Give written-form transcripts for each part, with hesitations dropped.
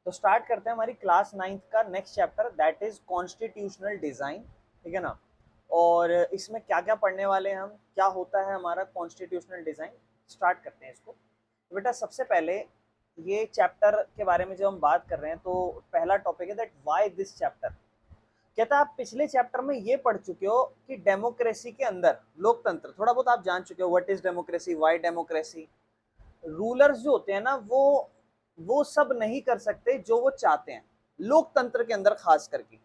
तो स्टार्ट करते हैं हमारी क्लास 9th का next chapter, that is constitutional design. ठीक है ना। और इसमें क्या क्या पढ़ने वाले हैं हम, क्या होता है हमारा कॉन्स्टिट्यूशनल डिजाइन, स्टार्ट करते हैं इसको। तो बेटा सबसे पहले ये चैप्टर के बारे में जब हम बात कर रहे हैं तो पहला टॉपिक है दैट व्हाई दिस चैप्टर। कहता है आप पिछले चैप्टर में ये पढ़ चुके हो कि डेमोक्रेसी के अंदर लोकतंत्र थोड़ा बहुत आप जान चुके हो, what is democracy, why democracy. Rulers जो होते हैं ना वो सब नहीं कर सकते जो वो चाहते हैं लोकतंत्र के अंदर खास करके।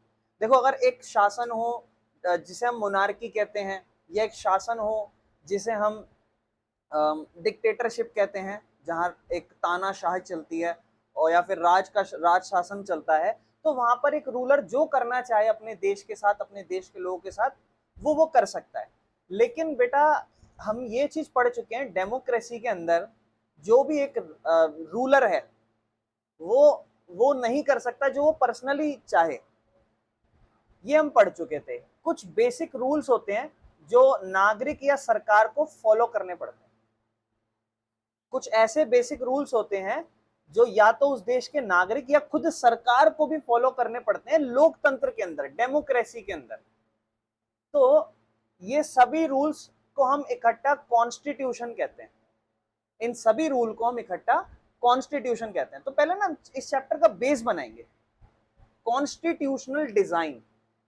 देखो अगर एक शासन हो जिसे हम मोनार्की कहते हैं, या एक शासन हो जिसे हम डिक्टेटरशिप कहते हैं, जहां एक तानाशाही चलती है और या फिर राज शासन चलता है, तो वहां पर एक रूलर जो करना चाहे अपने देश के साथ, अपने देश के लोगों के साथ, वो कर सकता है। लेकिन बेटा हम ये चीज पढ़ चुके हैं, डेमोक्रेसी के अंदर जो भी एक रूलर है वो नहीं कर सकता जो वो पर्सनली चाहे। ये हम पढ़ चुके थे। कुछ बेसिक रूल्स होते हैं जो नागरिक या सरकार को फॉलो करने पड़ते हैं। कुछ ऐसे बेसिक रूल्स होते हैं जो या तो उस देश के नागरिक या खुद सरकार को भी फॉलो करने पड़ते हैं लोकतंत्र के अंदर, डेमोक्रेसी के अंदर। तो ये सभी रूल्स को हम इकट्ठा कॉन्स्टिट्यूशन कहते हैं। इन सभी रूल को हम इकट्ठा कॉन्स्टिट्यूशन कहते हैं। तो पहले ना इस चैप्टर का बेस बनाएंगे, कॉन्स्टिट्यूशनल डिजाइन,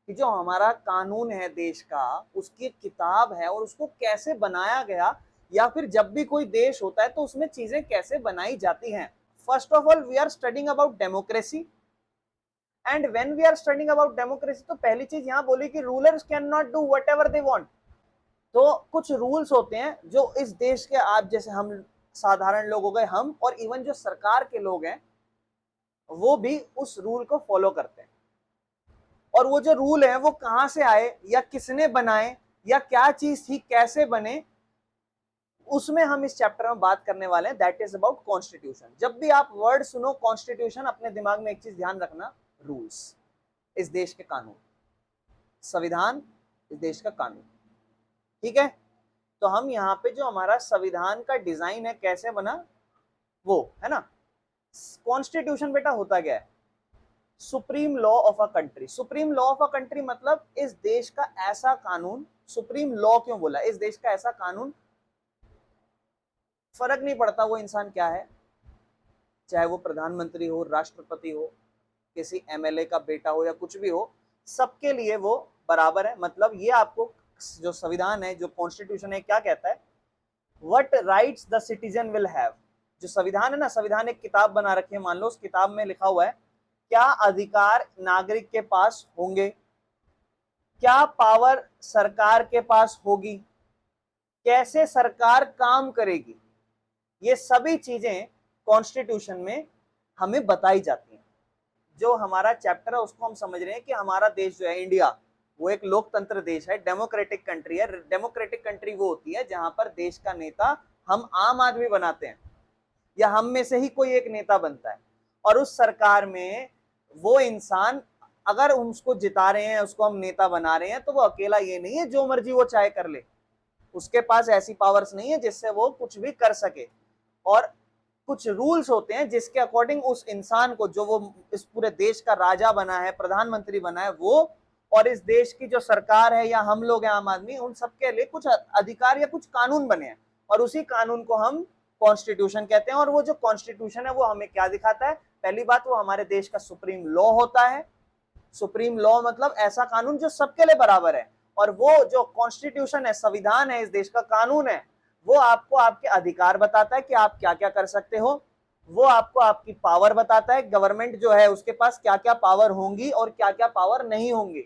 कि जो हमारा कानून है देश का, उसकी किताब है और उसको कैसे बनाया गया, या फिर जब भी कोई देश होता है तो उसमें चीजें कैसे बनाई जाती हैं। First of all we are studying about democracy, and when we are studying about democracy तो पहली चीज यहां बोली कि rulers can not do whatever they want. तो कुछ रूल्स होते हैं जो इस देश के, आप जैसे हम साधारण लोग हो गए हम, और इवन जो सरकार के लोग हैं वो भी उस रूल को फॉलो करते हैं। और वो जो रूल है वो कहां से आए या किसने बनाए या क्या चीज थी, कैसे बने, उसमें हम इस चैप्टर में बात करने वाले हैं, दैट इज अबाउट कॉन्स्टिट्यूशन। जब भी आप वर्ड सुनो कॉन्स्टिट्यूशन, अपने दिमाग में एक चीज ध्यान रखना, रूल्स, इस देश के कानून, संविधान इस देश का कानून। ठीक है। तो हम यहाँ पे जो हमारा संविधान का डिजाइन है कैसे बना वो है ना। कॉन्स्टिट्यूशन बेटा होता क्या है, supreme law of a country. Supreme law of a country मतलब इस देश का ऐसा कानून, सुप्रीम लॉ क्यों बोला, इस देश का ऐसा कानून, फर्क नहीं पड़ता वो इंसान क्या है, चाहे वो प्रधानमंत्री हो, राष्ट्रपति हो, किसी एमएलए का बेटा हो या कुछ भी हो, सबके लिए वो बराबर है। मतलब ये आपको जो संविधान है, जो कॉन्स्टिट्यूशन है, क्या कहता है, what rights the citizen will have. जो संविधान है ना, संविधान एक किताब बना रखी है, मान लो उस किताब में लिखा हुआ है क्या अधिकार नागरिक के पास होंगे, क्या पावर सरकार के पास होगी, कैसे सरकार काम करेगी, ये सभी चीजें कॉन्स्टिट्यूशन में हमें बताई जाती हैं। जो हमारा चैप्टर है उसको हम समझ रहे हैं कि हमारा देश जो है इंडिया, वो एक लोकतंत्र देश है, डेमोक्रेटिक कंट्री है। डेमोक्रेटिक कंट्री वो होती है जहां पर देश का नेता हम आम आदमी बनाते हैं, या हम में से ही कोई एक नेता बनता है, और उस सरकार में वो इंसान, अगर उसको जिता रहे हैं, उसको हम नेता बना रहे हैं, तो वो अकेला ये नहीं है जो मर्जी वो चाहे कर ले, उसके पास ऐसी पावर्स नहीं है जिससे वो कुछ भी कर सके। और कुछ रूल्स होते हैं जिसके अकॉर्डिंग उस इंसान को, जो वो इस पूरे देश का राजा बना है, प्रधानमंत्री बना है, वो और इस देश की जो सरकार है या हम लोग हैं आम आदमी, उन सबके लिए कुछ अधिकार या कुछ कानून बने हैं, और उसी कानून को हम कॉन्स्टिट्यूशन कहते हैं। और वो जो कॉन्स्टिट्यूशन है वो हमें क्या दिखाता है, पहली बात वो हमारे देश का सुप्रीम लॉ होता है। सुप्रीम लॉ मतलब ऐसा कानून जो सबके लिए बराबर है। और वो जो कॉन्स्टिट्यूशन है, संविधान है, इस देश का कानून है, वो आपको आपके अधिकार बताता है कि आप क्या क्या कर सकते हो, वो आपको आपकी पावर बताता है, गवर्नमेंट जो है उसके पास क्या क्या पावर होंगी और क्या क्या पावर नहीं होंगी,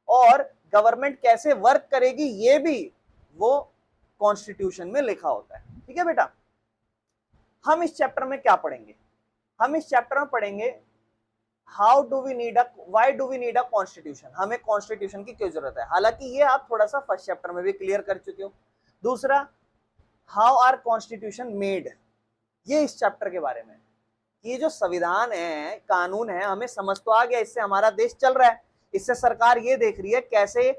और गवर्नमेंट कैसे वर्क करेगी ये भी वो कॉन्स्टिट्यूशन में लिखा होता है। ठीक है बेटा। हम इस चैप्टर में क्या पढ़ेंगे, हम इस चैप्टर में पढ़ेंगे how do we need why do we need a constitution, हमें कॉन्स्टिट्यूशन की क्यों जरूरत है। हालांकि ये आप थोड़ा सा फर्स्ट चैप्टर में भी क्लियर कर चुके हो। दूसरा, हाउ आर कॉन्स्टिट्यूशन मेड, ये इस चैप्टर के बारे में। ये जो संविधान है, कानून है, हमें समझ तो आ गया, इससे हमारा देश चल रहा है, इससे सरकार ये देख रही है कैसे।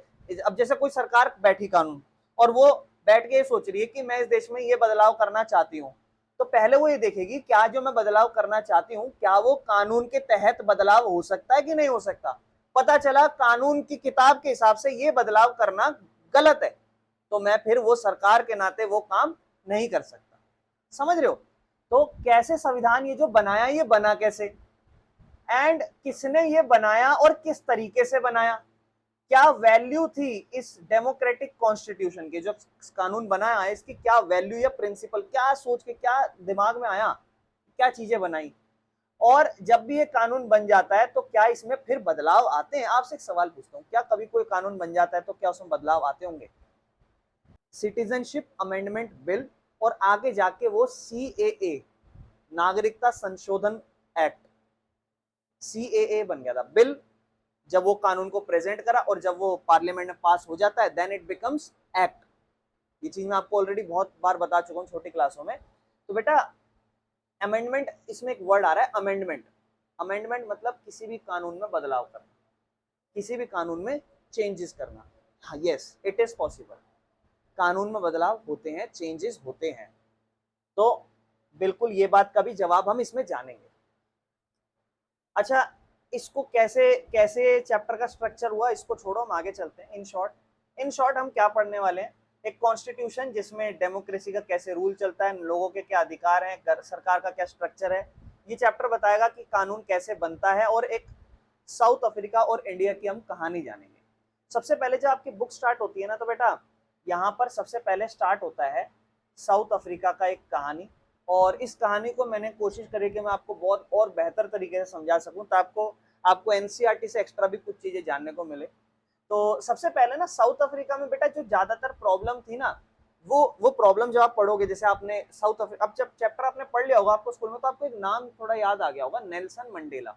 अब जैसे कोई सरकार बैठी कानून, और वो बैठ के ये सोच रही है कि मैं इस देश में ये बदलाव करना चाहती हूँ, तो पहले वो ये देखेगी क्या जो मैं बदलाव करना चाहती हूँ क्या वो कानून के तहत बदलाव हो सकता है कि नहीं हो सकता। पता चला कानून की किताब के हिसाब से ये बदलाव करना गलत है, तो मैं फिर वो सरकार के नाते वो काम नहीं कर सकता। समझ रहे हो? तो कैसे संविधान ये जो बनाया ये बना कैसे, एंड किसने ये बनाया और किस तरीके से बनाया, क्या वैल्यू थी इस डेमोक्रेटिक कॉन्स्टिट्यूशन की, जो कानून बनाया है इसकी क्या वैल्यू या प्रिंसिपल, क्या सोच के क्या दिमाग में आया, क्या चीजें बनाई। और जब भी ये कानून बन जाता है तो क्या इसमें फिर बदलाव आते हैं। आपसे एक सवाल पूछता हूँ, क्या कभी कोई कानून बन जाता है तो क्या उसमें बदलाव आते होंगे? सिटीजनशिप अमेंडमेंट बिल और आगे जाके वो CAA, नागरिकता संशोधन एक्ट, CAA बन गया था बिल। जब वो कानून को प्रेजेंट करा और जब वो पार्लियामेंट में पास हो जाता है देन इट बिकम्स एक्ट। ये चीज मैं आपको ऑलरेडी बहुत बार बता चुका हूँ छोटी क्लासों में। तो बेटा अमेंडमेंट, इसमें एक वर्ड आ रहा है अमेंडमेंट। अमेंडमेंट मतलब किसी भी कानून में बदलाव करना, किसी भी कानून में चेंजेस करना। हाँ यस इट इज पॉसिबल, कानून में बदलाव होते हैं, चेंजेस होते हैं। तो बिल्कुल ये बात का भी जवाब हम इसमें जानेंगे। अच्छा इसको कैसे कैसे चैप्टर का स्ट्रक्चर हुआ इसको छोड़ो, हम आगे चलते हैं। इन शॉर्ट हम क्या पढ़ने वाले हैं, एक कॉन्स्टिट्यूशन जिसमें डेमोक्रेसी का कैसे रूल चलता है, लोगों के क्या अधिकार हैं, सरकार का क्या स्ट्रक्चर है। ये चैप्टर बताएगा कि कानून कैसे बनता है, और एक साउथ अफ्रीका और इंडिया की हम कहानी जानेंगे। सबसे पहले जब आपकी बुक स्टार्ट होती है ना तो बेटा यहाँ पर सबसे पहले स्टार्ट होता है साउथ अफ्रीका का एक कहानी। और इस कहानी को मैंने कोशिश करी कि मैं आपको बहुत और बेहतर तरीके से समझा सकूं, तो आपको एनसीईआरटी से एक्स्ट्रा भी कुछ चीजें जानने को मिले। तो सबसे पहले ना साउथ अफ्रीका में बेटा जो ज्यादातर प्रॉब्लम थी ना, वो प्रॉब्लम जब आप पढ़ोगे, जैसे आपने साउथ अफ्रीका, अब जब चैप्टर आपने पढ़ लिया होगा आपको स्कूल में, तो आपको एक नाम थोड़ा याद आ गया होगा, नेल्सन मंडेला।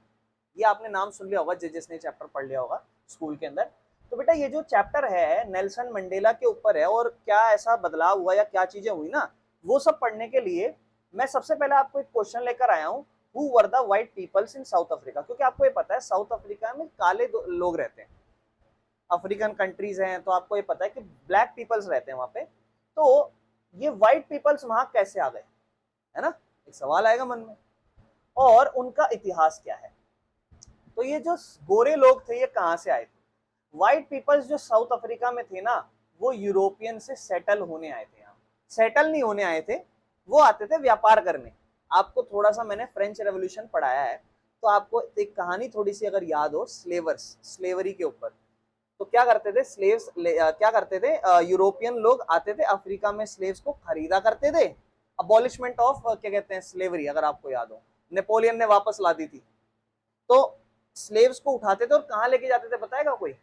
ये आपने नाम सुन लिया होगा जिसने चैप्टर पढ़ लिया होगा स्कूल के अंदर। तो बेटा ये जो चैप्टर है नेल्सन मंडेला के ऊपर है, और क्या ऐसा बदलाव हुआ या क्या चीजें हुई ना, वो सब पढ़ने के लिए मैं सबसे पहले आपको एक क्वेश्चन लेकर आया हूँ, who were the white peoples in South Africa. क्योंकि आपको ये पता है साउथ अफ्रीका में काले लोग रहते हैं, अफ्रीकन कंट्रीज हैं, तो आपको ये पता है कि ब्लैक पीपल्स रहते हैं वहां पे। तो ये व्हाइट पीपल्स वहां कैसे आ गए, है ना, एक सवाल आएगा मन में। और उनका इतिहास क्या है, तो ये जो गोरे लोग थे ये कहाँ से आए थे। व्हाइट पीपल्स जो साउथ अफ्रीका में थे ना, वो यूरोपियन से सेटल होने आए थे। यहाँ सेटल नहीं होने आए थे, वो आते थे व्यापार करने। आपको थोड़ा सा मैंने फ्रेंच रेवोल्यूशन पढ़ाया है, तो आपको एक कहानी थोड़ी सी अगर याद हो, स्लेवरी के ऊपर। तो क्या करते थे स्लेव्स, क्या करते थे यूरोपियन लोग आते थे अफ्रीका में, स्लेव्स को खरीदा करते थे। अबॉलिशमेंट ऑफ क्या कहते हैं स्लेवरी, अगर आपको याद हो, नेपोलियन ने वापस ला दी थी। तो स्लेव्स को उठाते थे और कहाँ लेके जाते थे बताएगा कोई?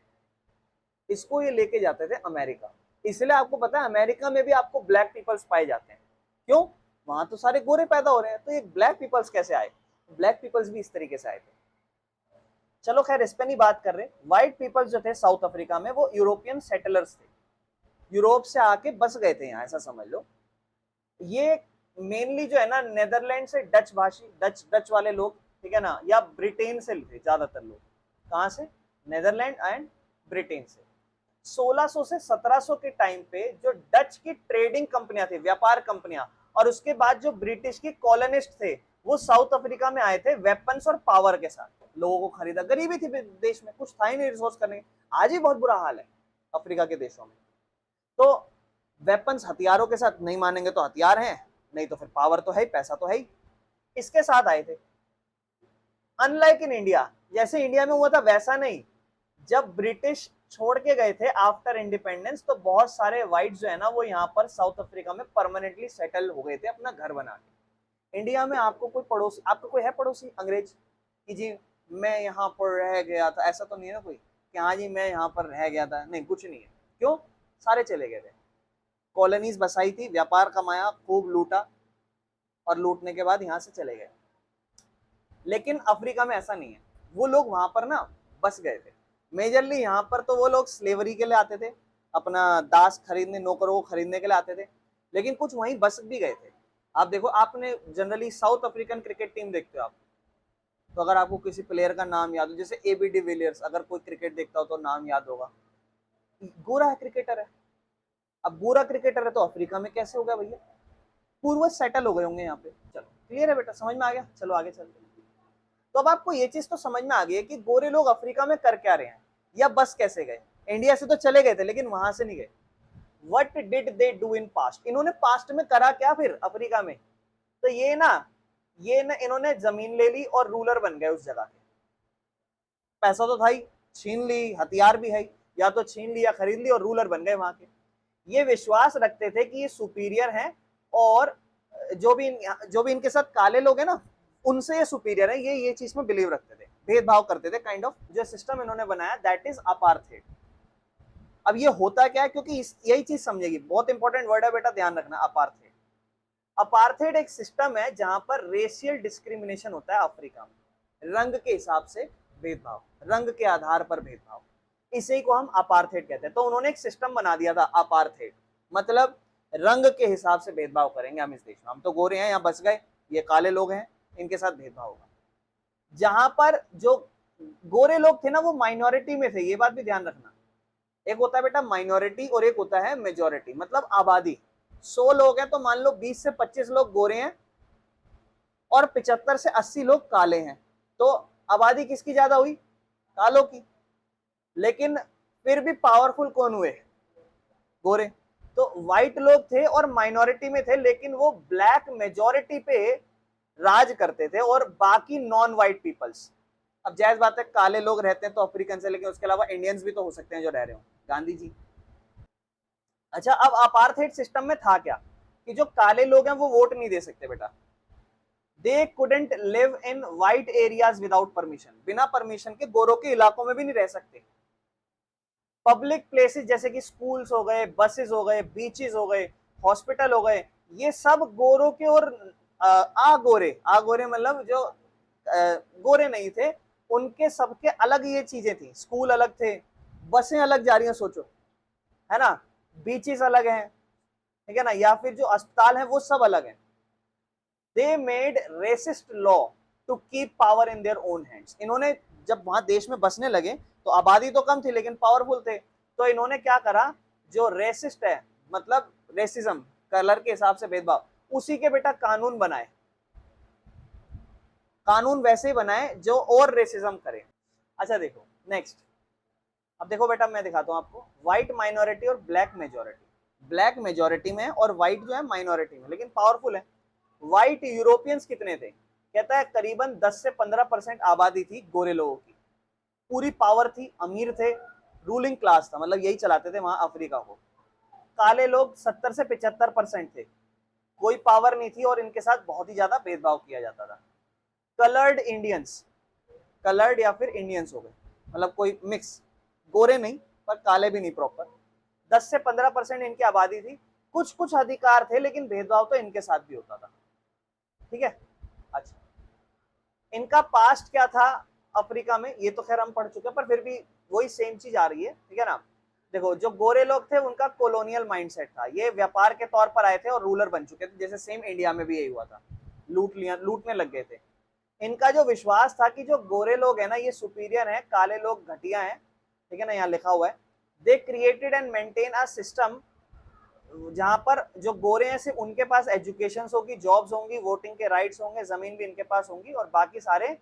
इसको ये लेके जाते थे अमेरिका। इसलिए आपको पता है अमेरिका में भी आपको ब्लैक पीपल्स पाए जाते हैं। क्यों? वहां तो सारे गोरे पैदा हो रहे हैं, तो ये ब्लैक पीपल्स कैसे आए? ब्लैक पीपल्स भी इस तरीके से आए थे। चलो खैर इस पे नहीं बात कर रहे। व्हाइट पीपल्स जो थे साउथ अफ्रीका में वो यूरोपियन सेटलर्स थे, यूरोप से आके बस गए थे यहाँ, ऐसा समझ लो। ये मेनली जो है ना नेदरलैंड से डच भाषी, डच वाले लोग, ठीक है ना, या ब्रिटेन से थे ज्यादातर लोग। कहाँ से? नेदरलैंड एंड ब्रिटेन से। 1600 से 1700 के टाइम पे जो डच की ट्रेडिंग कंपनियां थी, व्यापार कंपनियां, और उसके बाद जो ब्रिटिश की कॉलोनिस्ट थे, वो साउथ अफ्रीका में आए थे वेपन्स और पावर के साथ, लोगों को खरीदा। गरीबी थी देश में, कुछ था ही नहीं रिसोर्स करने के। आज ही बहुत बुरा हाल है अफ्रीका के देशों में। तो वेपन्स, हथियारों के साथ, नहीं मानेंगे तो हथियार हैं, नहीं तो फिर पावर तो है ही, पैसा तो है ही, इसके साथ आए थे। अनलाइक इन इंडिया, जैसे इंडिया में हुआ था वैसा नहीं। जब ब्रिटिश छोड़ के गए थे आफ्टर इंडिपेंडेंस, तो बहुत सारे व्हाइट जो है ना वो यहाँ पर साउथ अफ्रीका में परमानेंटली सेटल हो गए थे अपना घर बना के। इंडिया में आपको कोई पड़ोसी, आपको कोई है पड़ोसी अंग्रेज कि जी मैं यहाँ पर रह गया था, ऐसा तो नहीं है ना कोई कि हाँ जी मैं यहाँ पर रह गया था, नहीं कुछ नहीं है। क्यों? सारे चले गए थे, कॉलोनीज बसाई थी, व्यापार कमाया, खूब लूटा, और लूटने के बाद यहाँ से चले गए। लेकिन अफ्रीका में ऐसा नहीं है, वो लोग वहां पर ना बस गए थे। मेजरली यहाँ पर तो वो लोग स्लेवरी के लिए आते थे, अपना दास खरीदने, नौकरों को खरीदने के लिए आते थे, लेकिन कुछ वहीं बस भी गए थे। आप देखो, आपने generally south African cricket team देखते हो आप, तो अगर आपको किसी प्लेयर का नाम याद हो, जैसे AB डिविलियर्स, अगर कोई क्रिकेट देखता हो तो नाम याद होगा, गोरा है क्रिकेटर है। अब गोरा क्रिकेटर है तो अफ्रीका में कैसे हो गया भैया? पूर्वज सेटल हो गए होंगे यहाँ पे। चलो क्लियर है बेटा, समझ में आ गया, चलो आगे चलते हैं। तो अब आपको ये चीज तो समझ में आ गई है कि गोरे लोग अफ्रीका में कर क्या रहे हैं, या बस कैसे गए। इंडिया से तो चले गए थे लेकिन वहां से नहीं गए। What did they do in past, इन्होंने पास्ट में करा क्या फिर अफ्रीका में। तो ये ना इन्होंने जमीन ले ली और रूलर बन गए उस जगह के। पैसा तो था ही, छीन ली, हथियार भी है, या तो छीन लिया खरीद ली और रूलर बन गए वहां के। ये विश्वास रखते थे कि ये सुपीरियर हैं, और जो भी इनके साथ काले लोग हैं ना, उनसे ये सुपीरियर है, ये चीज में बिलीव रखते थे, भेदभाव करते थे काइंड ऑफ। जो सिस्टम इन्होंने बनाया दैट इज अपार्थेड। अब ये होता क्या है, क्योंकि यही चीज समझेगी, बहुत इंपॉर्टेंट वर्ड है बेटा, ध्यान रखना। अपार्थेड, अपार्थेड एक सिस्टम है जहां पर रेशियल डिस्क्रिमिनेशन होता है अफ्रीका में, रंग के हिसाब से भेदभाव, रंग के आधार पर भेदभाव, इसी को हम अपार्थेड कहते हैं। तो उन्होंने एक सिस्टम बना दिया था अपार्थेड, मतलब रंग के हिसाब से भेदभाव करेंगे हम इस देश में। हम तो गोरे हैं, यहाँ बस गए, ये काले लोग हैं, इनके साथ भेदभाव होगा। जहां पर जो गोरे लोग थे ना वो माइनॉरिटी में थे, ये बात भी ध्यान रखना। एक होता है बेटा माइनॉरिटी और एक होता है मेजॉरिटी, मतलब आबादी। 100 लोग हैं तो मान लो 20 से 25 लोग गोरे हैं और 75 से 80 लोग काले हैं, तो आबादी किसकी ज्यादा हुई, कालों की। लेकिन फिर भी पावरफुल कौन हुए, गोरे। तो व्हाइट लोग थे और माइनॉरिटी में थे, लेकिन वो ब्लैक मेजॉरिटी पे राज करते थे, और बाकी नॉन व्हाइट पीपल्स। अब जायज बात है, काले लोग रहते हैं तो अफ्रीकन से, लेकिन उसके अलावा इंडियंस भी तो हो सकते हैं जो रह रहे हो, गांधी जी। अच्छा, अब अपार्थेड सिस्टम में था क्या, कि जो काले लोग हैं वो वोट नहीं दे सकते बेटा। They couldn't live in white areas without permission, बिना परमिशन के गोरों के इलाकों में भी नहीं रह सकते। पब्लिक प्लेसेस जैसे कि स्कूल्स हो गए, बसेस हो गए, बीचेस हो गए, हॉस्पिटल हो गए, ये सब गोरों के और आगोरे मतलब जो गोरे नहीं थे, उनके सबके अलग ये चीजें थी। स्कूल अलग थे, बसें अलग जा रही हैं, सोचो, है ना, बीचेस अलग हैं, ठीक है ना, या फिर जो अस्पताल हैं वो सब अलग हैं। They made racist law to keep power in their own hands. इन्होंने जब वहां देश में बसने लगे तो आबादी तो कम थी लेकिन पावरफुल थे, तो इन्होंने क्या करा, जो रेसिस्ट है, मतलब रेसिज्म, कलर के हिसाब से भेदभाव, उसी के बेटा कानून बनाए। कानून वैसे ही बनाए जो और रेसिज्म करे। अच्छा देखो नेक्स्ट, अब देखो बेटा मैं दिखाता हूं आपको, व्हाइट माइनॉरिटी और ब्लैक मेजोरिटी। ब्लैक मेजोरिटी में और व्हाइट जो है माइनॉरिटी में, लेकिन पावरफुल है। व्हाइट यूरोपियंस कितने थे, कहता है करीबन 10 से 15% आबादी थी गोरे लोगों की, पूरी पावर थी, अमीर थे, रूलिंग क्लास था, मतलब यही चलाते थे वहां अफ्रीका को। काले लोग 70 से 75% थे, कोई पावर नहीं थी और इनके साथ बहुत ही ज्यादा भेदभाव किया जाता था। कलर्ड इंडियंस, कलर्ड या फिर इंडियंस हो गए, मतलब कोई मिक्स, गोरे नहीं पर काले भी नहीं प्रॉपर। 10 से 15% इनकी आबादी थी, कुछ कुछ अधिकार थे लेकिन भेदभाव तो इनके साथ भी होता था, ठीक है। अच्छा, इनका पास्ट क्या था अफ्रीका में, ये तो खैर हम पढ़ चुके हैं, पर फिर भी वही सेम चीज आ रही है, ठीक है ना। देखो जो गोरे लोग थे उनका कॉलोनियल माइंडसेट था, ये व्यापार के तौर पर आए थे और रूलर बन चुके थे, जैसे सेम इंडिया में भी यही हुआ था, लूटने लग गए थे। इनका जो विश्वास था कि जो गोरे लोग हैं ना ये सुपीरियर हैं, काले लोग घटिया हैं, ठीक है ना, यहाँ लिखा हुआ है। They created and maintain a system जहां पर जो गोरे हैं सिर्फ उनके पास एजुकेशन होगी, जॉब्स होंगी, वोटिंग के राइट्स होंगे, जमीन भी इनके पास होंगी, और बाकी सारे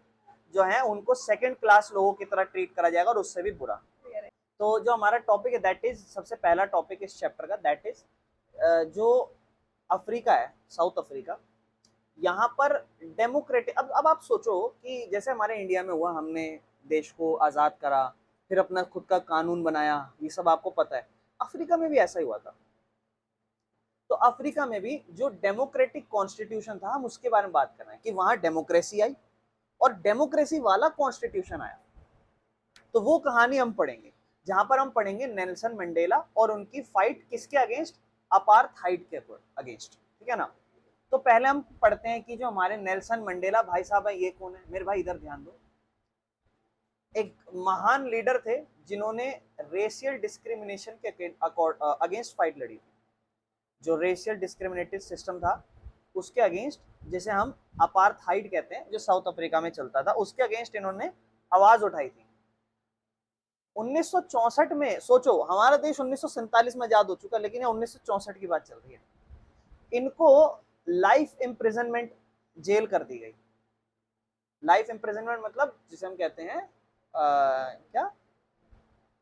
जो हैं उनको सेकंड क्लास लोगों की तरह ट्रीट करा जाएगा और उससे भी बुरा। तो जो हमारा टॉपिक है दैट इज, सबसे पहला टॉपिक इस चैप्टर का दैट इज जो अफ्रीका है, साउथ अफ्रीका, यहाँ पर डेमोक्रेटिक। अब आप सोचो कि जैसे हमारे इंडिया में हुआ, हमने देश को आज़ाद करा, फिर अपना खुद का कानून बनाया, ये सब आपको पता है। अफ्रीका में भी ऐसा ही हुआ था। तो अफ्रीका में भी जो डेमोक्रेटिक कॉन्स्टिट्यूशन था, हम उसके बारे में बात कर रहे हैं कि वहां डेमोक्रेसी आई और डेमोक्रेसी वाला कॉन्स्टिट्यूशन आया। तो वो कहानी हम पढ़ेंगे, जहां पर हम पढ़ेंगे नेल्सन मंडेला और उनकी फाइट किसके अगेंस्ट, अपार्थाइड के अगेंस्ट, ठीक है ना। तो पहले हम पढ़ते हैं कि जो हमारे नेल्सन मंडेला भाई साहब है, ये कौन है मेरे भाई, इधर ध्यान दो। एक महान लीडर थे जिन्होंने रेशियल डिस्क्रिमिनेशन के अगेंस्ट फाइट लड़ी थी। जो रेशियल डिस्क्रिमिनेटिव सिस्टम था उसके अगेंस्ट, जिसे हम अपार्थाइड कहते हैं, जो साउथ अफ्रीका में चलता था, उसके अगेंस्ट इन्होंने आवाज उठाई थी। 1964 में, सोचो हमारा देश 1947 में आजाद हो चुका, लेकिन 1964 की बात चल रही है। इनको लाइफ इम्प्रिजनमेंट, जेल कर दी गई। लाइफ इम्प्रिजनमेंट मतलब जिसे हम कहते हैं क्या,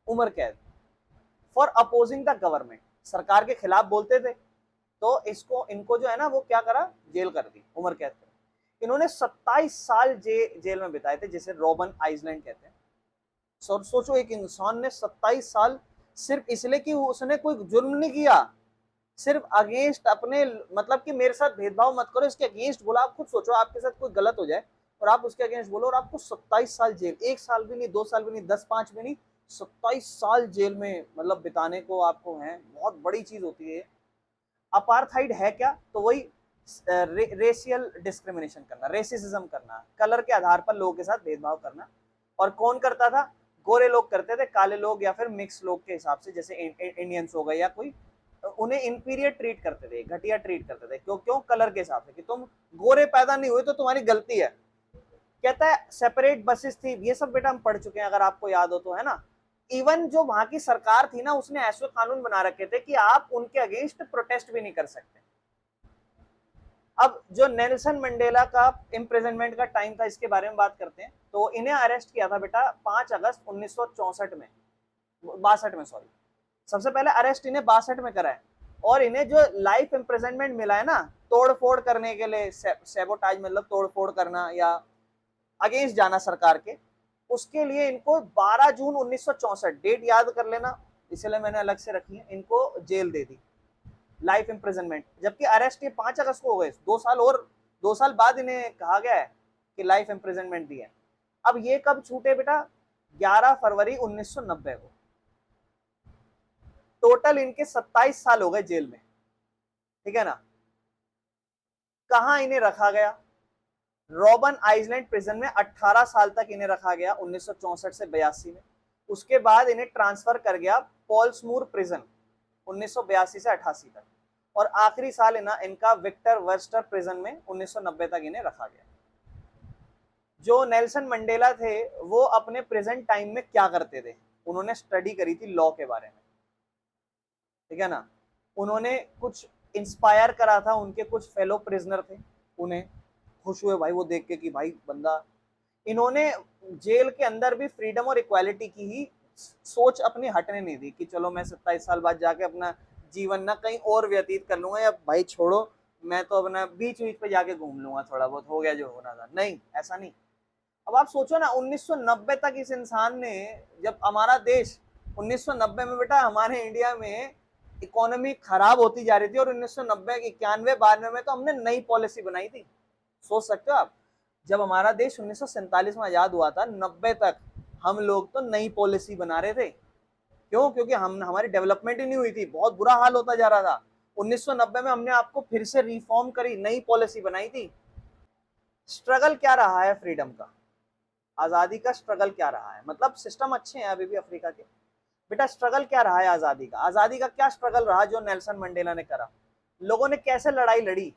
उम्र कैद, फॉर अपोजिंग द गवर्नमेंट, सरकार के खिलाफ बोलते थे तो इसको इनको जो है ना वो क्या करा, जेल कर दी, उम्र कैद कर। इन्होंने 27 साल जेल में बिताए थे, जिसे रॉबन आइसलैंड कहते हैं। सोचो एक इंसान ने 27 साल सिर्फ इसलिए कि उसने कोई जुर्म नहीं किया, सिर्फ अगेंस्ट अपने, मतलब कि मेरे साथ भेदभाव मत करो, इसके अगेंस्ट बोला। आप खुद सोचो आपके साथ कोई गलत हो जाए और आप उसके अगेंस्ट बोलो और आपको 27 साल जेल, 1 साल भी नहीं, 2 साल भी नहीं, 10-5 भी नहीं, 27 साल जेल में मतलब बिताने को आपको है, बहुत बड़ी चीज होती है। अपार्थाइड है क्या, तो वही रेशियल डिस्क्रिमिनेशन करना, रेसिज्म करना, कलर के आधार पर लोगों के साथ भेदभाव करना। और कौन करता था, गोरे लोग करते थे, काले लोग या फिर मिक्स लोग के हिसाब से, जैसे इंडियंस हो गए या कोई, उन्हें इंफीरियर ट्रीट करते थे, घटिया ट्रीट करते थे। क्यों क्यों, कलर के हिसाब से, कि तुम गोरे पैदा नहीं हुए तो तुम्हारी गलती है। कहता है सेपरेट बसेस थी, ये सब बेटा हम पढ़ चुके हैं अगर आपको याद हो तो, है ना। इवन जो वहां की सरकार थी ना, उसने ऐसे कानून बना रखे थे कि आप उनके अगेंस्ट प्रोटेस्ट भी नहीं कर सकते। अब जो नेल्सन मंडेला का इम्प्रिजनमेंट का टाइम था, इसके बारे में बात करते हैं। तो इन्हें अरेस्ट किया था बेटा 5 अगस्त 1964 में, 62 में, सॉरी। सबसे पहले अरेस्ट इन्हें 62 में करा है। और इन्हें जो लाइफ इम्प्रिजनमेंट मिला है ना, तोड़ फोड़ करने के लिए, सेबोटाज मतलब तोड़ फोड़ करना या अगेंस्ट जाना सरकार के, उसके लिए इनको 12 जून 1964, डेट याद कर लेना, इसलिए मैंने अलग से रखी है, इनको जेल दे दी, लाइफ इम्प्रिजनमेंट। जबकि अरेस्ट ये 5 अगस्त को हो गए, 2 साल और 2 साल बाद इन्हें कहा गया है कि लाइफ इम्प्रिजनमेंट दी है। अब ये कब छूटे बेटा, 11 फरवरी 1990 को। टोटल इनके 27 साल हो गए जेल में, ठीक है ना। कहां इन्हें रखा गया, रॉबन आइसलैंड प्रिजन में 18 साल तक इन्हें रखा गया 1964 से 82 में। उसके बाद इन्हें ट्रांसफर कर गया पॉल्समूर प्रिजन 1982 से 88 तक। और आखिरी साल इनका विक्टर वर्स्टर प्रिजन में 1990 तक इन्हें रखा गया। जो नेल्सन मंडेला थे वो अपने प्रेजेंट टाइम में क्या करते थे, उन्होंने स्टडी करी थी लॉ के बारे में, ठीक है ना। उन्होंने कुछ इंस्पायर करा था, उनके कुछ फेलो प्रिजनर थे, उन्हें खुश हुए भाई वो देख के कि भाई बंदा, इन्होंने जेल के अंदर भी फ्रीडम और इक्वालिटी की ही सोच अपनी हटने नहीं दी कि चलो मैं 27 साल बाद जाके अपना जीवन ना कहीं और व्यतीत कर लूंगा, या भाई छोड़ो मैं तो अपना बीच बीच पे जाके घूम लूंगा, थोड़ा बहुत हो गया जो होना था। नहीं, ऐसा नहीं। अब आप सोचो ना 1990 तक इस इंसान ने, जब हमारा देश 1990 में बेटा हमारे इंडिया में इकोनॉमी खराब होती जा रही थी, और 1990 91 92 में तो हमने नई पॉलिसी बनाई थी। सोच सकते हो आप, जब हमारा देश 1947 में आजाद हुआ था, 90 तक हम लोग तो नई पॉलिसी बना रहे थे। क्यों, क्योंकि हम हमारी डेवलपमेंट ही नहीं हुई थी, बहुत बुरा हाल होता जा रहा था। 1990 में हमने आपको फिर से रिफॉर्म करी, नई पॉलिसी बनाई थी। स्ट्रगल क्या रहा है फ्रीडम का, आजादी का स्ट्रगल क्या रहा है, मतलब सिस्टम अच्छे हैं अभी भी अफ्रीका के, बेटा स्ट्रगल क्या रहा है आजादी का, आजादी का क्या स्ट्रगल रहा जो नेल्सन मंडेला ने करा, लोगों ने कैसे लड़ाई लड़ी।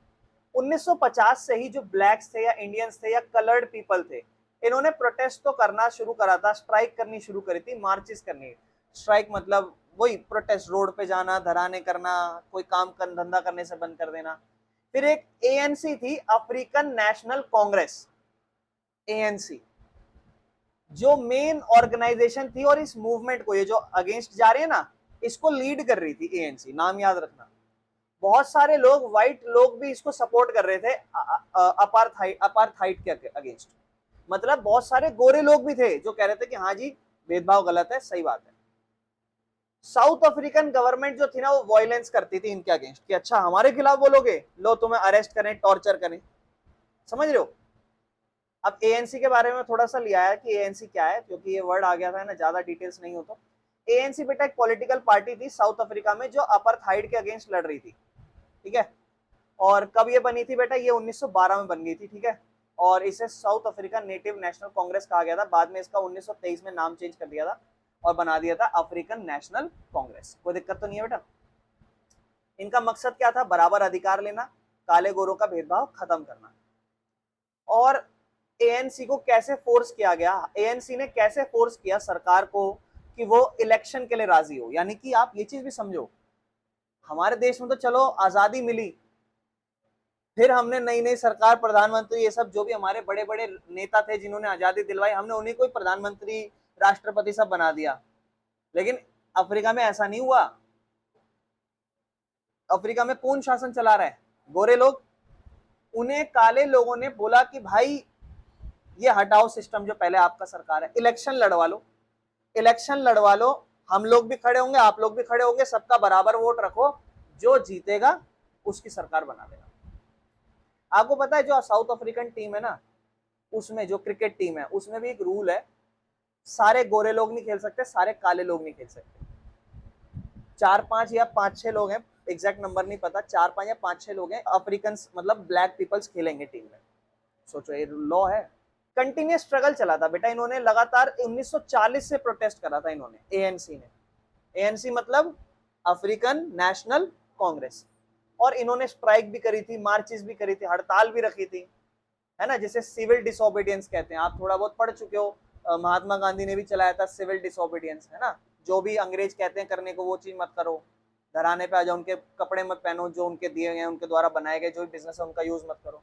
1950 से ही जो ब्लैक्स थे या इंडियंस थे या कलर्ड पीपल थे, इन्होंने प्रोटेस्ट तो करना शुरू करा था, स्ट्राइक करनी शुरू करी थी, मार्चेस करनी। स्ट्राइक मतलब वही प्रोटेस्ट, रोड पे जाना, धरने करना, कोई काम धंधा करने से बंद कर देना। फिर एक एएनसी थी, अफ्रीकन नेशनल कांग्रेस, एएनसी, जो मेन ऑर्गेनाइजेशन थी, और इस मूवमेंट को, ये जो अगेंस्ट जा रही है ना, इसको लीड कर रही थी एएनसी, नाम याद रखना। बहुत सारे लोग, व्हाइट लोग भी इसको सपोर्ट कर रहे थे अपार्थाइड के अगेंस्ट, मतलब बहुत सारे गोरे लोग भी थे जो कह रहे थे कि हाँ जी भेदभाव गलत है, सही बात है। साउथ अफ्रीकन गवर्नमेंट जो थी ना, वो वायलेंस करती थी इनके अगेंस्ट, कि अच्छा हमारे खिलाफ बोलोगे, लो तुम्हें अरेस्ट करें, टॉर्चर करें, समझ रहे हो। अब एएनसी के बारे में थोड़ा सा लिया है कि एएनसी क्या है, क्योंकि ये वर्ड आ गया था ना, ज्यादा डिटेल्स नहीं हो तो। एएनसी बेटा एक पॉलिटिकल पार्टी थी साउथ अफ्रीका में, जो अपार्थाइड के अगेंस्ट लड़ रही थी, ठीक है। और कब ये बनी थी बेटा, ये 1912 में बन गई थी, ठीक है। और इसे south Africa native national Congress कहा गया था, बाद में इसका 1923 में नाम चेंज कर दिया था और बना दिया था अफ्रीकन नेशनल कांग्रेस। कोई दिक्कत तो नहीं है बेटा। इनका मकसद क्या था, बराबर अधिकार लेना, काले गोरों का भेदभाव खत्म करना। और एएनसी को कैसे फोर्स किया गया, एएनसी ने कैसे फोर्स किया सरकार को कि वो इलेक्शन के लिए राजी हो। यानी कि आप ये चीज भी समझो, हमारे देश में तो चलो आजादी मिली, फिर हमने नई नई सरकार, प्रधानमंत्री, ये सब जो भी हमारे बड़े बड़े नेता थे जिन्होंने आजादी दिलवाई, हमने उन्हीं को ही प्रधानमंत्री, राष्ट्रपति सब बना दिया। लेकिन अफ्रीका में ऐसा नहीं हुआ। अफ्रीका में कौन शासन चला रहा है? गोरे लोग। उन्हें काले लोगों ने बोला कि भाई ये हटाओ सिस्टम जो पहले आपका सरकार है, इलेक्शन लड़वा लो, इलेक्शन लड़वा लो, हम लोग भी खड़े होंगे, आप लोग भी खड़े होंगे, सबका बराबर वोट रखो, जो जीतेगा उसकी सरकार बना देगा। आपको पता है जो साउथ अफ्रीकन टीम है ना, उसमें जो क्रिकेट टीम है उसमें भी एक रूल है, सारे गोरे लोग नहीं खेल सकते, सारे काले लोग नहीं खेल सकते। 4-5 या 5-6 लोग हैं, एग्जैक्ट नंबर नहीं पता, 4-5 या 5-6 लोग हैं अफ्रीकन, मतलब ब्लैक पीपल्स खेलेंगे टीम में। सोचो ये लॉ है। कंटिन्यूस स्ट्रगल चला था बेटा, इन्होंने लगातार 1940 से प्रोटेस्ट करा था इन्होंने, एएनसी ने। एएनसी मतलब अफ्रीकन नेशनल कांग्रेस। और इन्होंने स्ट्राइक भी करी थी, मार्चेस भी करी थी, हड़ताल भी रखी थी, है ना, जिसे सिविल डिसोबीडियंस कहते हैं। आप थोड़ा बहुत पढ़ चुके हो, महात्मा गांधी ने भी चलाया था सिविल डिसोबीडियंस, है ना, जो भी अंग्रेज कहते हैं करने को वो चीज मत करो, घराने पे आ जाओ, उनके कपड़े मत पहनो जो उनके दिए गए, उनके द्वारा बनाए गए जो भी बिजनेस है उनका यूज मत करो।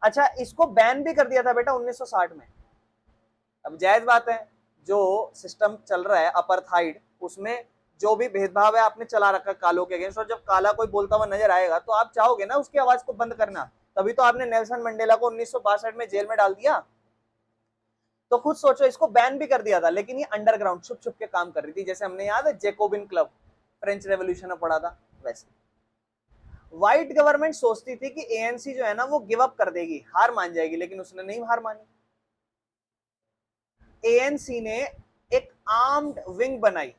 अच्छा, इसको बैन भी कर दिया था बेटा 1960 में। अब जायज बात है, जो सिस्टम चल रहा है अपार्थाइड, उसमें जो भी भेदभाव है आपने चला रखा कालों के अगेंस्ट, और जब काला कोई बोलता हुआ नजर आएगा तो आप चाहोगे ना उसकी आवाज को बंद करना। तभी तो आपने नेल्सन मंडेला को 1962 में जेल में डाल दिया। तो खुद सोचो, इसको बैन भी कर दिया था, लेकिन ये अंडरग्राउंड छुप छुप के काम कर रही थी, जैसे हमने याद है जेकोबिन क्लब फ्रेंच रेवोल्यूशन में पढ़ा था वैसे। व्हाइट गवर्नमेंट सोचती थी कि एएनसी जो है ना वो गिव अप कर देगी, हार मान जाएगी, लेकिन उसने नहीं हार मानी। एएनसी ने एक आर्म्ड विंग बनाई,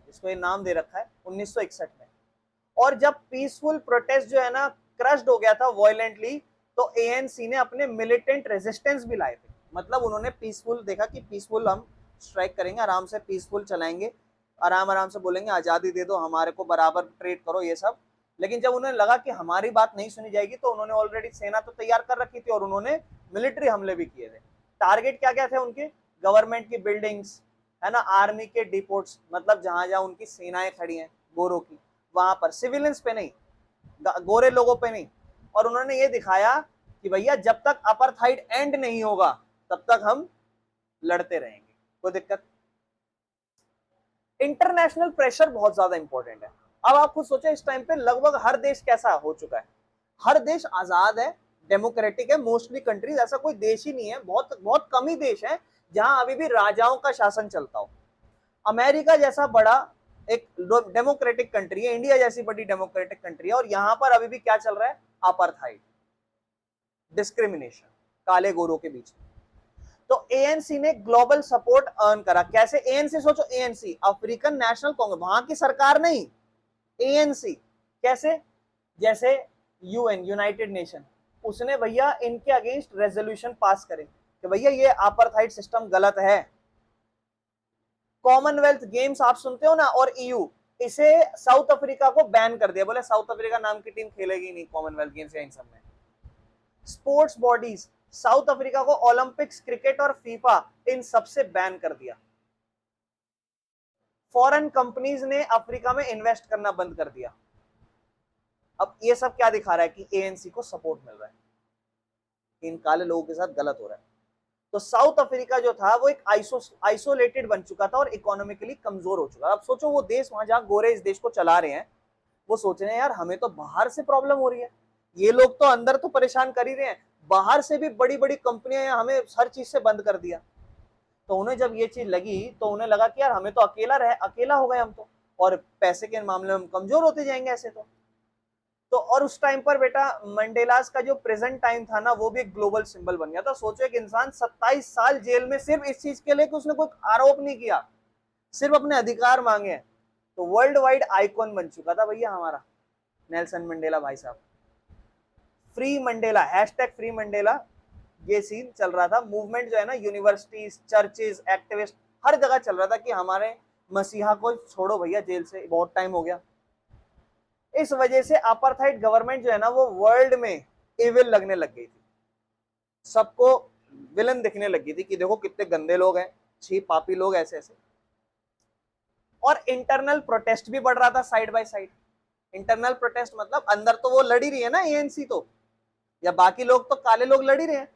जिसको ये नाम दे रखा है 1961 में। और जब पीसफुल प्रोटेस्ट जो है ना क्रश्ड हो गया था वायलेंटली, तो एएनसी ने अपने मिलिटेंट रेजिस्टेंस भी लाए थे। मतलब उन्होंने पीसफुल देखा कि पीसफुल हम स्ट्राइक करेंगे, आराम से पीसफुल चलाएंगे, आराम आराम से बोलेंगे आजादी दे दो, हमारे को बराबर ट्रीट करो, ये सब। लेकिन जब उन्हें लगा कि हमारी बात नहीं सुनी जाएगी, तो उन्होंने ऑलरेडी सेना तो तैयार कर रखी थी और उन्होंने मिलिट्री हमले भी किए थे। टारगेट क्या क्या थे उनके? गवर्नमेंट की बिल्डिंग्स, है ना, आर्मी के डिपोट्स, मतलब जहां जहां उनकी सेनाएं खड़ी हैं गोरों की, वहां पर, सिविलियंस पे नहीं, गोरे लोगों पे नहीं। और उन्होंने ये दिखाया कि भैया जब तक अपार्थाइड एंड नहीं होगा तब तक हम लड़ते रहेंगे, कोई दिक्कत। इंटरनेशनल प्रेशर बहुत ज्यादा इंपॉर्टेंट है। अब आप खुद सोचो, इस टाइम पे लगभग हर देश कैसा हो चुका है, हर देश आजाद है, डेमोक्रेटिक है, मोस्टली कंट्रीज, ऐसा कोई देश ही नहीं है, बहुत बहुत कम ही देश है जहां अभी भी राजाओं का शासन चलता हो। अमेरिका जैसा बड़ा एक डेमोक्रेटिक कंट्री है, इंडिया जैसी बड़ी डेमोक्रेटिक कंट्री है, और यहां पर अभी भी क्या चल रहा है? अपार्थाइड, डिस्क्रिमिनेशन, काले गोरों के बीच में। तो एएनसी ने ग्लोबल सपोर्ट अर्न करा। कैसे? एएनसी, सोचो, एएनसी अफ्रीकन नेशनल कांग्रेस, वहां की सरकार नहीं, एएनसी। कैसे? जैसे यूएन, यूनाइटेड नेशन, उसने भैया इनके अगेंस्ट रेजोल्यूशन पास करे कि भैया ये अपार्थाइड सिस्टम गलत है। कॉमनवेल्थ गेम्स आप सुनते हो ना, और ईयू, इसे साउथ अफ्रीका को बैन कर दिया, बोले साउथ अफ्रीका नाम की टीम खेलेगी नहीं कॉमनवेल्थ गेम्स या इन सब में। स्पोर्ट्स बॉडीज, साउथ अफ्रीका को ओलंपिक्स, क्रिकेट और फीफा, इन सबसे बैन कर दिया। फॉरेन कंपनीज ने अफ्रीका में इन्वेस्ट करना बंद कर दिया। अब ये सब क्या दिखा रहा है? कि एएनसी को सपोर्ट मिल रहा है, इन काले लोगों के साथ गलत हो रहा है। तो साउथ अफ्रीका जो था वो एक आइसोलेटेड बन चुका था और इकोनॉमिकली कमजोर हो चुका। अब सोचो, वो देश वहां जहां गोरे इस देश को चला रहे हैं, वो सोच रहे हैं यार हमें तो बाहर से प्रॉब्लम हो रही है, ये लोग तो अंदर तो परेशान कर ही रहे हैं, बाहर से भी बड़ी बड़ी कंपनियां हमें हर चीज से बंद कर दिया। तो उन्हें जब ये चीज लगी तो उन्हें लगा कि यार हमें तो अकेला हो गए हम तो, और पैसे के मामले में हम कमजोर होते जाएंगे ऐसे तो। और उस टाइम पर बेटा मंडेलास का जो प्रेजेंट टाइम था ना, वो भी एक ग्लोबल सिंबल बन गया था। सोचो, एक इंसान 27 साल जेल में सिर्फ इस चीज के लिए कि उसने कोई आरोप नहीं किया, सिर्फ अपने अधिकार मांगे, तो वर्ल्ड वाइड आइकॉन बन चुका था भैया हमारा नेल्सन मंडेला भाई साहब। Free Mandela, hashtag free Mandela, ये सीन चल रहा था। मूवमेंट जो है ना, यूनिवर्सिटीज, चर्चेज, एक्टिविस्ट, हर जगह चल रहा था कि हमारे मसीहा को छोड़ो भैया जेल से, बहुत टाइम हो गया। इस वजह से अपार्थाइड गवर्नमेंट जो है ना वो वर्ल्ड में इविल लगने लग गई थी, सबको विलन दिखने लगी थी कि देखो कितने गंदे लोग हैं, छी पापी लोग, ऐसे ऐसे। और इंटरनल प्रोटेस्ट भी बढ़ रहा था side by side. Internal protest मतलब अंदर तो वो लड़ी रही है ना एएनसी, तो या बाकी लोग तो काले लोग लड़ ही रहे हैं।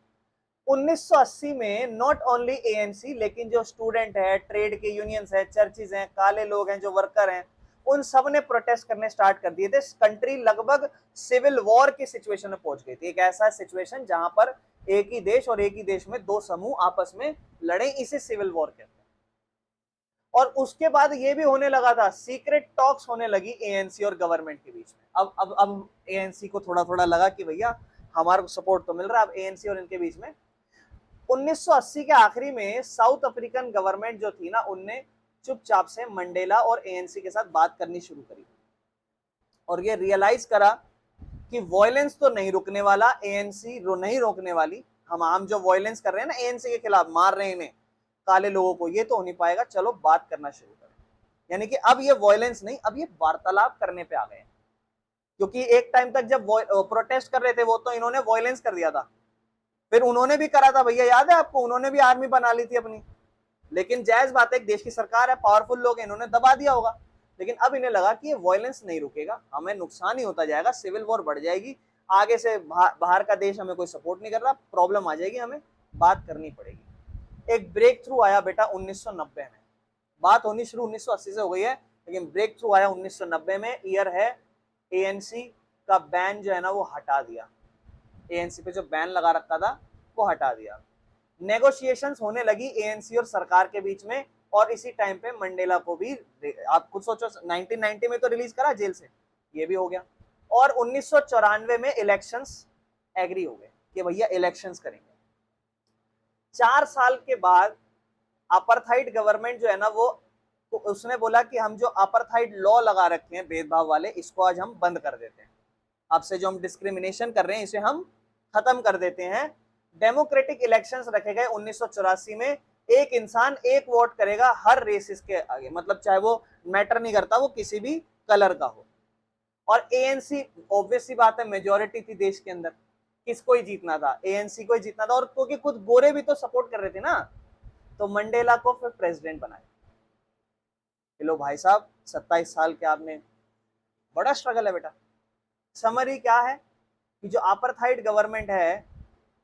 1980 में नॉट ओनली एएनसी, लेकिन जो स्टूडेंट है, ट्रेड के यूनियंस है, चर्चिज हैं, काले लोग हैं, जो वर्कर हैं, उन सब ने प्रोटेस्ट करने स्टार्ट कर दिए थे। कंट्री लगभग सिविल वॉर की सिचुएशन में पहुंच गई थी। एक ऐसा सिचुएशन जहां पर एक ही देश और एक ही देश में दो समूह आपस में लड़े, इसे सिविल वॉर कहते हैं। और उसके बाद ये भी होने लगा था, सीक्रेट टॉक्स होने लगी एएनसी और गवर्नमेंट के बीच में। अब एएनसी को थोड़ा थोड़ा लगा कि भैया हमारा सपोर्ट तो मिल रहा है, अब एएनसी और इनके बीच में 1980 के आखिरी में साउथ अफ्रीकन गवर्नमेंट जो थी ना, उनने चुपचाप से मंडेला और एएनसी के साथ बात करनी शुरू करी और ये रियलाइज करा कि वॉयलेंस तो नहीं रुकने वाला, एएनसी नहीं रोकने वाली। हम जो वॉयलेंस कर रहे हैं ना एएनसी के खिलाफ, मार रहे हैं इन्हें, काले लोगों को, ये तो हो नहीं पाएगा, चलो बात करना शुरू करें। यानी कि अब ये वॉयलेंस नहीं, अब ये वार्तालाप करने पे आ गए। क्योंकि एक टाइम तक जब प्रोटेस्ट कर रहे थे वो तो इन्होंने वॉयलेंस कर दिया था, फिर उन्होंने भी करा था, भैया याद है आपको, उन्होंने भी आर्मी बना ली थी अपनी। लेकिन जायज बात है, एक देश की सरकार है, पावरफुल लोग हैं, इन्होंने दबा दिया होगा। लेकिन अब इन्हें लगा कि ये वॉयलेंस नहीं रुकेगा, हमें नुकसान ही होता जाएगा, सिविल वॉर बढ़ जाएगी, आगे से बाहर का देश हमें कोई सपोर्ट नहीं कर रहा, प्रॉब्लम आ जाएगी, हमें बात करनी पड़ेगी। एक ब्रेक थ्रू आया बेटा 1990 में। बात होनी शुरू 1980 से हो गई है, लेकिन ब्रेक थ्रू आया 1990 में। ईयर है एएनसी का बैन जो है ना वो हटा दिया, एएनसी पे जो बैन लगा रखा था वो हटा दिया। नेगोशिएशंस होने लगी एएनसी और सरकार के बीच में, और इसी टाइम पे मंडेला को भी, आप खुद सोचो, 1990 में तो रिलीज करा जेल से, ये भी हो गया। और 1994 में इलेक्शंस एग्री हो गए कि भैया इलेक्शंस करेंगे। 4 साल के बाद अपार्थाइड गवर्नमेंट जो है ना वो, तो उसने बोला कि हम जो अपार्थाइड लॉ लगा रखे हैं भेदभाव वाले, इसको आज हम बंद कर देते हैं, अब से जो हम डिस्क्रिमिनेशन कर रहे हैं इसे हम खत्म कर देते हैं। डेमोक्रेटिक इलेक्शंस रखे गए 1984 में, एक इंसान एक वोट करेगा हर रेसिस के आगे, मतलब चाहे वो मैटर नहीं करता वो किसी भी कलर का हो। और एएनसी, ऑब्वियस सी बात है, मेजोरिटी थी देश के अंदर, किसको ही जीतना था, एएनसी को ही जीतना था, और क्योंकि खुद गोरे भी तो सपोर्ट कर रहे थे ना, तो मंडेला को फिर प्रेसिडेंट बनाया। लो भाई साहब, 27 साल के आपने, बड़ा स्ट्रगल है बेटा। समरी क्या है कि जो अपार्थाइड गवर्नमेंट है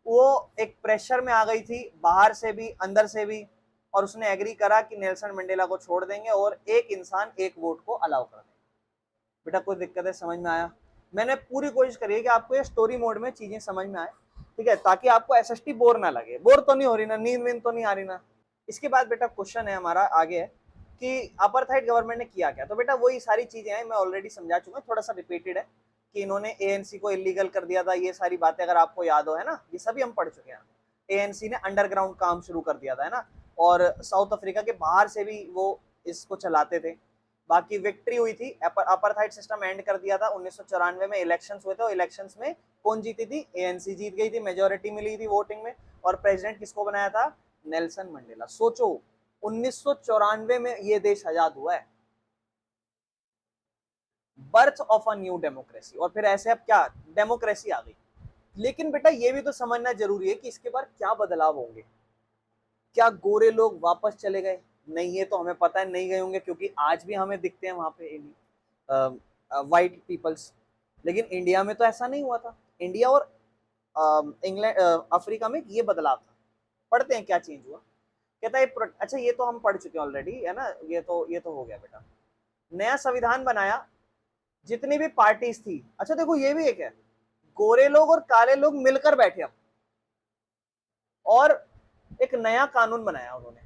वो एक प्रेशर में आ गई थी, बाहर से भी अंदर से भी, और उसने एग्री करा कि नेल्सन मंडेला को छोड़ देंगे और एक इंसान एक वोट को अलाउ कर देंगे। बेटा कोई दिक्कत है, समझ में आया? मैंने पूरी कोशिश करी है कि आपको ये स्टोरी मोड में चीजें समझ में आए, ठीक है, ताकि आपको एसएसटी बोर ना लगे। बोर तो नहीं हो रही ना, नींद वींद तो नहीं आ रही ना? इसके बाद बेटा क्वेश्चन है हमारा आगे है कि अपार्थाइड गवर्नमेंट ने किया क्या। तो बेटा वही सारी चीजें हैं, मैं ऑलरेडी समझा चुका हूँ, थोड़ा सा रिपीटेड है कि इन्होंने एएनसी को इलीगल कर दिया था, ये सारी बातें अगर आपको याद हो, है ना, ये सभी हम पढ़ चुके हैं। एएनसी ने अंडरग्राउंड काम शुरू कर दिया था, है ना, और साउथ अफ्रीका के बाहर से भी वो इसको चलाते थे। बाकी विक्ट्री हुई थी, अपार्थाइड सिस्टम एंड कर दिया था। 1994 में इलेक्शंस हुए थे, इलेक्शंस में कौन जीती थी? एएनसी जीत गई थी, मेजोरिटी मिली थी वोटिंग में, और प्रेसिडेंट किसको बनाया था? Nelson Mandela. सोचो 1994 में ये देश आजाद हुआ है, birth of a new democracy, और फिर ऐसे अब क्या डेमोक्रेसी आ गई। लेकिन बेटा ये भी तो समझना जरूरी है कि इसके बाद क्या बदलाव होंगे। क्या गोरे लोग वापस चले गए? नहीं, ये तो हमें पता है नहीं गए होंगे, क्योंकि आज भी हमें दिखते हैं वहां पे वाइट पीपल्स। लेकिन इंडिया में तो ऐसा नहीं हुआ था। इंडिया और इंग्लैंड, अफ्रीका में ये बदलाव था। पढ़ते हैं क्या चेंज हुआ। कहता है अच्छा ये तो हम पढ़ चुके हैं ऑलरेडी, है ना, ये तो हो गया बेटा। नया संविधान बनाया, जितनी भी पार्टीज थी। अच्छा देखो ये भी एक है, गोरे लोग और काले लोग मिलकर बैठे अब, और एक नया कानून बनाया उन्होंने।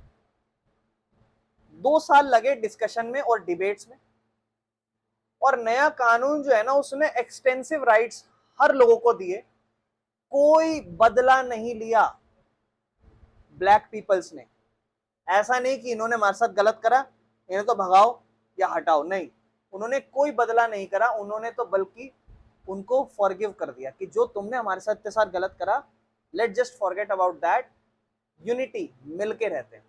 2 साल लगे डिस्कशन में और डिबेट्स में, और नया कानून जो है ना उसने एक्सटेंसिव राइट्स हर लोगों को दिए, कोई बदला नहीं लिया ब्लैक पीपल्स ने। ऐसा नहीं कि इन्होंने हमारे साथ गलत करा, इन्हें तो भगाओ या हटाओ, नहीं, उन्होंने कोई बदला नहीं करा। उन्होंने तो बल्कि उनको फॉरगिव कर दिया कि जो तुमने हमारे साथ इतने साथ गलत करा, let just forget about that, unity, मिलके रहते हैं।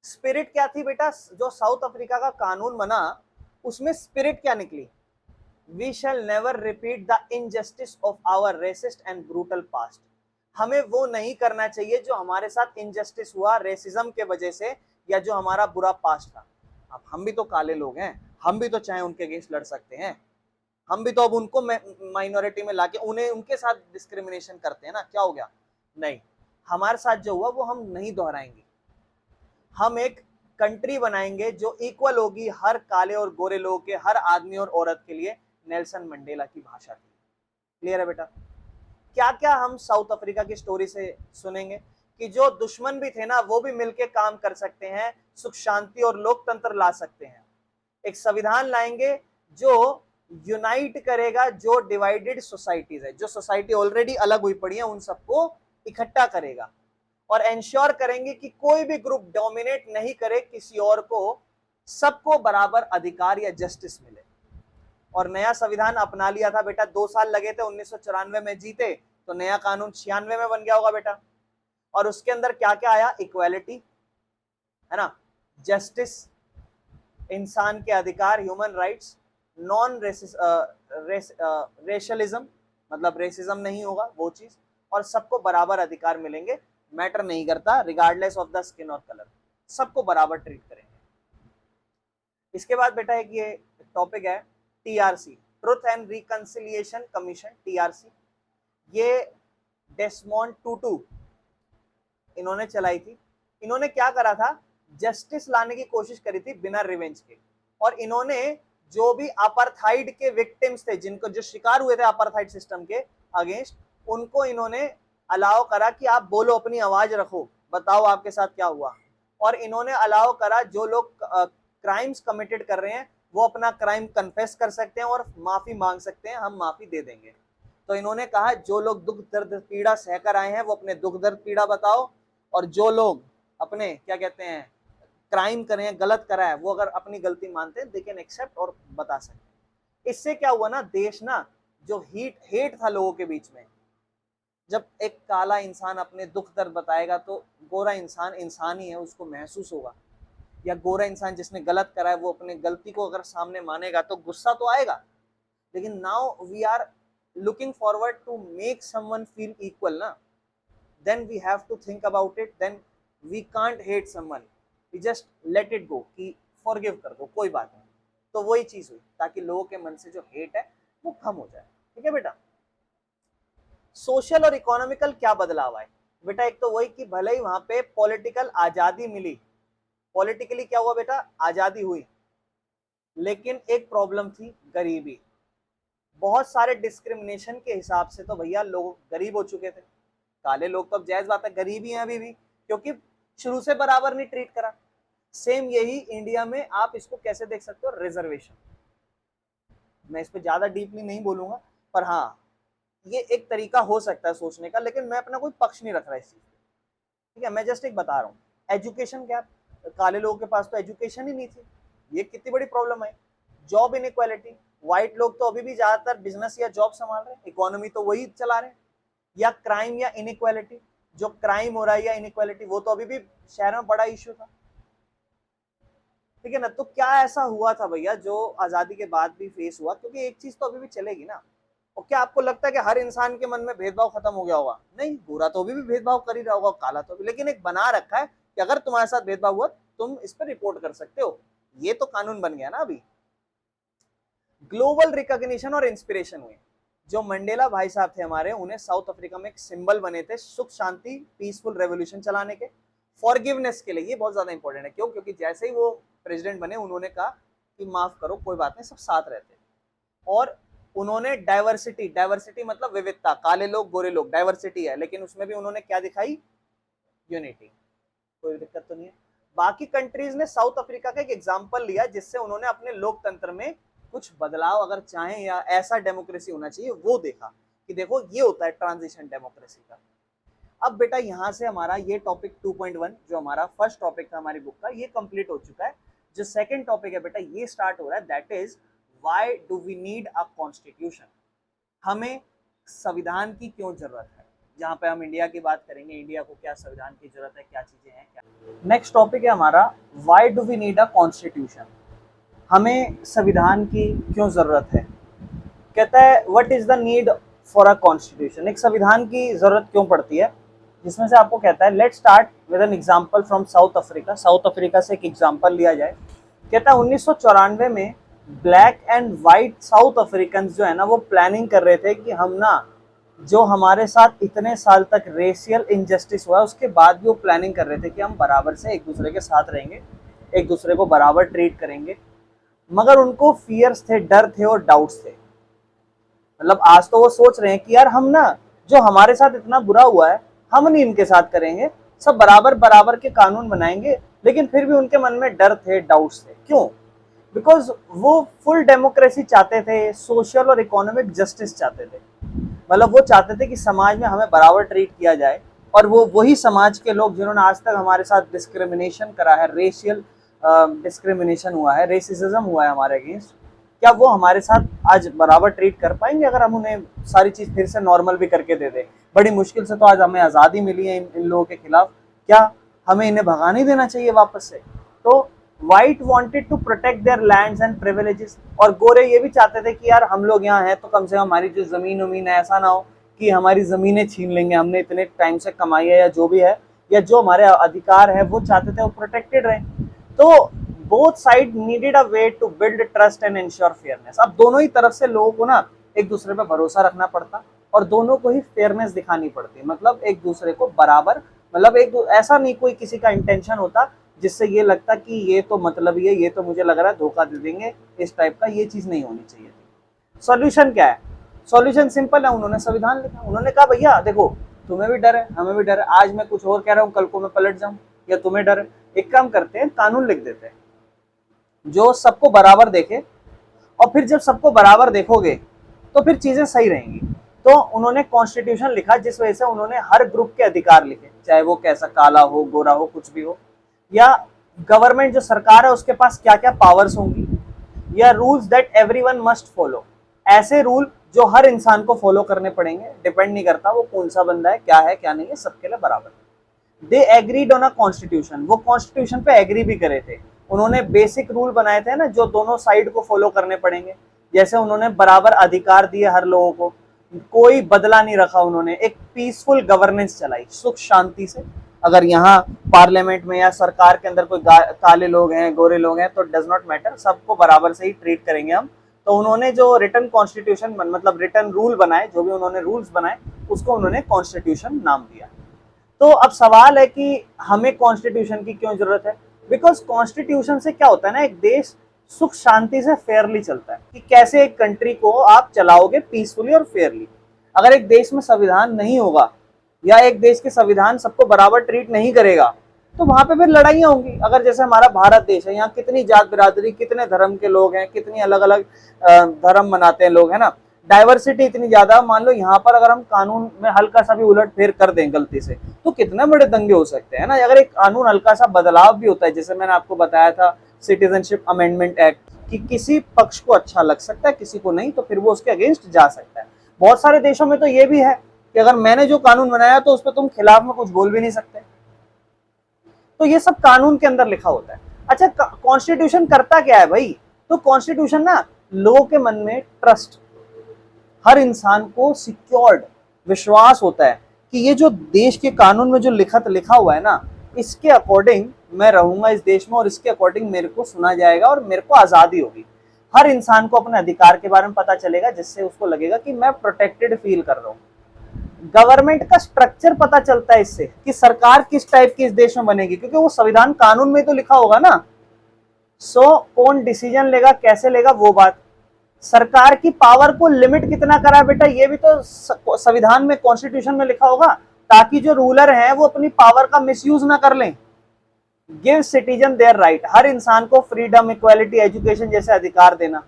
स्पिरिट क्या थी बेटा? जो साउथ अफ्रीका का कानून बना उसमें स्पिरिट क्या निकली? We shall never repeat the injustice of our racist and brutal past. हमें वो नहीं करना चाहिए जो हमारे साथ इनजस्टिस हुआ रेसिज्म के वजह से, या जो हमारा बुरा पास्ट था। अब हम भी तो काले लोग हैं, हम भी तो चाहे उनके अगेंस्ट लड़ सकते हैं, हम भी तो अब उनको माइनॉरिटी में लाके उन्हें उनके साथ डिस्क्रिमिनेशन करते हैं ना, क्या हो गया? नहीं, हमारे साथ जो हुआ वो हम नहीं दोहराएंगे। हम एक कंट्री बनाएंगे जो इक्वल होगी हर काले और गोरे लोगों के, हर आदमी और औरत के लिए, नेल्सन मंडेला की भाषा थी। क्लियर है बेटा? क्या क्या हम साउथ अफ्रीका की स्टोरी से सुनेंगे कि जो दुश्मन भी थे ना वो भी मिलके काम कर सकते हैं, सुख शांति और लोकतंत्र ला सकते हैं। एक संविधान लाएंगे जो यूनाइट करेगा जो डिवाइडेड सोसाइटीज है, जो सोसाइटी ऑलरेडी अलग हुई पड़ी है उन सबको इकट्ठा करेगा, और एंश्योर करेंगे कि कोई भी ग्रुप डोमिनेट नहीं करे किसी और को, सबको बराबर अधिकार या जस्टिस मिले। और नया संविधान अपना लिया था बेटा, 2 साल लगे थे, 1994 में जीते तो नया कानून 96 में बन गया होगा बेटा। और उसके अंदर क्या क्या आया? इक्वालिटी है ना, जस्टिस, इंसान के अधिकार, ह्यूमन राइट्स, नॉन रेशलिज्म, मतलब रेसिज्म नहीं होगा वो चीज, और सबको बराबर अधिकार मिलेंगे, मैटर नहीं करता रिगार्डलेस ऑफ द स्किन और कलर, सबको बराबर ट्रीट करेंगे। इसके बाद बेटा एक ये टॉपिक है TRC, truth and reconciliation commission, TRC. ये डेस्मोंड टूटू इन्होंने चलाई थी। इन्होंने क्या करा था? जस्टिस लाने की कोशिश करी थी बिना रिवेंज के, और इन्होंने जो भी अपार्थाइड के विक्टिम्स थे, जिनको जो शिकार हुए थे अपार्थाइड सिस्टम के अगेंस्ट, उनको इन्होंने अलाउ करा कि आप बोलो, अपनी आवाज रखो, बताओ आपके साथ क्या हुआ। और इन्होंने अलाउ करा जो लोग क्राइम्स कमिटेड कर रहे हैं वो अपना क्राइम कन्फेस कर सकते हैं और माफी मांग सकते हैं, हम माफी दे देंगे। तो इन्होंने कहा जो लोग दुख दर्द पीड़ा सहकर आए हैं वो अपने दुख दर्द पीड़ा बताओ, और जो लोग अपने क्या कहते हैं क्राइम करे हैं, गलत करा है, वो अगर अपनी गलती मानते हैं दे कैन एक्सेप्ट और बता सकते हैं। इससे क्या हुआ ना, देश ना, जो हेट था लोगों के बीच में, जब एक काला इंसान अपने दुख दर्द बताएगा तो गोरा इंसान इंसान ही है, उसको महसूस होगा, या गोरा इंसान जिसने गलत करा है वो अपने गलती को अगर सामने मानेगा तो गुस्सा तो आएगा। लेकिन now we are looking forward to make someone feel equal na, then we have to think about it, then we can't hate someone, we just let it go कि forgive कर दो, कोई बात नहीं। तो वही चीज हुई ताकि लोगों के मन से जो हेट है वो कम हो जाए। ठीक है बेटा? सोशल और इकोनॉमिकल क्या बदलाव आए बेटा? एक तो वही कि भले ही वहां पे पॉलिटिकल आजादी मिली, पॉलिटिकली क्या हुआ बेटा? आजादी हुई, लेकिन एक प्रॉब्लम थी, गरीबी। बहुत सारे डिस्क्रिमिनेशन के हिसाब से तो भैया लोग गरीब हो चुके थे, काले लोग तो अब जायज बात है गरीब ही हैं अभी भी, क्योंकि शुरू से बराबर नहीं ट्रीट करा। सेम यही इंडिया में आप इसको कैसे देख सकते हो? रिजर्वेशन। मैं इस पे ज्यादा डीपली नहीं बोलूंगा, पर हाँ ये एक तरीका हो सकता है सोचने का, लेकिन मैं अपना कोई पक्ष नहीं रख रहा इस चीज पे। ठीक है, मैं जस्ट एक बता रहा हूँ। एजुकेशन गैप, काले लोगों के पास तो एजुकेशन ही नहीं थी, ये कितनी बड़ी प्रॉब्लम है। जॉब इनइक्वालिटी, व्हाइट लोग तो अभी भी ज्यादातर बिजनेस या जॉब संभाल रहे हैं, इकोनॉमी तो वही चला रहे हैं। या क्राइम या इनइक्वालिटी, जो क्राइम हो रहा है या इनइक्वालिटी, वो तो अभी भी शहर में बड़ा इश्यू था। ठीक है ना? तो क्या ऐसा हुआ था भैया जो आजादी के बाद भी फेस हुआ? क्योंकि एक चीज तो अभी भी चलेगी ना। और क्या आपको लगता है कि हर इंसान के मन में भेदभाव खत्म हो गया होगा? नहीं, गोरा तो अभी भी भेदभाव कर ही रहा होगा, काला तो भी, लेकिन एक बना रखा है कि अगर तुम्हारे साथ भेदभाव हुआ तुम इस पर रिपोर्ट कर सकते हो, ये तो कानून बन गया ना अभी। ग्लोबल रिकॉग्निशन और इंस्पिरेशन हुए। जो मंडेला भाई साहब थे हमारे, उन्हें साउथ अफ्रीका में एक सिंबल बने थे सुख शांति पीसफुल रेवोल्यूशन चलाने के, फॉरगिवनेस के लिए। ये बहुत ज्यादा इंपॉर्टेंट है, क्यों? क्योंकि जैसे ही वो प्रेसिडेंट बने उन्होंने कहा कि माफ करो, कोई बात नहीं, सब साथ रहते। और उन्होंने डाइवर्सिटी, डाइवर्सिटी मतलब विविधता, काले लोग गोरे लोग डाइवर्सिटी है, लेकिन उसमें भी उन्होंने क्या दिखाई? यूनिटी। कोई दिक्कत तो नहीं है। बाकी कंट्रीज ने साउथ अफ्रीका का एक एग्जांपल लिया जिससे उन्होंने अपने लोकतंत्र में कुछ बदलाव अगर चाहें या ऐसा डेमोक्रेसी होना चाहिए वो देखा कि देखो ये होता है ट्रांजिशन डेमोक्रेसी का। अब बेटा यहाँ से हमारा ये टॉपिक 2.1 जो हमारा फर्स्ट टॉपिक था हमारी बुक का, ये कंप्लीट हो चुका है। जो सेकंड टॉपिक है बेटा ये स्टार्ट हो रहा है, that is why do we need a constitution, हमें संविधान की क्यों जरूरत है। जहाँ पे हम इंडिया की बात करेंगे, इंडिया को क्या संविधान की जरूरत है, क्या चीजें हैं क्या। नेक्स्ट टॉपिक है हमारा why do we need a constitution, हमें संविधान की क्यों जरूरत है। कहता है what is the need for a constitution, एक संविधान की जरूरत क्यों पड़ती है। जिसमें से आपको कहता है let start with an example from south Africa, south Africa से एक एग्जांपल लिया जाए। कहता है 1994 में black and white south African जो है ना वो प्लानिंग कर रहे थे कि हम ना जो हमारे साथ इतने साल तक रेशियल इनजस्टिस हुआ उसके बाद भी वो प्लानिंग कर रहे थे कि हम बराबर से एक दूसरे के साथ रहेंगे, एक दूसरे को बराबर ट्रीट करेंगे। मगर उनको फियर्स थे, डर थे और डाउट्स थे। मतलब आज तो वो सोच रहे हैं कि यार हम ना जो हमारे साथ इतना बुरा हुआ है हम नहीं इनके साथ करेंगे, सब बराबर बराबर के कानून बनाएंगे। लेकिन फिर भी उनके मन में डर थे, डाउट्स थे। क्यों? बिकॉज वो फुल डेमोक्रेसी चाहते थे, सोशल और इकोनॉमिक जस्टिस चाहते थे। मतलब वो चाहते थे कि समाज में हमें बराबर ट्रीट किया जाए। और वो वही समाज के लोग जिन्होंने आज तक हमारे साथ डिस्क्रिमिनेशन करा है, रेशियल डिस्क्रिमिनेशन हुआ है, रेसिज्म हुआ है हमारे अगेंस्ट, क्या वो हमारे साथ आज बराबर ट्रीट कर पाएंगे अगर हम उन्हें सारी चीज फिर से नॉर्मल भी करके दे दें? बड़ी मुश्किल से तो आज हमें आज़ादी मिली है इन लोगों के खिलाफ, क्या हमें इन्हें भगा नहीं देना चाहिए वापस से? तो white wanted to protect their lands and privileges, और गोरे ये भी चाहते थे कि यार हम लोग यहाँ हैं तो कम से कम हमारी जो जमीन उमीन है ऐसा ना हो कि हमारी जमीनें छीन लेंगे, हमने इतने टाइम से कमाई है या जो भी है, या जो हमारे अधिकार है वो चाहते थे वो प्रोटेक्टेड रहे। तो both side needed a way to build trust and ensure fairness. अब दोनों ही तरफ से लोगों को ना एक दूसरे पे भरोसा रखना पड़ता और दोनों को ही फेयरनेस दिखानी पड़ती, मतलब एक दूसरे को बराबर, मतलब एक ऐसा नहीं कोई किसी का इंटेंशन होता जिससे ये लगता कि ये तो मतलब ये तो मुझे लग रहा है धोखा दे देंगे, इस टाइप का, ये चीज नहीं होनी चाहिए थी। सॉल्यूशन क्या है? सॉल्यूशन सिंपल है, उन्होंने संविधान लिखा। उन्होंने कहा भैया देखो, तुम्हें भी डर है, हमें भी डर है, आज मैं कुछ और कह रहा हूँ कल को मैं पलट जाऊं, या तुम्हें डर है, एक काम करते हैं कानून लिख देते हैं जो सबको बराबर देखे, और फिर जब सबको बराबर देखोगे तो फिर चीजें सही रहेंगी। तो उन्होंने कॉन्स्टिट्यूशन लिखा जिस वजह से उन्होंने हर ग्रुप के अधिकार लिखे, चाहे वो कैसा काला हो, गोरा हो, कुछ भी हो, या गवर्नमेंट जो सरकार है उसके पास क्या क्या पावर्स होंगी, या rules that everyone must follow, ऐसे रूल जो हर इंसान को फॉलो करने पड़ेंगे, डिपेंड नहीं करता वो कौन सा बंदा है, क्या है क्या नहीं है, सबके लिए बराबर। They agreed on a constitution, वो कॉन्स्टिट्यूशन पे एग्री भी करे थे। उन्होंने बेसिक रूल बनाए थे ना जो दोनों साइड को फॉलो करने पड़ेंगे। जैसे उन्होंने बराबर अधिकार दिए हर लोगों को, कोई बदला नहीं रखा, उन्होंने एक पीसफुल गवर्नेंस चलाई सुख शांति से। अगर यहाँ पार्लियामेंट में या सरकार के अंदर कोई काले लोग हैं, गोरे लोग हैं, तो डज नॉट मैटर, सबको बराबर से ही ट्रीट करेंगे हम। तो उन्होंने जो रिटन कॉन्स्टिट्यूशन मतलब रिटन रूल बनाए, जो भी उन्होंने रूल्स बनाए उसको उन्होंने कॉन्स्टिट्यूशन नाम दिया। तो अब सवाल है कि हमें कॉन्स्टिट्यूशन की क्यों जरूरत है? बिकॉज कॉन्स्टिट्यूशन से क्या होता है ना, एक देश सुख शांति से फेयरली चलता है, कि कैसे एक कंट्री को आप चलाओगे पीसफुली और फेयरली। अगर एक देश में संविधान नहीं होगा या एक देश के संविधान सबको बराबर ट्रीट नहीं करेगा तो वहां पे फिर लड़ाइयां होंगी। अगर जैसे हमारा भारत देश है, यहाँ कितनी जात बिरादरी, कितने धर्म के लोग हैं, कितनी अलग अलग धर्म मनाते हैं लोग, है ना, डाइवर्सिटी इतनी ज्यादा। मान लो यहाँ पर अगर हम कानून में हल्का सा भी उलट फेर कर दें गलती से तो कितने बड़े दंगे हो सकते हैं ना। अगर एक कानून हल्का सा बदलाव भी होता है, जैसे मैंने आपको बताया था सिटीजनशिप अमेंडमेंट एक्ट, कि किसी पक्ष को अच्छा लग सकता है किसी को नहीं, तो फिर वो उसके अगेंस्ट जा सकता है। बहुत सारे देशों में तो ये भी है कि अगर मैंने जो कानून बनाया तो उस पर तुम खिलाफ में कुछ बोल भी नहीं सकते। तो ये सब कानून के अंदर लिखा होता है। अच्छा, कॉन्स्टिट्यूशन करता क्या है भाई? तो कॉन्स्टिट्यूशन ना लोगों के मन में ट्रस्ट, हर इंसान को सिक्योर्ड विश्वास होता है कि ये जो देश के कानून में जो लिखा हुआ है ना, इसके अकॉर्डिंग मैं रहूंगा इस देश में और इसके अकॉर्डिंग मेरे को सुना जाएगा और मेरे को आजादी होगी। हर इंसान को अपने अधिकार के बारे में पता चलेगा जिससे उसको लगेगा कि मैं प्रोटेक्टेड फील कर रहा हूँ। गवर्नमेंट का स्ट्रक्चर पता चलता है इससे कि सरकार किस टाइप की इस देश में बनेगी, क्योंकि वो संविधान कानून में तो लिखा होगा ना। सो कौन डिसीजन लेगा, कैसे लेगा, वो बात। सरकार की पावर को लिमिट कितना करा बेटा, ये भी तो संविधान में, कॉन्स्टिट्यूशन में लिखा होगा, ताकि जो रूलर हैं वो अपनी पावर का मिसयूज ना कर लें। गिव सिटीजन देयर राइट, हर इंसान को फ्रीडम, इक्वालिटी, एजुकेशन जैसे अधिकार देना।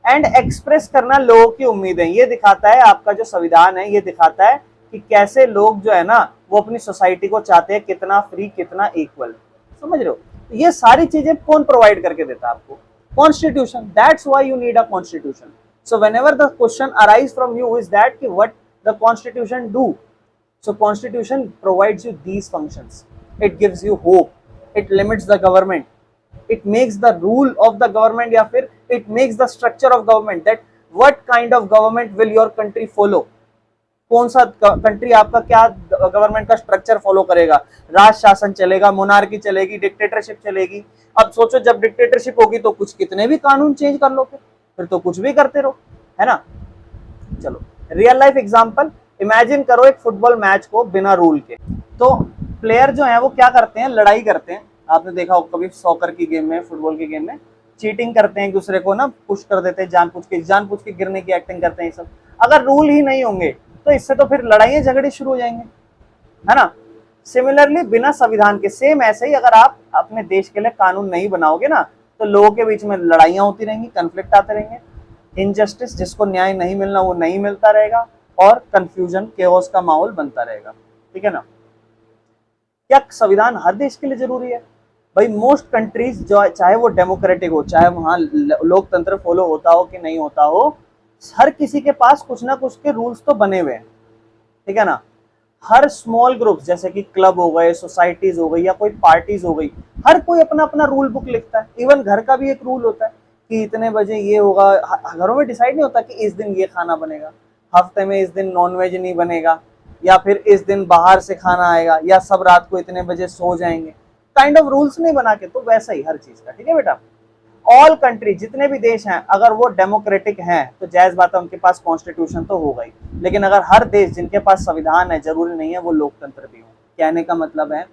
एंड एक्सप्रेस करना लोगों की उम्मीदें, ये दिखाता है आपका जो संविधान है, ये दिखाता है कि कैसे लोग जो है ना वो अपनी सोसाइटी को चाहते हैं, कितना फ्री, कितना इक्वल। समझ रहे हो? ये सारी चीजें कौन प्रोवाइड करके देता है आपको? Constitution. That's why you need a constitution. So whenever the question arise from you is that कि what the constitution do? So constitution provides you these functions. It gives you hope. It limits the government. It makes the rule of the government, या फिर it makes the structure of government, that what kind of government will your country follow. कौन सा country आपका क्या government का structure follow करेगा, राज शासन चलेगा, मोनार्की चलेगी, डिक्टेटरशिप चलेगी। अब सोचो जब डिक्टेटरशिप होगी तो कुछ कितने भी कानून चेंज कर लो, फिर तो कुछ भी करते रहो, है ना। चलो रियल लाइफ एग्जांपल, इमेजिन करो एक फुटबॉल मैच को बिना रूल के। तो प्लेयर जो है वो क्या करते हैं, लड़ाई करते हैं। आपने देखा हो कभी सॉकर की गेम में, फुटबॉल की गेम में चीटिंग करते हैं, एक दूसरे को ना पुश कर देते हैं, जानबूझ के गिरने की एक्टिंग करते हैं, ये सब। अगर रूल ही नहीं होंगे तो इससे तो फिर लड़ाइयां झगड़े शुरू हो जाएंगे, है ना। सिमिलरली बिना संविधान के सेम ऐसे ही अगर आप अपने देश के लिए कानून नहीं बनाओगे ना, तो लोगों के बीच में लड़ाइयां होती रहेंगी, कन्फ्लिक्ट आते रहेंगे, इनजस्टिस, जिसको न्याय नहीं मिलना वो नहीं मिलता रहेगा, और कंफ्यूजन, केओस का माहौल बनता रहेगा, ठीक है ना। क्या संविधान हर देश के लिए जरूरी है? भाई मोस्ट कंट्रीज जो, चाहे वो डेमोक्रेटिक हो, चाहे वहां लोकतंत्र फॉलो होता हो कि नहीं होता हो, हर किसी के पास कुछ ना कुछ के रूल्स तो बने हुए हैं, ठीक है ना। हर स्मॉल ग्रुप जैसे कि क्लब हो गए, सोसाइटीज हो गई, या कोई पार्टीज हो गई, हर कोई अपना अपना रूल बुक लिखता है। इवन घर का भी एक रूल होता है कि इतने बजे ये होगा। घरों में डिसाइड नहीं होता कि इस दिन ये खाना बनेगा, हफ्ते में इस दिन नॉनवेज नहीं बनेगा, या फिर इस दिन बाहर से खाना आएगा, या सब रात को इतने बजे सो जाएंगे। काइंड ऑफ रूल्स नहीं बना के, तो वैसा ही हर चीज का, ठीक है बेटा। ऑल कंट्री, जितने भी देश हैं, अगर वो डेमोक्रेटिक हैं तो जायज बात है उनके पास कॉन्स्टिट्यूशन तो होगा ही। लेकिन अगर हर देश जिनके पास संविधान है, जरूरी नहीं है वो लोकतंत्र भी हो। कहने का मतलब है,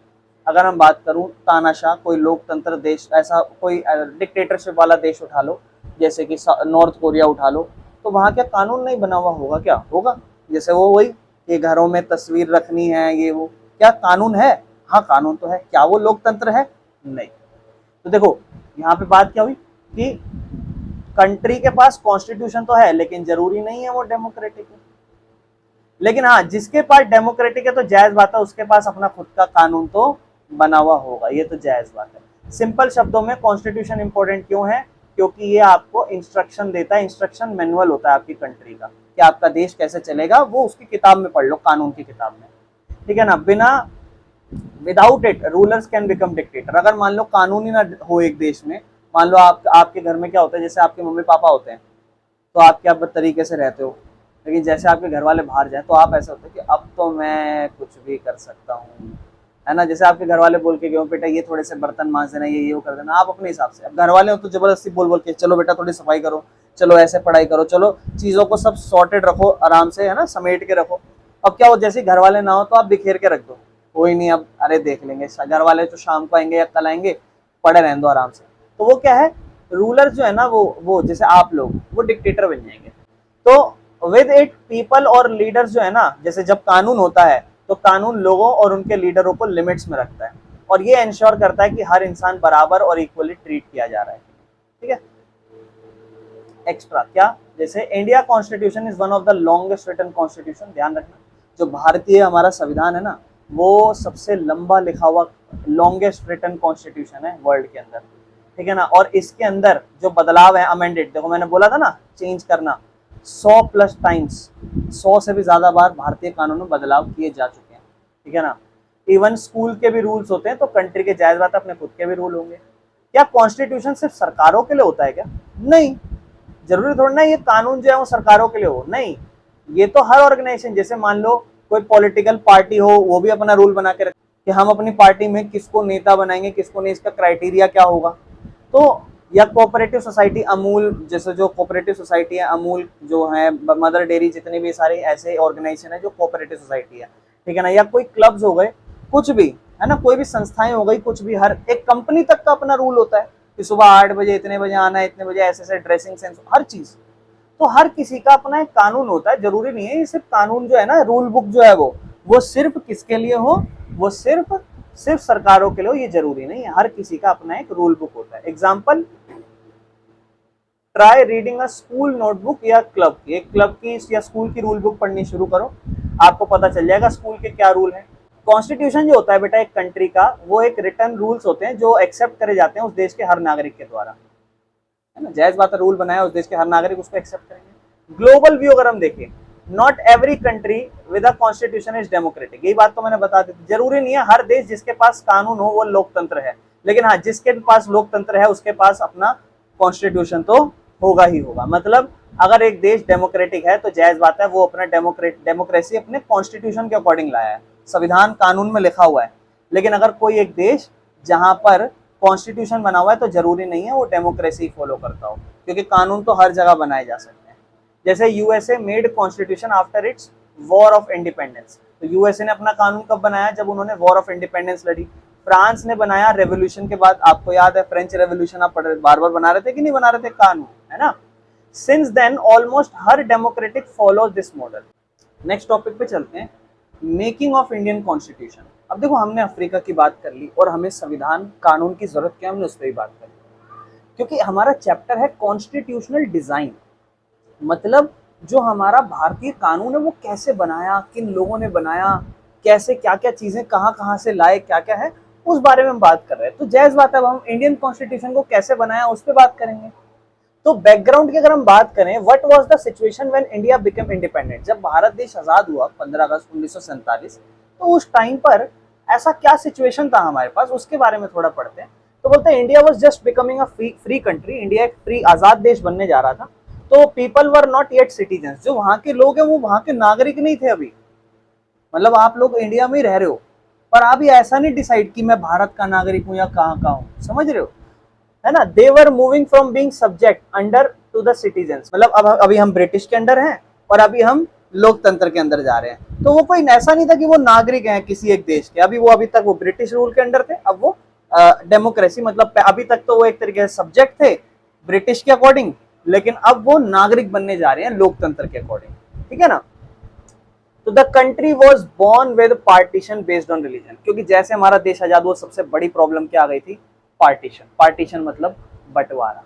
अगर हम बात करूं तानाशाह कोई लोकतंत्र देश, ऐसा कोई डिक्टेटरशिप वाला देश उठा लो, जैसे कि नॉर्थ कोरिया उठा लो, तो वहां क्या कानून नहीं बना हुआ होगा? क्या होगा? जैसे वो वही, ये घरों में तस्वीर रखनी है, ये वो, क्या कानून है? हाँ कानून तो है। क्या वो लोकतंत्र है? नहीं। तो देखो यहाँ पे बात क्या हुई कि कंट्री के पास कॉन्स्टिट्यूशन तो है, लेकिन जरूरी नहीं है वो डेमोक्रेटिक है। लेकिन हाँ, जिसके पास डेमोक्रेटिक है तो जायज बात है उसके पास अपना खुद का कानून तो बना हुआ होगा, ये तो जायज बात है। सिंपल शब्दों में कॉन्स्टिट्यूशन इंपॉर्टेंट क्यों है? क्योंकि ये आपको इंस्ट्रक्शन देता है, इंस्ट्रक्शन मैनुअल होता है आपकी कंट्री का, कि आपका देश कैसे चलेगा, वो उसकी किताब में पढ़ लो, कानून की किताब में, ठीक है ना। बिना without it rulers can become dictator. अगर मान लो कानून ही ना हो एक देश में, मान लो आपके घर में क्या होता है, जैसे आपके मम्मी पापा होते हैं तो आप क्या तरीके से रहते हो, लेकिन जैसे आपके घर वाले बाहर जाए तो आप ऐसा होता है कि अब तो मैं कुछ भी कर सकता हूँ, है ना। जैसे आपके घर वाले बोल के गए बेटा ये थोड़े से बर्तन मांज देना, ये कर देना, आप अपने हिसाब से। अब घर वाले हो तो जबरदस्ती बोल बोल के, चलो बेटा थोड़ी सफाई करो, चलो ऐसे पढ़ाई करो, चलो चीजों को सब सॉर्टेड रखो आराम से, है ना, समेट के रखो। अब क्या हो, जैसे घर वाले ना हो तो आप बिखेर के रख दो, कोई नहीं अब अरे देख लेंगे, घर वाले तो शाम को आएंगे या कल आएंगे, पड़े रहने दो आराम से। तो वो क्या है, रूलर जो है ना, वो जैसे आप लोग वो डिक्टेटर बन जाएंगे। तो विद इट पीपल और लीडर्स जो है ना, जैसे जब कानून होता है तो कानून लोगों और उनके लीडरों को लिमिट्स में रखता है, और ये इंश्योर करता है कि हर इंसान बराबर और इक्वली ट्रीट किया जा रहा है, ठीक है। एक्स्ट्रा क्या, जैसे India constitution is one of the longest written constitution. ध्यान रखना, जो भारतीय हमारा संविधान है ना, वो सबसे लंबा लिखा हुआ लॉन्गेस्ट रिटन कॉन्स्टिट्यूशन है वर्ल्ड के अंदर, ठीक है ना। और इसके अंदर जो बदलाव है अमेंडेड, देखो मैंने बोला था ना चेंज करना, 100+ टाइम्स, 100 से भी ज्यादा बार भारतीय कानून में बदलाव किए जा चुके हैं, ठीक है ना। इवन स्कूल के भी रूल्स होते हैं, तो कंट्री के जायज बात अपने खुद के भी रूल होंगे। क्या कॉन्स्टिट्यूशन सिर्फ सरकारों के लिए होता है क्या? नहीं, जरूरी थोड़ा ना ये कानून जो है वो सरकारों के लिए हो, नहीं। ये तो हर ऑर्गेनाइजेशन, जैसे मान लो कोई पॉलिटिकल पार्टी हो, वो भी अपना रूल बना के रखे कि हम अपनी पार्टी में किसको नेता बनाएंगे, किसको नहीं, इसका क्राइटेरिया क्या होगा। तो या कोऑपरेटिव सोसाइटी, अमूल जैसे जो कोऑपरेटिव सोसाइटी है, अमूल जो है, मदर डेयरी, जितने भी सारे ऐसे ऑर्गेनाइजेशन है जो कोऑपरेटिव सोसाइटी है, ठीक है ना। या कोई क्लब्स हो गए, कुछ भी, है ना, कोई भी संस्थाएं हो गई, कुछ भी, हर एक कंपनी तक का अपना रूल होता है कि सुबह 8 बजे इतने बजे आना है, इतने बजे ऐसे ऐसे ड्रेसिंग सेंस, हर चीज। तो हर किसी का अपना एक कानून होता है, जरूरी नहीं है ये सिर्फ कानून जो है ना, रूल बुक जो है वो सिर्फ किसके लिए हो, वो सिर्फ सरकारों के लिए हो, ये जरूरी नहीं है। हर किसी का अपना एक रूल बुक होता है। Example, try reading a school notebook या क्लब की, एक क्लब की या स्कूल की रूल बुक पढ़नी शुरू करो, आपको पता चल जाएगा स्कूल के क्या रूल हैं। कॉन्स्टिट्यूशन जो होता है बेटा एक कंट्री का, वो एक रिटर्न रूल्स होते हैं जो एक्सेप्ट करे जाते हैं उस देश के हर नागरिक के द्वारा, है ना। जायज बात है, रूल बनाया उस देश के हर नागरिक उसको एक्सेप्ट करेंगे। ग्लोबल व्यू अगर हम देखें, not every country with a constitution is democratic, यही बात तो मैंने बता दी। जरूरी नहीं है हर देश जिसके पास कानून हो वो लोकतंत्र है, लेकिन हाँ जिसके पास लोकतंत्र है उसके पास अपना कॉन्स्टिट्यूशन तो होगा ही होगा। मतलब अगर एक देश डेमोक्रेटिक है तो जायज बात है वो अपना डेमोक्रेसी अपने कॉन्स्टिट्यूशन के अकॉर्डिंग लाया है, संविधान कानून में लिखा हुआ है। लेकिन अगर कोई एक देश जहां पर कॉन्स्टिट्यूशन बना हुआ है तो जरूरी नहीं है वो डेमोक्रेसी फॉलो करता हो, क्योंकि कानून तो हर जगह बनाए जा सकते हैं। जैसे USA made constitution after it's war of independence, तो यूएसए ने अपना कानून कब बनाया? जब उन्होंने वॉर ऑफ इंडिपेंडेंस लड़ी। फ्रांस ने बनाया रेवोल्यूशन के बाद, आपको याद है फ्रेंच रेवोल्यूशन, आप बार बार बना रहे थे कि नहीं बना रहे थे कानून, है ना। सिंस देन ऑलमोस्ट हर democratic follow this model. Next topic पे चलते हैं, मेकिंग ऑफ इंडियन कॉन्स्टिट्यूशन। अब देखो हमने अफ्रीका की बात कर ली और हमें संविधान कानून की जरूरत क्या, हमने उस पर ही बात कर ली, क्योंकि हमारा चैप्टर है कॉन्स्टिट्यूशनल डिजाइन। मतलब जो हमारा भारतीय कानून है वो कैसे बनाया, किन लोगों ने बनाया, कैसे क्या क्या चीजें कहाँ कहाँ से लाए, क्या क्या है, उस बारे में हम बात कर रहे हैं। तो जायज बात है अब हम इंडियन कॉन्स्टिट्यूशन को कैसे बनाया उस पर बात करेंगे। तो बैकग्राउंड की अगर हम बात करें, what was the situation when India become independent, जब भारत देश आजाद हुआ 15 अगस्त 1947, तो उस टाइम पर ऐसा क्या सिचुएशन था हमारे पास, उसके बारे में थोड़ा पढ़ते हैं। तो बोलते हैं India was just becoming a free country, India एक फ्री आजाद देश बनने जा रहा था। तो people were not yet citizens, जो वहां के लोग हैं वो वहां के नागरिक नहीं थे अभी। मतलब आप लोग इंडिया में ही रह रहे हो पर अभी ऐसा नहीं डिसाइड कि मैं भारत का नागरिक हूं या कहाँ का हूं, समझ रहे हो, है ना। They were moving from being subject under to the citizens, मतलब अब अभी हम ब्रिटिश के अंडर हैं और अभी हम लोकतंत्र के अंदर जा रहे हैं। तो वो कोई ऐसा नहीं था कि वो नागरिक हैं किसी एक देश के, अभी तक वो ब्रिटिश रूल के अंडर थे, अब वो डेमोक्रेसी, मतलब अभी तक तो वो एक तरीके से सब्जेक्ट थे ब्रिटिश के अकॉर्डिंग, लेकिन अब वो नागरिक बनने जा रहे हैं लोकतंत्र के अकॉर्डिंग, ठीक है ना। तो the country was born with partition based on religion, क्योंकि जैसे हमारा देश आजाद हुआ सबसे बड़ी प्रॉब्लम क्या आ गई थी? पार्टीशन। पार्टीशन मतलब बंटवारा,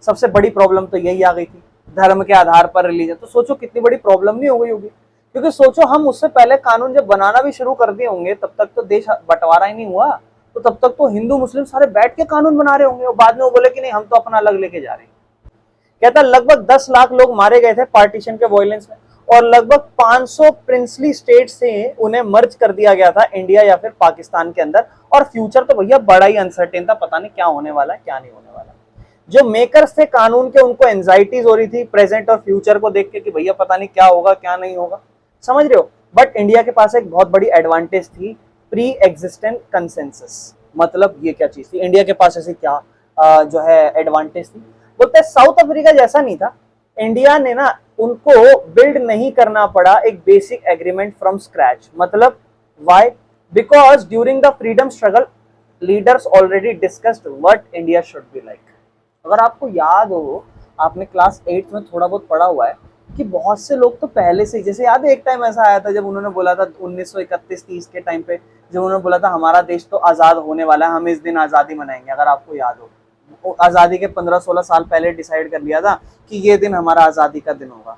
सबसे बड़ी प्रॉब्लम तो यही आ गई थी, धर्म के आधार पर रिलीजन। तो सोचो कितनी बड़ी प्रॉब्लम नहीं हो गई होगी, क्योंकि सोचो हम उससे पहले कानून जब बनाना भी शुरू कर दिए होंगे तब तक तो देश बंटवारा ही नहीं हुआ, तो तब तक तो हिंदू मुस्लिम सारे बैठ के कानून बना रहे होंगे और बाद में वो बोले कि नहीं हम तो अपना अलग लेके जा रहे हैं। कहता लगभग 10 लाख लोग मारे गए थे पार्टीशन के वायलेंस में, और लगभग 500 प्रिंसली स्टेट से उन्हें मर्ज कर दिया गया था इंडिया या फिर पाकिस्तान के अंदर। और फ्यूचर तो भैया बड़ा ही अनसर्टेन था, पता नहीं क्या होने वाला है क्या नहीं होने वाला। जो मेकर्स थे कानून के उनको एंजाइटीज हो रही थी प्रेजेंट और फ्यूचर को देख के कि भैया पता नहीं क्या होगा क्या नहीं होगा, समझ रहे हो। बट इंडिया के पास एक बहुत बड़ी एडवांटेज थी, प्री एग्जिस्टेंट कंसेंसस। मतलब ये क्या चीज थी, इंडिया के पास ऐसी क्या जो है एडवांटेज थी? बोलते हैं साउथ अफ्रीका जैसा नहीं था, इंडिया ने ना उनको बिल्ड नहीं करना पड़ा एक बेसिक एग्रीमेंट फ्रॉम स्क्रैच। मतलब why? Because during the freedom struggle leaders already discussed what India should be like. अगर आपको याद हो, आपने क्लास 8 में थोड़ा बहुत पढ़ा हुआ है कि बहुत से लोग तो पहले से, जैसे याद है एक टाइम ऐसा आया था जब उन्होंने बोला था 1931-30 के टाइम पे, जब उन्होंने बोला था हमारा देश तो आजाद होने वाला है, हम इस दिन आजादी मनाएंगे। अगर आपको याद हो, आजादी के 15-16 साल पहले डिसाइड कर लिया था कि ये दिन हमारा आजादी का दिन होगा,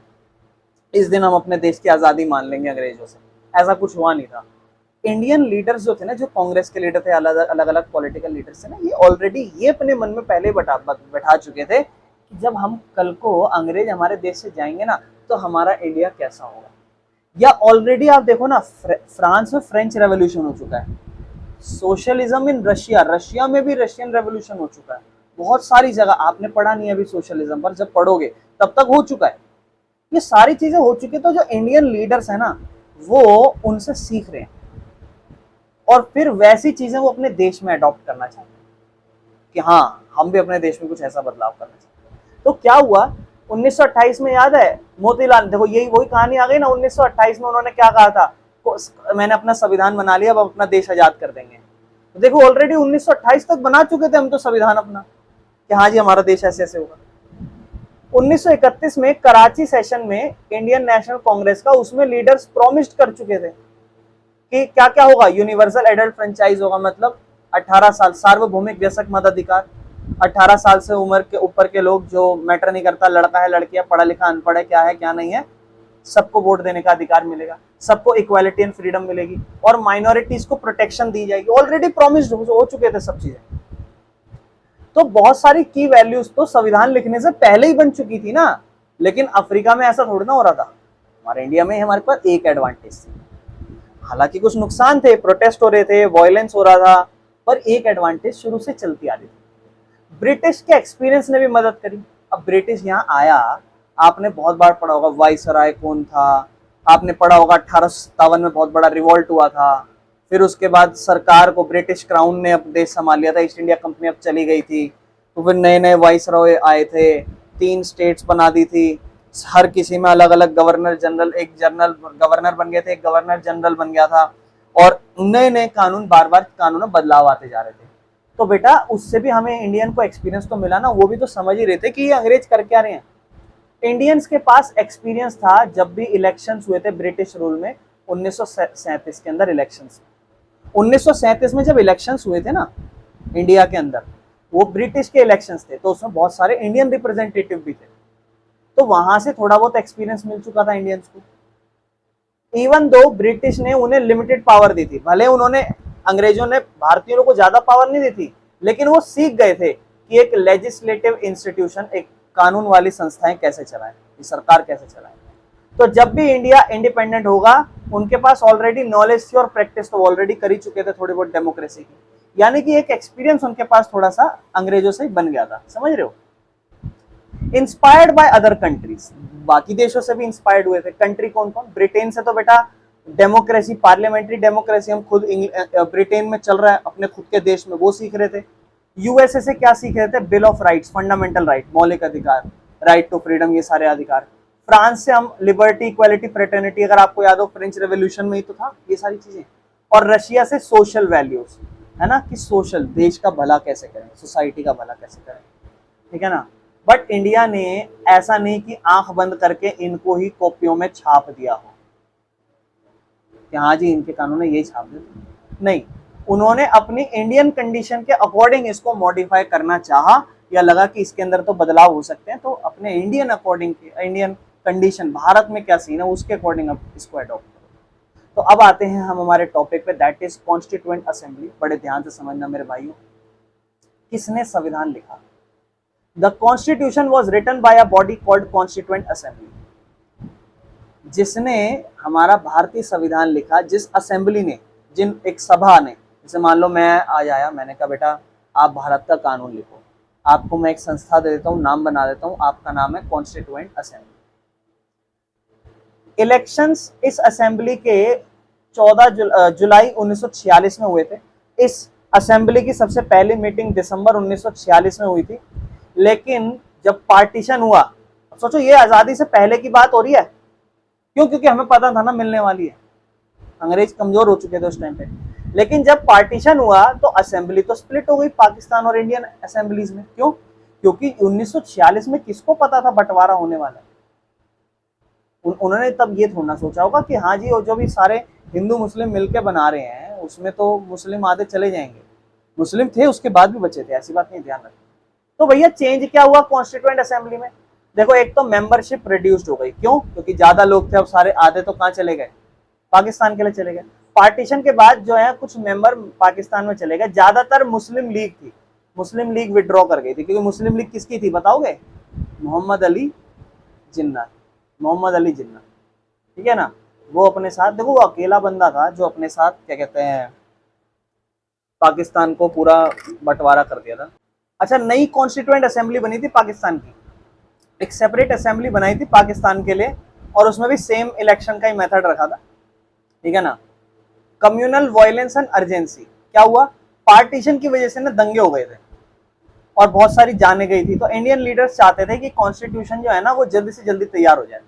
इस दिन हम अपने देश की आजादी मान लेंगे अंग्रेजों से। ऐसा कुछ हुआ नहीं था। इंडियन लीडर्स जो थे ना, जो कांग्रेस के लीडर थे, अलग अलग पॉलिटिकल लीडर्स थे ना, ये ऑलरेडी ये अपने मन में पहले बैठा चुके थे कि जब हम कल को अंग्रेज हमारे देश से जाएंगे ना तो हमारा इंडिया कैसा होगा। या ऑलरेडी आप देखो ना, फ्रांस में फ्रेंच रेवोल्यूशन हो चुका है, सोशलिज्म इन रशिया, रशिया में भी रशियन रेवोल्यूशन हो चुका है। बहुत सारी जगह आपने पढ़ा नहीं अभी सोशलिज्म पर, जब पढ़ोगे तब तक हो चुका है। ये सारी चीजें हो चुकी है, तो जो इंडियन लीडर्स है ना वो उनसे सीख रहे हैं और फिर वैसी चीजें वो अपने देश में अडॉप्ट करना चाहते हैं कि हाँ हम भी अपने देश में कुछ ऐसा बदलाव करना चाहते हैं। तो क्या हुआ 1928 में, याद है मोतीलाल, देखो यही वही कहानी आ गई ना। 1928 में उन्होंने क्या कहा था, मैंने अपना संविधान बना लिया, अब अपना देश आजाद कर देंगे। तो देखो ऑलरेडी 1928 तक बना चुके थे हम तो संविधान अपना कि हाँ जी हमारा देश ऐसे ऐसे होगा। 1931 में कराची सेशन में इंडियन नेशनल कांग्रेस का, उसमें लीडर्स प्रॉमिस्ड कर चुके थे कि क्या क्या होगा, यूनिवर्सल एडल्ट फ्रेंचाइज होगा, मतलब 18 साल सार्वभौमिक वयस्क मताधिकार, 18 साल से उम्र के ऊपर के लोग, जो मैटर नहीं करता लड़का है लड़की है, पढ़ा लिखा अनपढ़ है, क्या है क्या नहीं है, सबको वोट देने का अधिकार मिलेगा, सबको इक्वालिटी एंड फ्रीडम मिलेगी और माइनॉरिटीज को प्रोटेक्शन दी जाएगी। ऑलरेडी प्रॉमिस्ड हो चुके थे सब चीजें। तो बहुत सारी की वैल्यूज तो संविधान लिखने से पहले ही बन चुकी थी ना। लेकिन अफ्रीका में ऐसा थोड़ा ना हो रहा था, हमारे इंडिया में हमारे पास एक एडवांटेज थी, हालांकि कुछ नुकसान थे, प्रोटेस्ट हो रहे थे, वायलेंस हो रहा था, पर एक एडवांटेज शुरू से चलती आ रही थी। ब्रिटिश के एक्सपीरियंस ने भी मदद करी। अब ब्रिटिश यहाँ आया आपने बहुत बार पढ़ा होगा वाइसराय कौन था, आपने पढ़ा होगा 1857 में बहुत बड़ा रिवॉल्ट हुआ था, फिर उसके बाद सरकार को ब्रिटिश क्राउन ने अब देश संभाल लिया था, ईस्ट इंडिया कंपनी अब चली गई थी, तो फिर नए नए वाइसरॉय आए थे, 3 स्टेट्स बना दी थी, हर किसी में अलग अलग गवर्नर जनरल, एक जनरल गवर्नर बन गए थे, एक गवर्नर जनरल बन गया था, और नए नए कानून, बार बार कानून में बदलाव आते जा रहे थे। तो बेटा उससे भी हमें इंडियन को एक्सपीरियंस तो मिला ना, वो भी तो समझ ही रहे थे कि ये अंग्रेज कर क्या रहे हैं। इंडियंस के पास एक्सपीरियंस था, जब भी इलेक्शंस हुए थे ब्रिटिश रूल में 1937 के अंदर इलेक्शंस, 1937 में जब इलेक्शंस हुए थे ना इंडिया के अंदर, वो ब्रिटिश के इलेक्शंस थे, तो उसमें बहुत सारे इंडियन रिप्रेजेंटेटिव भी थे, तो वहां से थोड़ा बहुत एक्सपीरियंस मिल चुका था इंडियंस को। इवन दो ब्रिटिश ने उन्हें लिमिटेड पावर दी थी, भले उन्होंने, अंग्रेजों ने भारतीयों को ज्यादा पावर नहीं दी थी, लेकिन वो सीख गए थे कि एक लेजिस्लेटिव इंस्टीट्यूशन, एक कानून वाली संस्थाएं कैसे चलाएं, सरकार कैसे चलाएं। तो जब भी इंडिया इंडिपेंडेंट होगा, उनके पास ऑलरेडी नॉलेज थी और प्रैक्टिस तो ऑलरेडी कर ही चुके थे थोड़ी बहुत डेमोक्रेसी की, यानी कि एक एक्सपीरियंस उनके पास थोड़ा सा अंग्रेजों से बन गया था, समझ रहे हो। इंस्पायर्ड बाय अदर कंट्रीज, बाकी देशों से भी इंस्पायर्ड हुए थे। कंट्री कौन कौन? ब्रिटेन से तो बेटा डेमोक्रेसी, पार्लियामेंट्री डेमोक्रेसी हम खुद ब्रिटेन में चल रहा है अपने खुद के देश में, वो सीख रहे थे। यूएसए से क्या सीख रहे थे? Bill of rights, fundamental right, मौलिक अधिकार, राइट टू फ्रीडम, ये सारे अधिकार। फ्रांस से हम लिबर्टी, इक्वालिटी, फ्रेटर्निटी, अगर आपको याद हो फ्रेंच रेवोल्यूशन में ही तो था ये सारी चीजें। और रशिया से सोशल वैल्यूज, है ना, कि सोशल, देश का भला कैसे करें, सोसाइटी का भला कैसे करें, ठीक है ना। बट इंडिया ने ऐसा नहीं कि आंख बंद करके इनको ही कॉपियों में छाप दिया हो कि हाँ जी इनके कानून है यही छाप देते, नहीं, उन्होंने अपनी इंडियन कंडीशन के अकॉर्डिंग इसको मॉडिफाई करना चाहा, या लगा कि इसके अंदर तो बदलाव हो सकते हैं, तो अपने Indian according, Indian condition, Bharat में क्या सीन है उसके अकॉर्डिंग अब इसको अडॉप्ट करो। तो अब आते हैं हम हमारे टॉपिक पे, दैट इज कॉन्स्टिट्यूएंट असेंबली। बड़े ध्यान से समझना मेरे भाइयों, किसने संविधान लिखा? The constitution was written by a body called constituent assembly. जिसने हमारा भारतीय संविधान लिखा, जिस असेंबली ने, जिन एक सभा ने, जैसे मान लो मैं आज आया, मैंने कहा बेटा आप भारत का कानून लिखो, आपको मैं एक संस्था दे देता हूँ, नाम बना देता हूँ, आपका नाम है कॉन्स्टिट्यूएंट असेंबली। इलेक्शंस इस असेंबली के 14 जुलाई 1946 में हुए थे। इस असेंबली की सबसे पहली मीटिंग दिसंबर 1946 में हुई थी, लेकिन जब पार्टीशन हुआ, सोचो ये आजादी से पहले की बात हो रही है, क्यों? क्योंकि हमें पता था ना मिलने वाली है, अंग्रेज कमजोर हो चुके थे उस टाइम पे। लेकिन जब पार्टीशन हुआ तो असेंबली तो स्प्लिट हो गई पाकिस्तान और इंडियन असेंबलीज में। क्यों? क्योंकि 1946 में किसको पता था बंटवारा होने वाला है? उन्होंने तब ये थोड़ा सोचा होगा कि हाँ जी वो जो भी सारे हिंदू मुस्लिम मिलके बना रहे हैं उसमें तो मुस्लिम आधे चले जाएंगे, मुस्लिम थे उसके बाद भी बचे थे, ऐसी बात नहीं, ध्यान रखना। तो भैया चेंज क्या हुआ कॉन्स्टिट्यूएंट असेंबली में? देखो एक तो मेंबरशिप रिड्यूस्ड हो गई, क्यों? क्योंकि ज्यादा लोग थे, अब सारे आधे तो कहाँ चले गए? पाकिस्तान के लिए चले गए। पार्टीशन के बाद जो है कुछ मेंबर पाकिस्तान में चले गए, ज्यादातर मुस्लिम लीग थी, मुस्लिम लीग विड्रॉ कर गई थी, क्योंकि मुस्लिम लीग किसकी थी बताओगे? मोहम्मद अली जिन्ना, मोहम्मद अली जिन्ना, ठीक है ना। वो अपने साथ, देखो वो अकेला बंदा था जो अपने साथ क्या कहते हैं पाकिस्तान को पूरा बंटवारा कर दिया था। अच्छा, नई कॉन्स्टिट्यूएंट असेंबली बनी थी पाकिस्तान की, एक सेपरेट असेंबली बनाई थी पाकिस्तान के लिए, और उसमें भी सेम इलेक्शन का ही मेथड रखा था, ठीक है ना। कम्युनल वायलेंस एंड अर्जेंसी, क्या हुआ? पार्टीशन की वजह से ना दंगे हो गए थे और बहुत सारी जाने गई थी, तो इंडियन लीडर्स चाहते थे कि कॉन्स्टिट्यूशन जो है ना वो जल्दी से जल्दी तैयार हो जाए।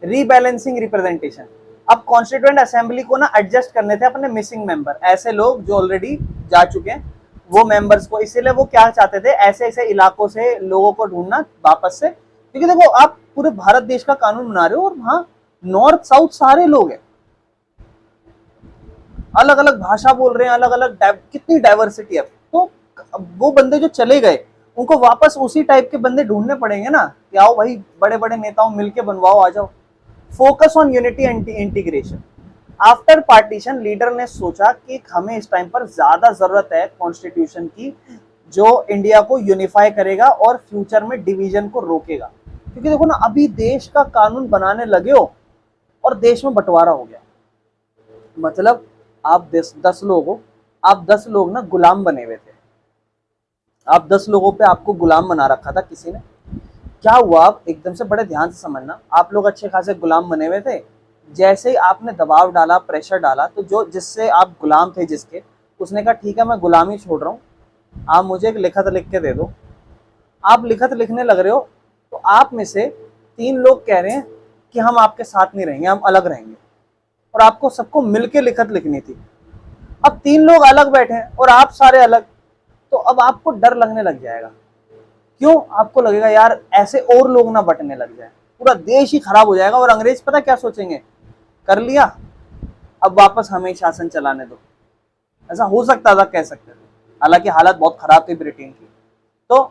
रीबैलेंसिंग रिप्रेजेंटेशन, अब कॉन्स्टिट्यूएंट असेंबली को ना एडजस्ट करने थे अपने मिसिंग मेंबर, ऐसे लोग जो ऑलरेडी जा चुके हैं वो मेंबर्स को, इसीलिए वो क्या चाहते थे, ऐसे ऐसे इलाकों से लोगों को ढूंढना वापस से, क्योंकि देखो आप पूरे भारत देश का कानून बना रहे हो और वहां नॉर्थ साउथ सारे लोग हैं, अलग अलग भाषा बोल रहे हैं, अलग अलग कितनी डाइवर्सिटी है, तो वो बंदे जो चले गए उनको वापस उसी टाइप के बंदे ढूंढने पड़ेंगे ना, कि आओ भाई बड़े बड़े नेताओं मिलके बनवाओ, आ जाओ। Focus on unity and integration. After partition leader ने सोचा कि हमें इस टाइम पर ज्यादा जरूरत है कॉन्स्टिट्यूशन की, जो इंडिया को यूनिफाई करेगा और फ्यूचर में डिवीजन को रोकेगा, क्योंकि देखो ना अभी देश का कानून बनाने लगे हो और देश में बंटवारा हो गया, मतलब आप 10 लोग हो, आप 10 लोग ना गुलाम बने हुए थे, आप 10 लोगों पे आपको गुलाम बना रखा था किसी ने, क्या हुआ, आप एकदम से बड़े ध्यान से समझना, आप लोग अच्छे खासे गुलाम बने हुए थे, जैसे ही आपने दबाव डाला, प्रेशर डाला, तो जो जिससे आप गुलाम थे जिसके, उसने कहा ठीक है मैं गुलामी छोड़ रहा हूँ, आप मुझे एक लिखत लिख के दे दो। आप लिखत लिखने लग रहे हो, तो आप में से 3 लोग कह रहे हैं कि हम आपके साथ नहीं रहेंगे, हम अलग रहेंगे, और आपको सबको मिलके लिखत लिखनी थी। अब 3 लोग अलग बैठे हैं और आप सारे अलग, तो अब आपको डर लगने लग जाएगा। क्यों? आपको लगेगा यार ऐसे और लोग ना बटने लग जाए, पूरा देश ही खराब हो जाएगा, और अंग्रेज पता क्या सोचेंगे, कर लिया अब वापस हमें शासन चलाने दो। ऐसा हो सकता था, कह सकते थे, हालांकि हालत बहुत खराब थी ब्रिटेन की। तो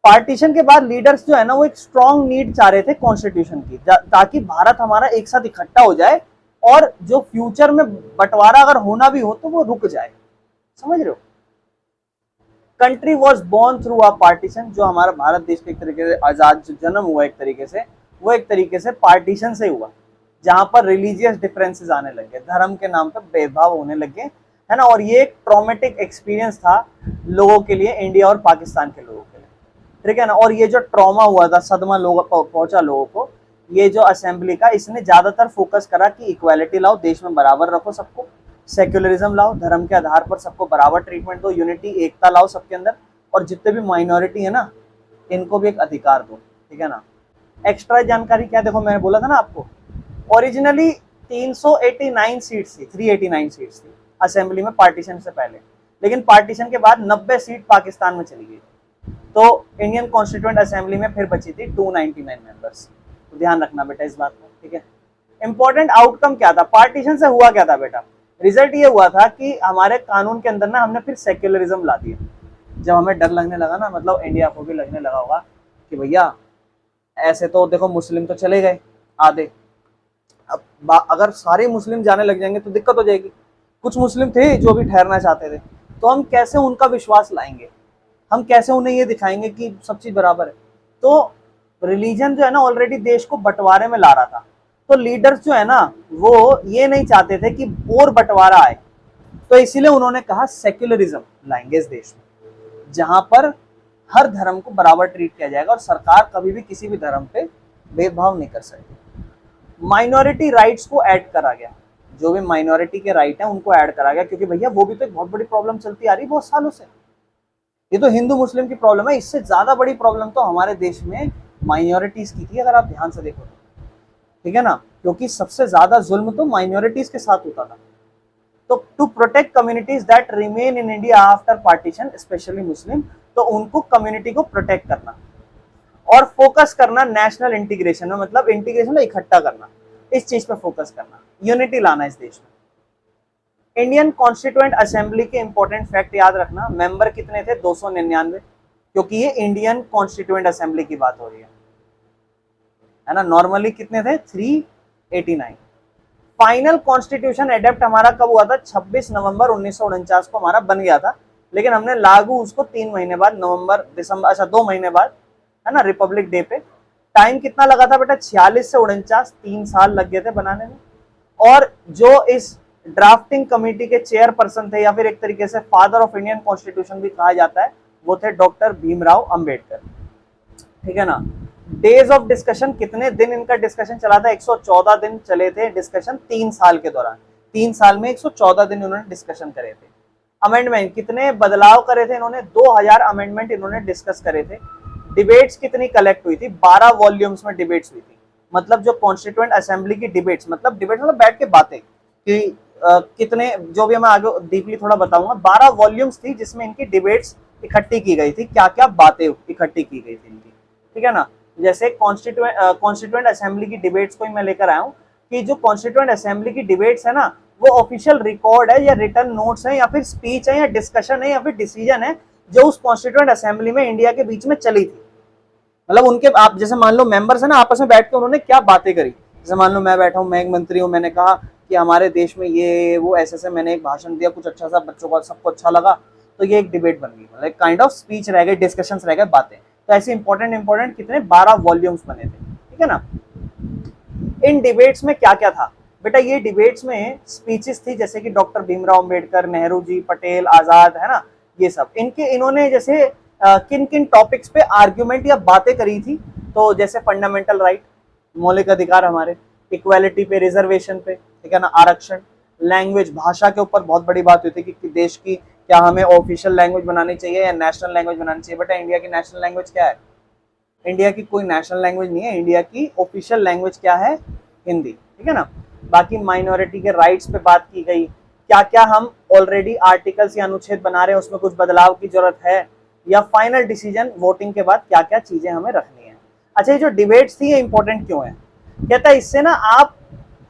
पार्टीशन के बाद लीडर्स जो है ना, वो एक स्ट्रॉन्ग नीड चाह रहे थे कॉन्स्टिट्यूशन की, ताकि भारत हमारा एक साथ इकट्ठा हो जाए, और जो फ्यूचर में बंटवारा अगर होना भी हो तो वो रुक जाए। समझ रहे हो? Country was born through a partition, जो हमारा भारत देश के एक तरीके से आजाद जो जन्म हुआ एक तरीके से, वो एक तरीके से पार्टीशन से हुआ, जहां पर रिलीजियस डिफरेंसेस आने लगे, धर्म के नाम पर भेदभाव होने लगे, है ना। और ये एक ट्रॉमेटिक एक्सपीरियंस था लोगों के लिए, इंडिया और पाकिस्तान के लोगों के लिए, ठीक है ना। और ये जो ट्रॉमा हुआ था, सदमा लोग पहुंचा लोगों को, ये जो असेंबली का, इसने ज्यादातर फोकस करा कि इक्वालिटी लाओ, देश में बराबर रखो सबको, सेक्युलरिज्म लाओ, धर्म के आधार पर सबको बराबर ट्रीटमेंट दो, यूनिटी एकता लाओ सबके अंदर, और जितने भी माइनॉरिटी है ना, इनको भी एक अधिकार दो, ठीक है ना। एक्स्ट्रा जानकारी क्या, देखो मैंने बोला था ना आपको, ओरिजिनली 389 सीट्स थी, 389 सीट्स थी असेंबली में पार्टीशन से पहले, लेकिन पार्टीशन के बाद 90 सीट पाकिस्तान में चली गई, तो इंडियन कॉन्स्टिट्यूएंट असेंबली में फिर बची थी 299 मेंबर्स। तो ध्यान रखना बेटा इस बात को, ठीक है। इंपॉर्टेंट आउटकम क्या था पार्टीशन से, हुआ क्या था बेटा, रिजल्ट ये हुआ था कि हमारे कानून के अंदर ना हमने फिर सेक्युलरिज्म ला दिया। जब हमें डर लगने लगा ना, मतलब इंडिया को भी लगने लगा होगा कि भैया ऐसे तो देखो मुस्लिम तो चले गए आधे, अब अगर सारे मुस्लिम जाने लग जाएंगे तो दिक्कत हो जाएगी। कुछ मुस्लिम थे जो भी ठहरना चाहते थे, तो हम कैसे उनका विश्वास लाएंगे, हम कैसे उन्हें ये दिखाएंगे कि सब चीज बराबर है। तो रिलीजन जो है ना ऑलरेडी देश को बंटवारे में ला रहा था, तो लीडर्स जो है ना वो ये नहीं चाहते थे कि और बंटवारा आए, तो इसीलिए उन्होंने कहा सेक्युलरिज्म लाएंगे इस देश में, जहां पर हर धर्म को बराबर ट्रीट किया जाएगा और सरकार कभी भी किसी भी धर्म पे भेदभाव नहीं कर सकती। माइनॉरिटी राइट्स को ऐड करा गया, जो भी माइनॉरिटी के राइट है उनको ऐड करा गया, क्योंकि भैया वो भी तो एक बहुत बड़ी प्रॉब्लम चलती आ रही बहुत सालों से। ये तो हिंदू मुस्लिम की प्रॉब्लम है, इससे ज्यादा बड़ी प्रॉब्लम तो हमारे देश में माइनॉरिटीज की थी, अगर आप ध्यान से देखो, ठीक है ना, क्योंकि सबसे ज्यादा जुल्म तो माइनॉरिटीज के साथ होता था। तो to protect communities that remain in India after partition, specially Muslim, तो उनको कम्युनिटी को प्रोटेक्ट करना और फोकस करना नेशनल इंटीग्रेशन में, मतलब इंटीग्रेशन में इकट्ठा करना, इस चीज पे फोकस करना, यूनिटी लाना इस देश में। इंडियन कॉन्स्टिट्यूएंट असेंबली के इंपॉर्टेंट फैक्ट याद रखना, मेंबर कितने थे 299, क्योंकि ये इंडियन कॉन्स्टिट्यूएंट असेंबली की बात हो रही है ना। नॉर्मली कितने थे 389। फाइनल कॉन्स्टिट्यूशन एडेप्ट हमारा कब हुआ था, 26 नवंबर 1949 को हमारा बन गया था, लेकिन हमने लागू उसको 3 महीने बाद, नवंबर दिसंबर, अच्छा 2 महीने बाद, है ना, रिपब्लिक डे पे। टाइम कितना लगा था बेटा, 46 से 49, 3 साल लग गए थे बनाने में। और जो इस ड्राफ्टिंग कमेटी के चेयरपर्सन थे, या फिर एक तरीके से फादर ऑफ इंडियन कॉन्स्टिट्यूशन भी कहा जाता है, वो थे डॉक्टर भीमराव अंबेडकर, ठीक है ना। डेज ऑफ डिस्कशन, कितने दिन इनका डिस्कशन चला था, 114 दिन चले थे डिस्कशन 3 साल के दौरान, 3 साल में 114 दिन इन्होंने डिस्कशन करे थे। अमेंडमेंट, कितने बदलाव करे थे इन्होंने, 2000 अमेंडमेंट इन्होंने डिस्कस करे थे। डिबेट्स कितनी कलेक्ट हुई थी, 12 वॉल्यूम्स में डिबेट्स हुई थी, मतलब जो कॉन्स्टिट्यूएंट असेंबली की डिबेट्स, मतलब डिबेट्स मतलब बैठ के बातें, कि कितने, जो भी मैं आगे डीपली थोड़ा बताऊंगा, 12 वॉल्यूम्स थी जिसमें इनकी डिबेट्स इकट्ठी की गई थी, क्या क्या बातें इकट्ठी की गई थी इनकी, ठीक है ना। जैसे कॉन्स्टिट्यूएंट असेंबली की डिबेट्स को मैं लेकर आया हूँ, कि जो कॉन्स्टिट्यूएंट असेंबली की डिबेट्स है ना, वो ऑफिशियल रिकॉर्ड है या रिटर्न नोट्स है या फिर स्पीच है या डिस्कशन है या फिर डिसीजन है, जो उस कॉन्स्टिट्यूएंट असेंबली में इंडिया के बीच में चली थी। मतलब उनके, आप जैसे मान लो मेंबर्स है ना, आपस में बैठ के उन्होंने क्या बातें करी, जैसे मान लो मैं बैठा हूँ, मैं एक मंत्री हूँ, मैंने कहा कि हमारे देश में ये वो ऐसे मैंने एक भाषण दिया, कुछ अच्छा सा बच्चों को सबको अच्छा लगा, तो ये एक डिबेट बन गई, मतलब काइंड ऑफ स्पीच रह गए, डिस्कशंस रह गए, बातें। तो ऐसे इंपॉर्टेंट कितने 12 वॉल्यूम्स बने थे, ठीक है ना। इन डिबेट्स में क्या क्या था बेटा, ये डिबेट्स में स्पीचेस थी, जैसे कि डॉक्टर भीमराव अंबेडकर, नेहरू जी, पटेल, आजाद, है ना, ये सब इनके, इन्होंने जैसे किन किन टॉपिक्स पे आर्ग्यूमेंट या बातें करी थी। तो जैसे फंडामेंटल राइट, मौलिक अधिकार हमारे, इक्वालिटी पे, रिजर्वेशन पे, ठीक है ना, आरक्षण, लैंग्वेज, भाषा के ऊपर बहुत बड़ी बात हुई थी कि देश की क्या हमें ऑफिशियल लैंग्वेज बनानी चाहिए या नेशनल लैंग्वेज बनानी चाहिए। बेटा इंडिया की नेशनल लैंग्वेज क्या है? इंडिया की कोई नेशनल लैंग्वेज नहीं है, इंडिया की ऑफिशियल लैंग्वेज क्या है? हिंदी, ठीक है ना। बाकी माइनॉरिटी के राइट्स पे बात की गई, क्या क्या हम ऑलरेडी आर्टिकल्स या अनुच्छेद बना रहे हैं उसमें कुछ बदलाव की जरूरत है, या फाइनल डिसीजन वोटिंग के बाद क्या क्या चीजें हमें रखनी है। अच्छा, ये जो डिबेट्स थी ये इंपॉर्टेंट क्यों है? कहता है इससे ना आप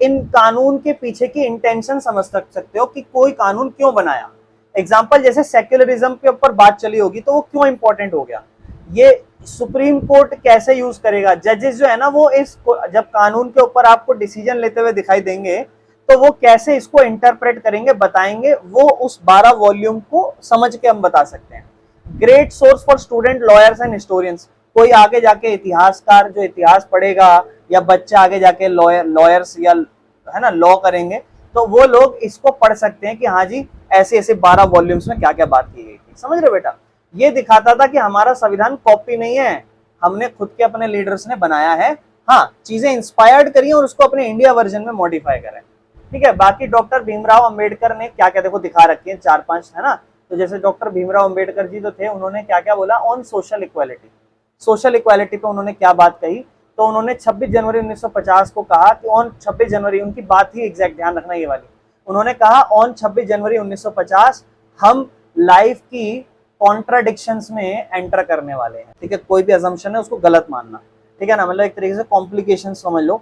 इन कानून के पीछे की इंटेंशन समझ सकते हो कि कोई कानून क्यों बनाया। एग्जाम्पल जैसे सेक्युलरिज्म के ऊपर बात चली होगी तो वो क्यों इंपॉर्टेंट हो गया, ये सुप्रीम कोर्ट कैसे यूज करेगा, जजेस जो है ना वो इस जब कानून के ऊपर आपको डिसीजन लेते हुए दिखाई देंगे तो वो कैसे इसको इंटरप्रेट करेंगे, बताएंगे, वो उस 12 वॉल्यूम को समझ के हम बता सकते हैं। Great source for student, lawyers and historians, कोई आगे जाके इतिहासकार जो इतिहास पढ़ेगा या बच्चा आगे जाके लॉयर्स या है ना लॉ करेंगे तो वो लोग इसको पढ़ सकते हैं कि हाँ जी ऐसे ऐसे 12 वॉल्यूम्स में क्या क्या बात की गई थी। समझ रहे बेटा? ये दिखाता था कि हमारा संविधान कॉपी नहीं है, हमने खुद के अपने लीडर्स ने बनाया है। हाँ, चीजें इंस्पायर्ड करी और उसको अपने इंडिया वर्जन में मॉडिफाई करें, ठीक है। बाकी डॉक्टर भीमराव अंबेडकर ने क्या क्या देखो दिखा रखी है 4-5, है ना। तो जैसे डॉक्टर भीमराव अंबेडकर जी तो थे, उन्होंने क्या क्या बोला on social equality, social equality पे उन्होंने क्या बात कही। तो उन्होंने 26 जनवरी 1950 को कहा कि ऑन 26 जनवरी, उनकी बात ही एग्जैक्ट ध्यान रखना ये वाली, उन्होंने कहा ऑन 26 जनवरी 1950 हम लाइफ की कॉन्ट्राडिक्शंस में एंटर करने वाले हैं, ठीक है। कोई भी असम्पशन है उसको गलत मानना, ठीक है ना, मतलब एक तरीके से कॉम्प्लिकेशन समझ लो।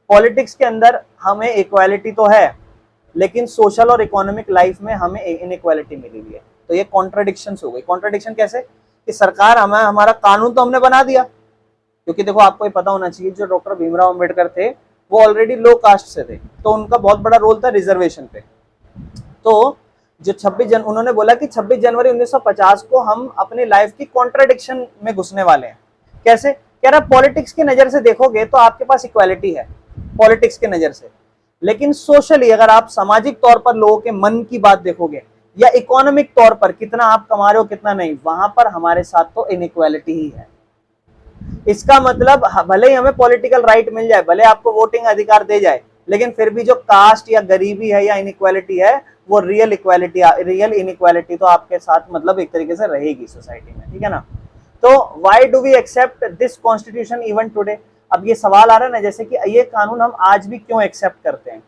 पॉलिटिक्स के अंदर हमें इक्वालिटी तो है लेकिन सोशल और इकोनॉमिक लाइफ में हमें इनइक्वालिटी मिली हुई है। तो ये कॉन्ट्राडिक्शंस हो गई। कॉन्ट्राडिक्शन कैसे कि सरकार हमारा कानून तो हमने बना दिया, क्योंकि देखो आपको ये पता होना चाहिए जो डॉक्टर भीमराव अंबेडकर थे वो ऑलरेडी लो कास्ट से थे, तो उनका बहुत बड़ा रोल था रिजर्वेशन पे। तो जो उन्होंने बोला कि 26 जनवरी 1950 को हम अपनी लाइफ की कॉन्ट्राडिक्शन में घुसने वाले हैं। कैसे? कह रहा पॉलिटिक्स की नजर से देखोगे तो आपके पास इक्वालिटी है पॉलिटिक्स के नजर से, लेकिन सोशली अगर आप सामाजिक तौर पर लोगों के मन की बात देखोगे या इकोनॉमिक तौर पर कितना आप कमा रहे हो कितना नहीं, वहां पर हमारे साथ तो इनइक्वालिटी ही है। इसका मतलब भले ही हमें पॉलिटिकल राइट मिल जाए, भले आपको वोटिंग अधिकार दे जाए, लेकिन फिर भी जो कास्ट या गरीबी है या इनइक्वालिटी है वो रियल इक्वालिटी, रियल इनइक्वालिटी तो आपके साथ मतलब एक तरीके से रहेगी सोसाइटी में, ठीक है ना। तो why do we accept this constitution even today? अब ये सवाल आ रहा है ना जैसे कि ये कानून हम आज भी क्यों एक्सेप्ट करते हैं।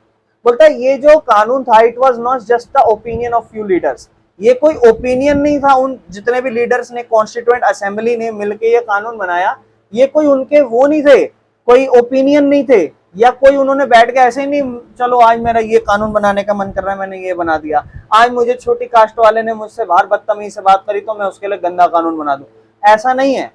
बोलता है ये जो कानून था it was not just the opinion of few leaders, ये कोई ओपिनियन नहीं था उन जितने भी लीडर्स ने, कॉन्स्टिट्यूएंट असेंबली ने मिलकर ये कानून बनाया, ये कोई उनके वो नहीं थे, कोई ओपिनियन नहीं थे, या कोई उन्होंने बैठ के ऐसे नहीं चलो आज मेरा ये कानून बनाने का मन कर रहा है मैंने ये बना दिया, आज मुझे छोटी कास्ट वाले ने मुझसे बाहर बदतमीजी से बात करी तो मैं उसके लिए गंदा कानून बना दूं। ऐसा नहीं है,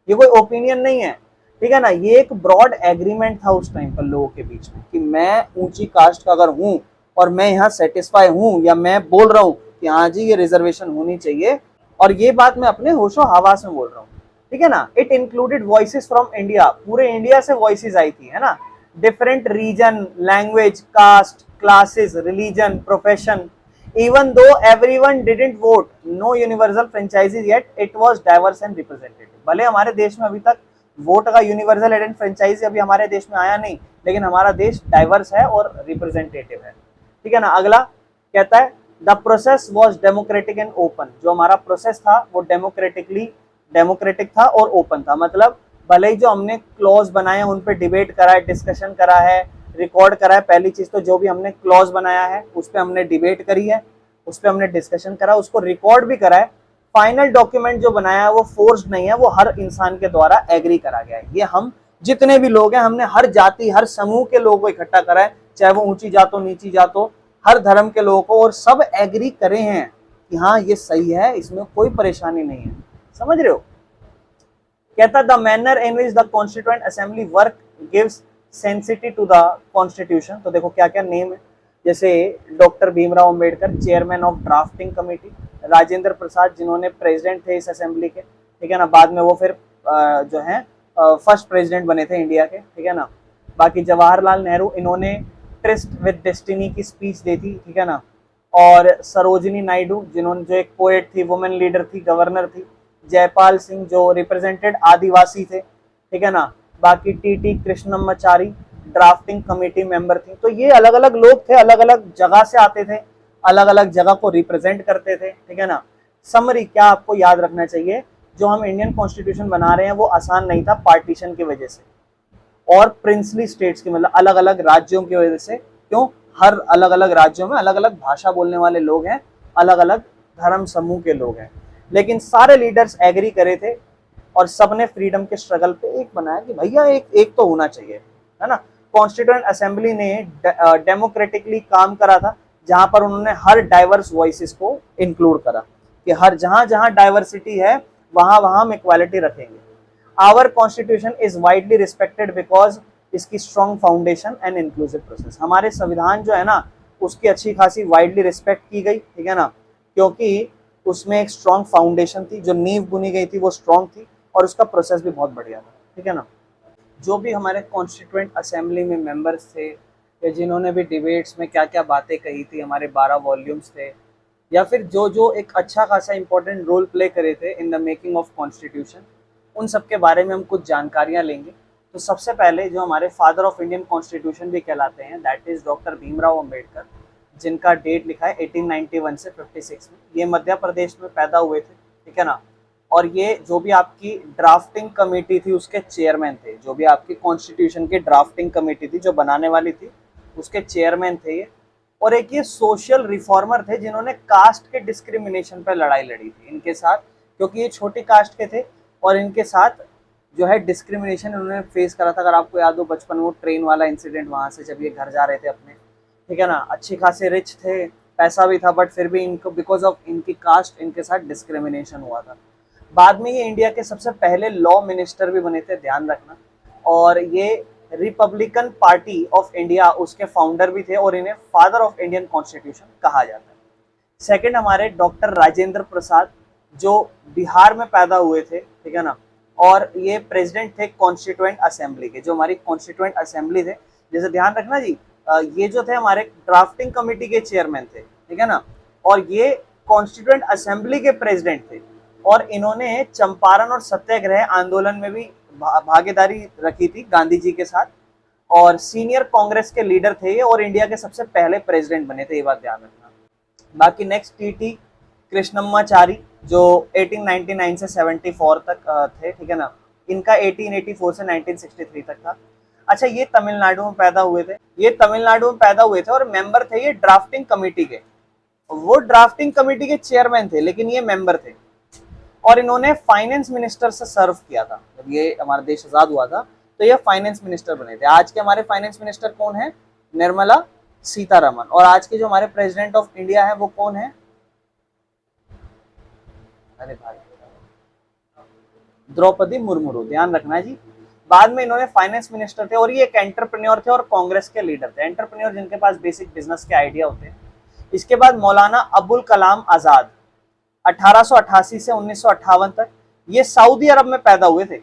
ये कोई ओपिनियन नहीं है, ठीक है ना। ये एक ब्रॉड एग्रीमेंट था उस टाइम पर लोगों के बीच में कि मैं ऊंची कास्ट का अगर हूं और मैं यहाँ सेटिस्फाई हूं या मैं बोल रहा हूं कि हाँ जी ये रिजर्वेशन होनी चाहिए, और ये बात मैं अपने होशो हवास में बोल रहा हूँ, ठीक है ना। It included voices from India, पूरे इंडिया से वॉइसेस आई थी, है ना। Different region, language, caste, classes, religion, profession, even though everyone didn't vote, no universal franchises yet, it was diverse and representative। भले हमारे देश में अभी तक वोट का यूनिवर्सल एडेंट फ्रेंचाइजी अभी हमारे देश में आया नहीं, लेकिन हमारा देश डाइवर्स है और रिप्रेजेंटेटिव है, ठीक है ना। अगला कहता है the process was democratic and open, जो हमारा प्रोसेस था वो डेमोक्रेटिक था और ओपन था। मतलब भले ही जो हमने क्लॉज बनाए उन पर डिबेट करा है, डिस्कशन करा है, रिकॉर्ड करा है, पहली चीज तो जो भी हमने क्लॉज बनाया है उस पर हमने डिबेट करी है, उस पर हमने डिस्कशन करा, उसको रिकॉर्ड भी करा है। फाइनल डॉक्यूमेंट जो बनाया है वो फोर्स्ड नहीं है, वो हर इंसान के द्वारा एग्री करा गया है। ये हम जितने भी लोग हैं हमने हर जाति हर समूह के लोगों को इकट्ठा करा है, चाहे वो ऊंची जात हो नीची जात हो, हर धर्म के लोगों को, और सब एग्री करे हैं कि हाँ ये सही है, इसमें कोई परेशानी नहीं है। समझ रहे हो? कहता the manner in which the constituent assembly work gives sanctity to the constitution. तो देखो क्या क्या नेम है, जैसे doctor Bhimrao Ambedkar chairman of drafting committee, Rajendra Prasad जिन्होंने प्रेसिडेंट थे इस असेंबली के, ठीक है ना, बाद में वो फिर जो है फर्स्ट प्रेसिडेंट बने थे इंडिया के, ठीक है ना। बाकी जवाहरलाल नेहरू, इन्होंने ट्रिस्ट विद डेस्टिनी की स्पीच दी थी, ठीक है ना। और सरोजिनी नायडू जिन्होंने जो एक पोएट थी, वुमेन लीडर थी, गवर्नर थी, जयपाल सिंह जो रिप्रेजेंटेड आदिवासी थे, ठीक है ना। बाकी TT Krishnamachari drafting committee member थी। तो ये अलग अलग लोग थे, अलग अलग जगह से आते थे, अलग अलग जगह को रिप्रेजेंट करते थे, ठीक है ना। समरी क्या आपको याद रखना चाहिए, जो हम इंडियन कॉन्स्टिट्यूशन बना रहे हैं वो आसान नहीं था पार्टीशन की वजह से, और प्रिंसली स्टेट्स की मतलब अलग अलग राज्यों की वजह से। क्यों? हर अलग अलग राज्यों में अलग अलग भाषा बोलने वाले लोग हैं, अलग अलग धर्म समूह के लोग हैं, लेकिन सारे लीडर्स एग्री करे थे और सबने फ्रीडम के स्ट्रगल पे एक बनाया कि भैया एक एक तो होना चाहिए, है ना। कॉन्स्टिट्यूएंट असेंबली ने डेमोक्रेटिकली काम करा था, जहां पर उन्होंने हर डाइवर्स वॉइसेस को इंक्लूड करा कि हर जहां जहां डाइवर्सिटी है वहां वहां हम इक्वालिटी रखेंगे। Our constitution is widely respected because इसकी strong foundation and inclusive process. हमारे संविधान जो है ना उसकी अच्छी खासी वाइडली रिस्पेक्ट की गई, ठीक है ना, क्योंकि उसमें एक स्ट्रॉन्ग फाउंडेशन थी, जो नींव बुनी गई थी वो स्ट्रॉन्ग थी, और उसका प्रोसेस भी बहुत बढ़िया था, ठीक है ना। जो भी हमारे कॉन्स्टिट्यूएंट असेंबली में मेंबर्स थे या जिन्होंने भी डिबेट्स में क्या क्या बातें कही थी, हमारे 12 वॉल्यूम्स थे, या फिर जो जो एक अच्छा खासा इंपॉर्टेंट रोल प्ले करे थे in the making of constitution, उन सब के बारे में हम कुछ जानकारियां लेंगे। तो सबसे पहले जो हमारे फादर ऑफ इंडियन कॉन्स्टिट्यूशन भी कहलाते हैं, that is doctor Bhimrao Ambedkar, जिनका डेट लिखा है 1891 से 56 में। ये मध्य प्रदेश में पैदा हुए थे, ठीक है ना। और ये जो भी आपकी ड्राफ्टिंग कमेटी थी उसके चेयरमैन थे, जो भी आपकी कॉन्स्टिट्यूशन की ड्राफ्टिंग कमेटी थी जो बनाने वाली थी उसके चेयरमैन थे ये। और एक ये सोशल रिफॉर्मर थे जिन्होंने कास्ट के डिस्क्रिमिनेशन पर लड़ाई लड़ी थी इनके साथ, क्योंकि ये छोटी कास्ट के थे और इनके साथ जो है डिस्क्रिमिनेशन इन्होंने फेस करा था। अगर आपको याद हो बचपन में वो ट्रेन वाला इंसिडेंट, वहां से जब ये घर जा रहे थे अपने, ठीक है ना, अच्छी खासे रिच थे, पैसा भी था, बट फिर भी इनको बिकॉज ऑफ इनकी कास्ट इनके साथ डिस्क्रिमिनेशन हुआ था। बाद में ये इंडिया के सबसे पहले लॉ मिनिस्टर भी बने थे, ध्यान रखना। और ये रिपब्लिकन पार्टी ऑफ इंडिया उसके फाउंडर भी थे, और इन्हें फादर ऑफ इंडियन कॉन्स्टिट्यूशन कहा जाता है। सेकंड हमारे डॉक्टर राजेंद्र प्रसाद, जो बिहार में पैदा हुए थे, ठीक है ना, और ये प्रेसिडेंट थे कॉन्स्टिट्यूएंट असेंबली के। जो हमारी कॉन्स्टिट्यूएंट असेंबली थे, जैसे ध्यान रखना जी, ये जो थे हमारे ड्राफ्टिंग कमेटी के चेयरमैन थे, ठीक है ना, और ये कॉन्स्टिट्यूएंट असेंबली के प्रेसिडेंट थे, और इन्होंने चंपारण और सत्याग्रह आंदोलन में भी भागीदारी रखी थी गांधी जी के साथ, और सीनियर कांग्रेस के लीडर थे ये, और इंडिया के सबसे पहले प्रेसिडेंट बने थे, ये बात ध्यान रखना। बाकी नेक्स्ट टीटी कृष्णमाचारी, जो 1899 से 74 तक थे, ठीक है ना। इनका 1884 से 1963 तक था। अच्छा, ये तमिलनाडु में पैदा हुए थे, ये तमिलनाडु में पैदा हुए थे और मेंबर थे ये ड्राफ्टिंग कमेटी के। वो ड्राफ्टिंग कमेटी के चेयरमैन थे, लेकिन ये मेंबर थे। और इन्होंने फाइनेंस मिनिस्टर से सर्व किया था जब ये हमारा देश आजाद हुआ था, तो ये फाइनेंस मिनिस्टर बने थे। आज के हमारे फाइनेंस मिनिस्टर कौन है? निर्मला सीतारमन। और आज के जो हमारे प्रेसिडेंट ऑफ इंडिया है वो कौन है? अरे भाई, द्रौपदी मुर्मू। ध्यान रखना जी। बाद में इन्होंने फाइनेंस मिनिस्टर थे, और ये एक एंटरप्रेन्योर थे और कांग्रेस के लीडर थे। एंटरप्रेन्योर जिनके पास बेसिक बिजनेस के आइडिया होते हैं। इसके बाद मौलाना अबुल कलाम आजाद, 1888 से 1958 तक, ये सऊदी अरब में पैदा हुए थे।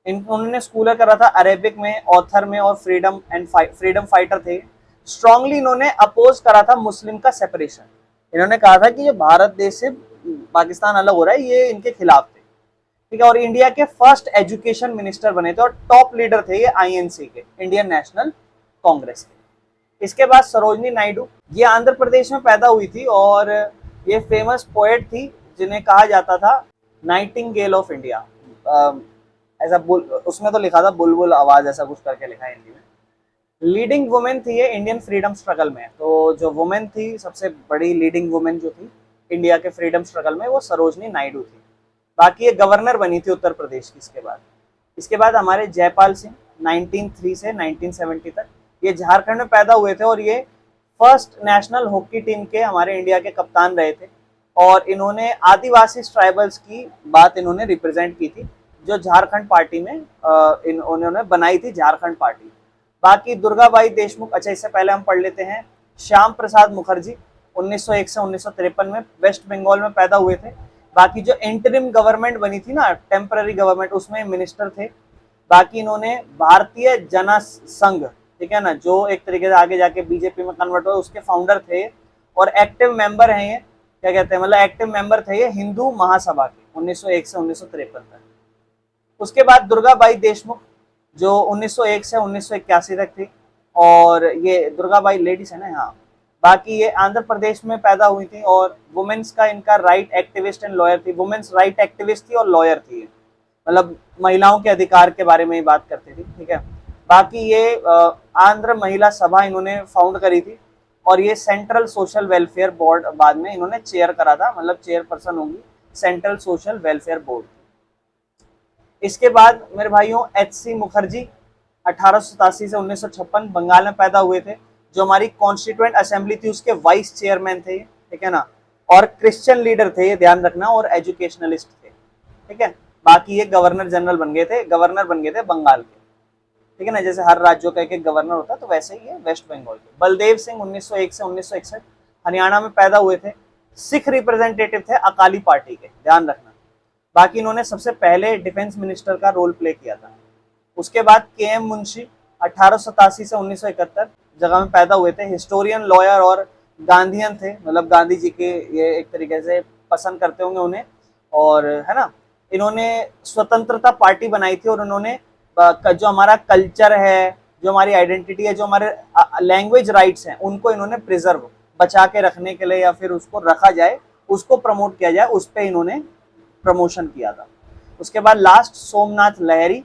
उन्होंने स्कूल करा था अरेबिक में, ऑथर में, और फ्रीडम फाइटर थे। स्ट्रांगली इन्होंने अपोज करा था मुस्लिम का सेपरेशन। इन्होंने कहा था कि जो भारत देश से पाकिस्तान अलग हो रहा है, ये इनके खिलाफ थे, ठीक है। और इंडिया के फर्स्ट एजुकेशन मिनिस्टर बने थे, और टॉप लीडर थे ये आईएनसी के, इंडियन नेशनल कांग्रेस के। इसके बाद सरोजनी नायडू, ये आंध्र प्रदेश में पैदा हुई थी, और ये फेमस पोएट थी जिन्हें कहा जाता था नाइटिंगेल ऑफ इंडिया। ऐसा उसमें तो लिखा था बुलबुल आवाज, ऐसा कुछ करके लिखा है हिंदी में। लीडिंग वुमेन थी ये इंडियन फ्रीडम स्ट्रगल में। तो जो वुमेन थी, सबसे बड़ी लीडिंग वुमेन जो थी इंडिया के फ्रीडम स्ट्रगल में, वो सरोजनी नायडू थी। बाकी ये गवर्नर बनी थी उत्तर प्रदेश की। इसके बाद हमारे जयपाल सिंह, 1903 से 1970 तक, ये झारखंड में पैदा हुए थे, और ये फर्स्ट नेशनल हॉकी टीम के हमारे इंडिया के कप्तान रहे थे। और इन्होंने आदिवासी ट्राइबल्स की बात इन्होंने रिप्रेजेंट की थी, जो झारखंड पार्टी में इन्होंने बनाई थी, झारखंड पार्टी। बाकी दुर्गाबाई देशमुख, अच्छा इससे पहले हम पढ़ लेते हैं। श्याम प्रसाद मुखर्जी, 1901 से 1953 में वेस्ट बंगाल में पैदा हुए थे। बाकी जो इंटरिम गवर्नमेंट बनी थी ना, टेम्पररी गवर्नमेंट, उसमें मिनिस्टर थे। बाकी इन्होंने भारतीय जन संघ, ठीक है ना, जो एक तरीके से आगे जाके बीजेपी में कन्वर्ट हुआ, उसके फाउंडर थे। और एक्टिव मेंबर हैं ये, क्या कहते हैं, मतलब एक्टिव मेंबर थे ये हिंदू महासभा के। 1901 से 1953 तक। उसके बाद दुर्गाबाई देशमुख जो 1901 से 1981 तक थी, और ये दुर्गाबाई लेडीज है ना, हाँ। बाकी ये आंध्र प्रदेश में पैदा हुई थी और वुमेन्स का इनका राइट एक्टिविस्ट एंड लॉयर थी, वुमेन्स राइट एक्टिविस्ट थी और लॉयर थी, मतलब महिलाओं के अधिकार के बारे में ही बात करती थी, ठीक है। बाकी ये आंध्र महिला सभा इन्होंने फाउंड करी थी, और ये सेंट्रल सोशल वेलफेयर बोर्ड बाद में इन्होंने चेयर करा था, मतलब चेयरपर्सन होंगी सेंट्रल सोशल वेलफेयर बोर्ड। इसके बाद मेरे भाइयों एच.सी. मुखर्जी 1887 से 1956 बंगाल में पैदा हुए थे, जो हमारी कॉन्स्टिट्यूएंट असेंबली थी उसके वाइस चेयरमैन थे, ठीक है ना। और क्रिश्चियन लीडर थे, ये ध्यान रखना, और एजुकेशनलिस्ट थे, ठीक है। बाकी ये गवर्नर जनरल बन गए थे, गवर्नर बन गए थे बंगाल के, ठीक है ना। जैसे हर राज्यों का एक गवर्नर होता है, तो वैसे ही है वेस्ट बंगाल के। बलदेव सिंह 1901 से 1961 हरियाणा में पैदा हुए थे, सिख रिप्रेजेंटेटिव थे अकाली पार्टी के, ध्यान रखना। बाकी इन्होंने सबसे पहले डिफेंस मिनिस्टर का रोल प्ले किया था। उसके बाद के.एम. मुंशी 1887 से 1971 जगह में पैदा हुए थे, हिस्टोरियन, लॉयर और गांधीयन थे, मतलब गांधी जी के ये एक तरीके से पसंद करते होंगे उन्हें, और है ना। इन्होंने स्वतंत्रता पार्टी बनाई थी, और उन्होंने जो हमारा कल्चर है, जो हमारी आइडेंटिटी है, जो हमारे लैंग्वेज राइट्स हैं, उनको इन्होंने प्रिजर्व बचा के रखने के लिए, या फिर उसको रखा जाए, उसको प्रमोट किया जाए, उस पर इन्होंने प्रमोशन किया था। उसके बाद लास्ट सोमनाथ लाहिरी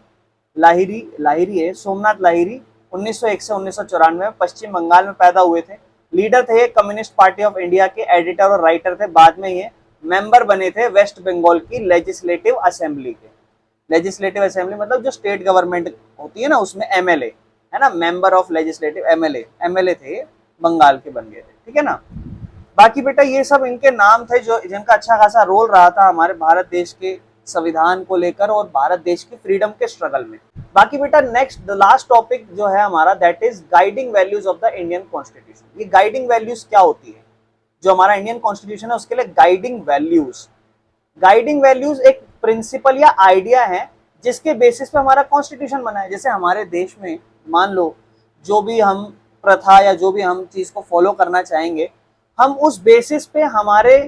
है, सोमनाथ लाहिरी 1901 से 1994 में पश्चिम बंगाल में पैदा हुए थे। लीडर थे कम्युनिस्ट पार्टी ऑफ इंडिया के, एडिटर और राइटर थे। बाद में ये मेंबर बने थे वेस्ट बंगाल की लेजिस्लेटिव असेंबली के। लेजिस्लेटिव असेंबली मतलब जो स्टेट गवर्नमेंट होती है ना, उसमें एमएलए है ना, मेंबर ऑफ लेजिस्लेटिव, एमएलए थे, बंगाल के बन गए थे, ठीक है ना। बाकी बेटा ये सब इनके नाम थे जो जिनका अच्छा खासा रोल रहा था हमारे भारत देश के संविधान को लेकर और भारत देश की फ्रीडम के स्ट्रगल में। बाकी बेटा नेक्स्ट द लास्ट टॉपिक जो है हमारा, that is guiding values of the Indian constitution. ये गाइडिंग वैल्यूज क्या होती है? जो हमारा इंडियन कॉन्स्टिट्यूशन है उसके लिए गाइडिंग वैल्यूज एक प्रिंसिपल या आइडिया है जिसके बेसिस पे हमारा कॉन्स्टिट्यूशन बना है। जैसे हमारे देश में मान लो जो भी हम प्रथा या जो भी हम चीज को फॉलो करना चाहेंगे, हम उस बेसिस पे हमारे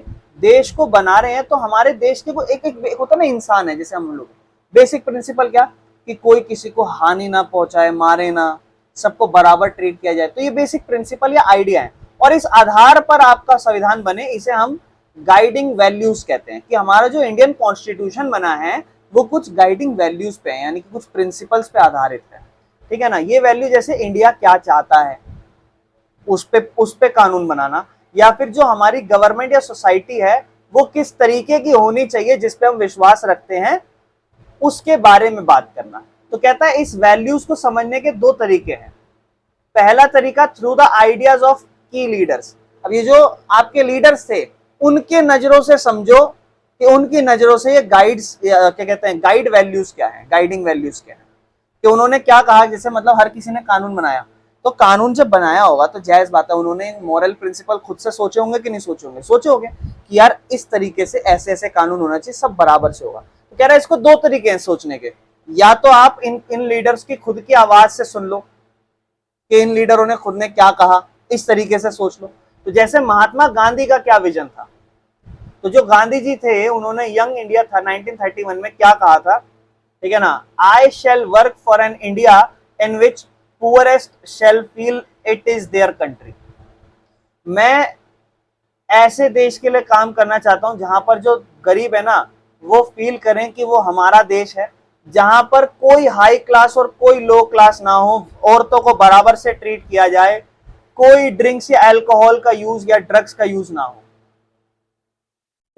देश को बना रहे हैं। तो हमारे देश के को एक होता ना इंसान है, जैसे हम लोग बेसिक प्रिंसिपल क्या कि कोई किसी को हानि ना पहुंचाए, मारे ना, सबको बराबर ट्रीट किया जाए। तो ये बेसिक प्रिंसिपल या आइडिया है, और इस आधार पर आपका संविधान बने, इसे हम गाइडिंग वैल्यूज कहते हैं। कि हमारा जो इंडियन कॉन्स्टिट्यूशन बना है वो कुछ गाइडिंग वैल्यूज पे है, यानी कि कुछ प्रिंसिपल्स पे आधारित है, ठीक है ना। ये वैल्यू जैसे इंडिया क्या चाहता है उस पे कानून बनाना, या फिर जो हमारी गवर्नमेंट या सोसाइटी है वो किस तरीके की होनी चाहिए जिस पे हम विश्वास रखते हैं, उसके बारे में बात करना। तो कहता है इस वैल्यूज को समझने के दो तरीके हैं। पहला तरीका थ्रू द आइडियाज ऑफ की लीडर्स। अब ये जो आपके लीडर्स थे उनके नजरों से समझो कि उनकी नजरों से ये गाइड्स क्या कहते हैं, गाइड वैल्यूज क्या है, गाइडिंग वैल्यूज क्या है, कि उन्होंने क्या कहा। जैसे मतलब हर किसी ने कानून बनाया, तो कानून जब बनाया होगा तो जायज बात है उन्होंने मॉरल प्रिंसिपल खुद से सोचे होंगे कि नहीं सोचे होंगे, सोचे होंगे कि यार इस तरीके से ऐसे ऐसे कानून होना चाहिए, सब बराबर से होगा। तो कह रहा है इसको दो तरीके हैं सोचने के, या तो आप इन लीडर्स की खुद की आवाज से सुन लो कि इन लीडरों ने खुद ने क्या कहा, इस तरीके से सोच लो। तो जैसे महात्मा गांधी का क्या विजन था, तो जो गांधी जी थे उन्होंने यंग इंडिया था 1931 में क्या कहा था, ठीक है ना, I shall work for an India in which poorest shall feel it is their country. मैं ऐसे देश के लिए काम करना चाहता हूं जहां पर जो गरीब है ना वो फील करें कि वो हमारा देश है, जहां पर कोई हाई क्लास और कोई लो क्लास ना हो, औरतों को बराबर से ट्रीट किया जाए, कोई ड्रिंक्स या अल्कोहल का यूज या ड्रग्स का यूज ना हो।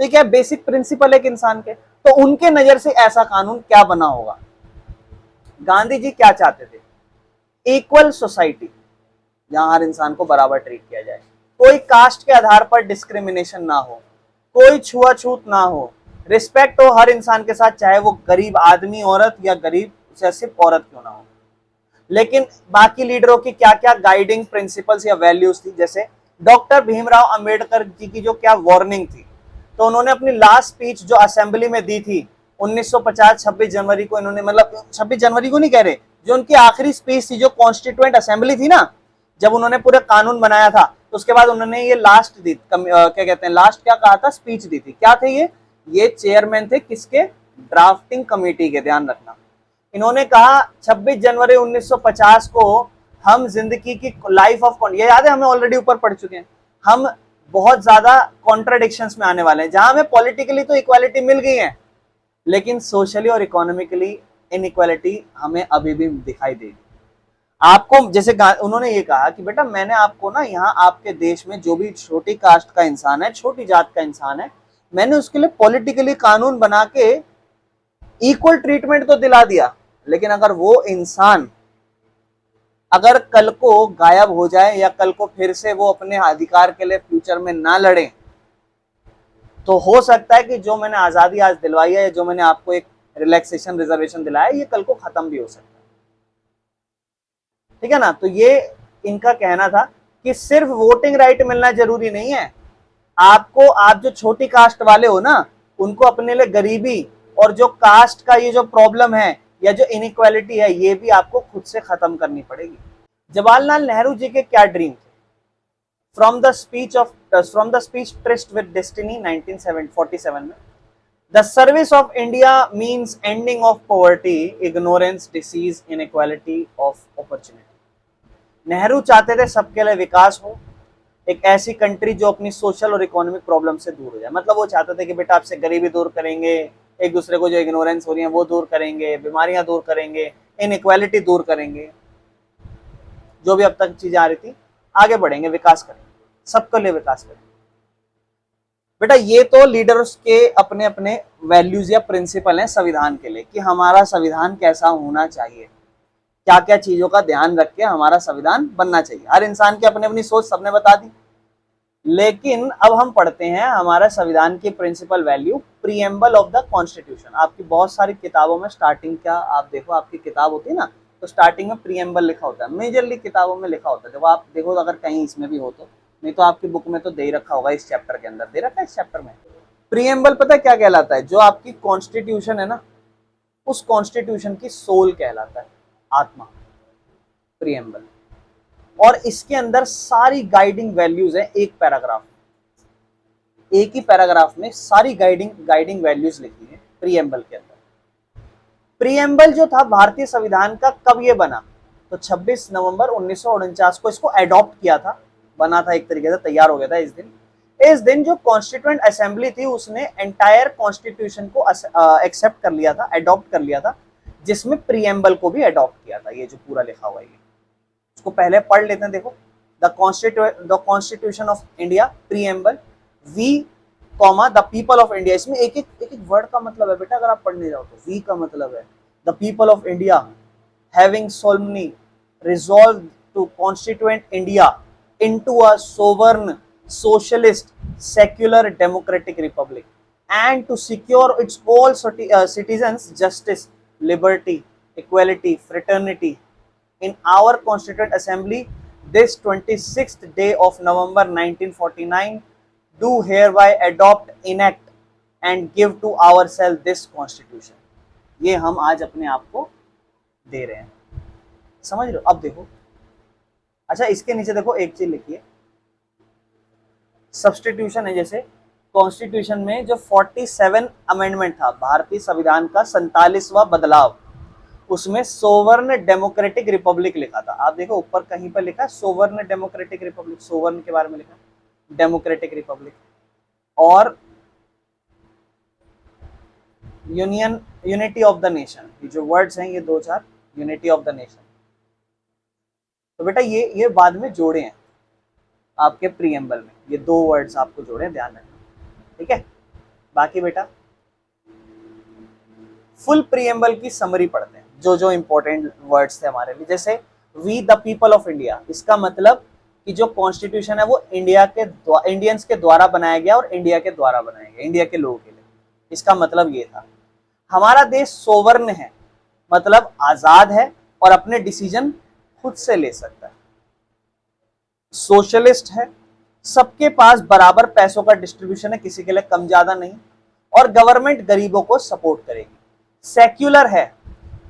तो क्या बेसिक प्रिंसिपल एक इंसान के, तो उनके नजर से ऐसा कानून क्या बना होगा। गांधी जी क्या चाहते थे, इक्वल सोसाइटी, जहां हर इंसान को बराबर ट्रीट किया जाए, कोई कास्ट के आधार पर डिस्क्रिमिनेशन ना हो, कोई छुआछूत ना हो, रिस्पेक्ट हो हर इंसान के साथ, चाहे वो गरीब आदमी, औरत या गरीब से सिर्फ औरत क्यों ना हो। लेकिन बाकी लीडरों की क्या क्या गाइडिंग प्रिंसिपल्स या वैल्यूज थी। जैसे डॉक्टर भीमराव अंबेडकर जी की जो क्या वार्निंग थी, तो उन्होंने अपनी लास्ट स्पीच जो असेंबली में दी थी 1950 26 जनवरी को, इन्होंने मतलब 26 जनवरी को नहीं कह रहे, जो उनकी आखिरी स्पीच थी, जो कॉन्स्टिट्यूएंट असेंबली थी ना, जब उन्होंने पूरे कानून बनाया था, तो उसके बाद उन्होंने ये लास्ट दी, क्या कहते हैं, लास्ट क्या कहा था, स्पीच दी थी। क्या थे ये, ये चेयरमैन थे किसके? ड्राफ्टिंग कमेटी के, ध्यान रखना। इन्होंने कहा 26 जनवरी 1950 को हम जिंदगी की लाइफ ऑफ, ये याद है हमें, ऑलरेडी ऊपर पढ़ चुके हैं हम, बहुत ज्यादा कॉन्ट्राडिक्शंस में आने वाले हैं, जहां हमें पॉलिटिकली तो इक्वालिटी मिल गई है लेकिन सोशली और इकोनॉमिकली इनइक्वालिटी हमें अभी भी दिखाई देगी। आपको जैसे उन्होंने ये कहा कि बेटा मैंने आपको ना यहाँ आपके देश में जो भी छोटी कास्ट का इंसान है, छोटी जात का इंसान है, मैंने उसके लिए पॉलिटिकली कानून बना के इक्वल ट्रीटमेंट तो दिला दिया, लेकिन अगर वो इंसान अगर कल को गायब हो जाए या कल को फिर से वो अपने अधिकार के लिए फ्यूचर में ना लड़े, तो हो सकता है कि जो मैंने आजादी आज दिलवाई है, जो मैंने आपको एक रिलैक्सेशन रिजर्वेशन दिलाया, ये कल को खत्म भी हो सकता है। ठीक है ना? तो ये इनका कहना था कि सिर्फ वोटिंग राइट मिलना जरूरी नहीं है, आपको, आप जो छोटी कास्ट वाले हो ना, उनको अपने लिए गरीबी और जो कास्ट का ये जो प्रॉब्लम है या जो इनइक्वालिटी है, ये भी आपको खुद से खत्म करनी पड़ेगी। जवाहरलाल नेहरू जी के क्या ड्रीम थे? From the speech tourist with destiny 1947 में, the service of India means ending of poverty, ignorance, disease, inequality of opportunity. Nehru चाहते थे सबके लिए विकास हो, एक ऐसी कंट्री जो अपनी सोशल और इकोनॉमिक प्रॉब्लम से दूर हो जाए। मतलब वो चाहते थे कि बेटा आपसे गरीबी दूर करेंगे, एक दूसरे को जो इग्नोरेंस हो रही है वो दूर करेंगे, बीमारियां दूर करेंगे, इनइक्वालिटी दूर करेंगे, जो भी अब तक चीजें आ रही थी आगे बढ़ेंगे, विकास करेंगे, सबके लिए विकास करेंगे। बेटा ये तो लीडर्स के अपने अपने वैल्यूज या प्रिंसिपल हैं संविधान के लिए, कि हमारा संविधान कैसा होना चाहिए, क्या क्या चीजों का ध्यान रख के हमारा संविधान बनना चाहिए। हर इंसान की अपनी अपनी सोच सबने बता दी, लेकिन अब हम पढ़ते हैं हमारा संविधान की principal value, preamble of the constitution. आपकी बहुत सारी किताबों में स्टार्टिंग, क्या आप देखो आपकी किताब होती है ना, तो स्टार्टिंग में प्रीएम्बल लिखा होता है, मेजरली किताबों में लिखा होता है। देखो आप देखो अगर कहीं इसमें भी हो तो, नहीं तो आपकी बुक में तो दे ही रखा होगा, इस चैप्टर के अंदर दे रखा है, इस चैप्टर में। प्रीएम्बल पता है क्या कहलाता है? जो आपकी कॉन्स्टिट्यूशन है ना, उस कॉन्स्टिट्यूशन की सोल कहलाता है, आत्मा, प्रीएम्बल। और इसके अंदर सारी गाइडिंग वैल्यूज है, एक पैराग्राफ, एक ही पैराग्राफ में सारी गाइडिंग वैल्यूज लिखी है प्रीएम्बल के अंदर। प्रीएम्बल जो था भारतीय संविधान का, कब ये बना? तो 26 नवंबर 1949 को इसको एडॉप्ट किया था, बना था, एक तरीके से तैयार हो गया था इस दिन जो कॉन्स्टिट्यूएंट असेंबली थी उसने एंटायर कॉन्स्टिट्यूशन को एक्सेप्ट कर लिया था, एडॉप्ट कर लिया था, जिसमें प्रीएम्बल को भी एडॉप्ट किया था। ये जो पूरा लिखा हुआ है इसको पहले पढ़ लेते हैं। देखो, the constitution of India preamble, we comma the people of India. इसमें एक एक वर्ड का मतलब है बेटा, अगर आप पढ़ने जाओ तो। वी का मतलब है the people of India having solemnly resolved to constitute India into a sovereign, socialist, secular, democratic republic, and to secure its all citizens justice, liberty, equality, fraternity. In our Constituent Assembly, this 26th day of November 1949, do hereby adopt, enact, and give to ourselves this Constitution. ये हम आज अपने आप को दे रहे हैं, समझ रहे हो? अब देखो, अच्छा इसके नीचे देखो एक चीज लिखी है, सब्स्टिट्यूशन है। जैसे कॉन्स्टिट्यूशन में जो 47 अमेंडमेंट था, भारतीय संविधान का 47वां बदलाव, उसमें सोवर्ण डेमोक्रेटिक रिपब्लिक लिखा था। आप देखो ऊपर कहीं पर लिखा है सोवर्ण डेमोक्रेटिक रिपब्लिक, सोवर्ण के बारे में लिखा है डेमोक्रेटिक रिपब्लिक, और यूनिटी ऑफ द नेशन, ये जो वर्ड्स हैं ये 2-4, यूनिटी ऑफ द नेशन। तो बेटा ये बाद में जोड़े हैं आपके प्रीएम्बल में, ये 2 वर्ड्स आपको जोड़े हैं, ध्यान रखना, ठीक है। बाकी बेटा फुल प्रीएम्बल की समरी पढ़ते हैं, जो जो इंपॉर्टेंट वर्ड्स थे हमारे लिए। जैसे we the people of India, इसका मतलब कि जो कॉन्स्टिट्यूशन है वो इंडियंस के द्वारा बनाया गया और इंडिया के द्वारा बनाया गया, इंडिया के लोगों के लिए। इसका मतलब ये था। हमारा देश सोवर्ण है, मतलब आजाद है और अपने डिसीजन खुद से ले सकता है। सोशलिस्ट है, सबके पास बराबर पैसों का डिस्ट्रीब्यूशन है, किसी के लिए कम ज्यादा नहीं, और गवर्नमेंट गरीबों को सपोर्ट करेगी। सेक्युलर है,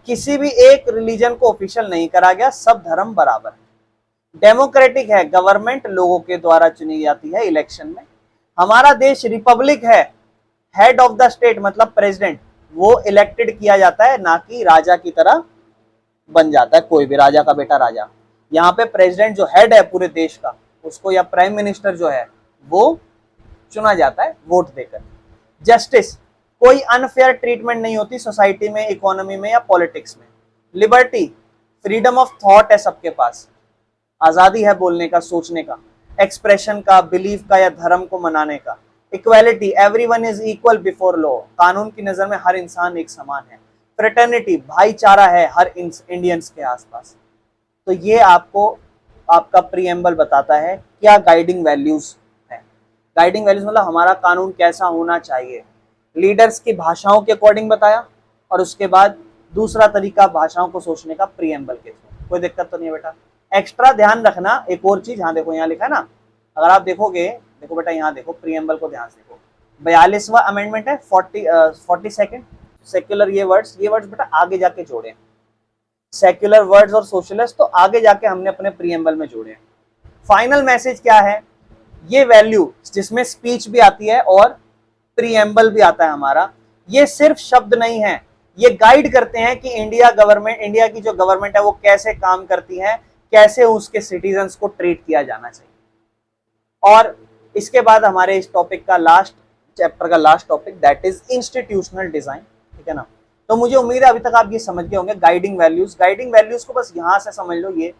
किसी भी एक रिलीजन को ऑफिशियल नहीं करा गया, सब धर्म बराबर है। डेमोक्रेटिक है, गवर्नमेंट लोगों के द्वारा चुनी जाती है इलेक्शन में। हमारा देश रिपब्लिक है, हेड ऑफ द स्टेट मतलब प्रेसिडेंट, वो इलेक्टेड किया जाता है, ना कि राजा की तरह बन जाता है कोई भी राजा का बेटा राजा। यहाँ पे प्रेसिडेंट जो हेड है पूरे देश का, उसको या प्राइम मिनिस्टर जो है वो चुना जाता है वोट देकर। जस्टिस, कोई अनफेयर ट्रीटमेंट नहीं होती सोसाइटी में, इकोनॉमी में या पॉलिटिक्स में। लिबर्टी, फ्रीडम ऑफ थॉट है सबके पास, आजादी है बोलने का, सोचने का, एक्सप्रेशन का, बिलीफ का या धर्म को मनाने का। Equality, everyone is equal before law, कानून की नजर में हर इंसान एक समान है। फ्रेटर्निटी, भाईचारा है हर इंडियंस के आसपास। तो ये आपको आपका प्रीएम्बल बताता है क्या गाइडिंग वैल्यूज है। गाइडिंग वैल्यूज मतलब हमारा कानून कैसा होना चाहिए। लीडर्स की भाषाओं के अकॉर्डिंग बताया, और उसके बाद दूसरा तरीका भाषाओं को सोचने का प्रीएम्बल के थ्रू। कोई दिक्कत तो नहीं है बेटा। एक्स्ट्रा ध्यान रखना एक और चीज, यहाँ देखो, यहाँ लिखा है ना, अगर आप देखोगे, देखो बेटा यहाँ देखो, प्रीएम्बल को ध्यान से देखो। 42वां अमेंडमेंट है, 42nd सेक्युलर, ये वर्ड्स बेटा आगे जाके जोड़े, सेक्युलर वर्ड्स और सोशलिस्ट तो आगे जाके हमने अपने प्रीएम्बल में जोड़े। फाइनल मैसेज क्या है, ये वैल्यू जिसमें स्पीच भी आती है और प्रीएम्बल भी आता है हमारा, ये सिर्फ शब्द नहीं है, ये गाइड करते हैं कि इंडिया की जो गवर्नमेंट है वो कैसे काम करती है, कैसे उसके सिटीजन्स को ट्रीट किया जाना चाहिए। और इसके बाद हमारे इस टॉपिक का लास्ट चैप्टर का last topic, that is institutional design, ठीक है ना। तो मुझे उम्मीद है अभी तक आप ये समझ गए होंगे गाइडिंग वैल्यूज। गाइडिंग वैल्यूज को बस यहां से समझ लो, ये